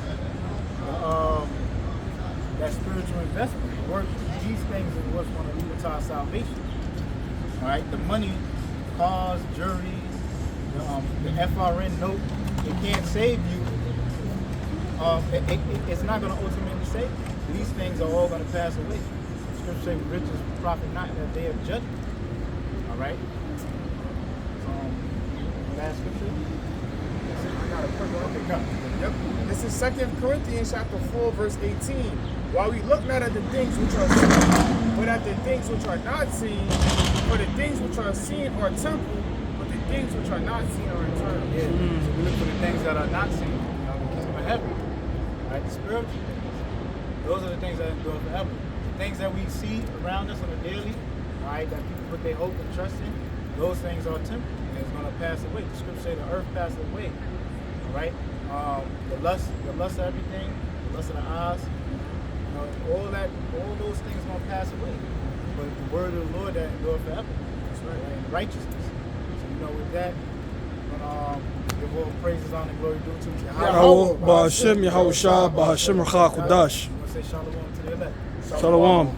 That spiritual investment. These things is what's going to lead to our salvation. Alright? The money, cars, juries, the FRN note, it can't save you. It's not going to ultimately save you. These things are all going to pass away. Scripture says, riches profit not in the day of judgment. All right? Last scripture? I got a quick one. Okay, go. Yep. This is 2 Corinthians chapter 4, verse 18. While we look not at the things which are seen, but at the things which are not seen, for the things which are seen are temporal, but the things which are not seen are eternal. Yeah. So we look for the things that are not seen, the kingdom of heaven. All right? The spiritual things. Those are the things that endure forever. The things that we see around us on a daily, all right, that people put their hope and trust in, those things are temporal and it's going to pass away. The scripture says the earth passes away. All right? The lust of everything, the lust of the eyes, all those things are going to pass away. But the word of the Lord that endure forever. That's right. And righteousness. So with that, give all praises, honor, and glory due to Yahweh, Ba'ashem, Yahushua, Ba'ashem, Racha Kodash. You want to say shalom to the elect? Shalom.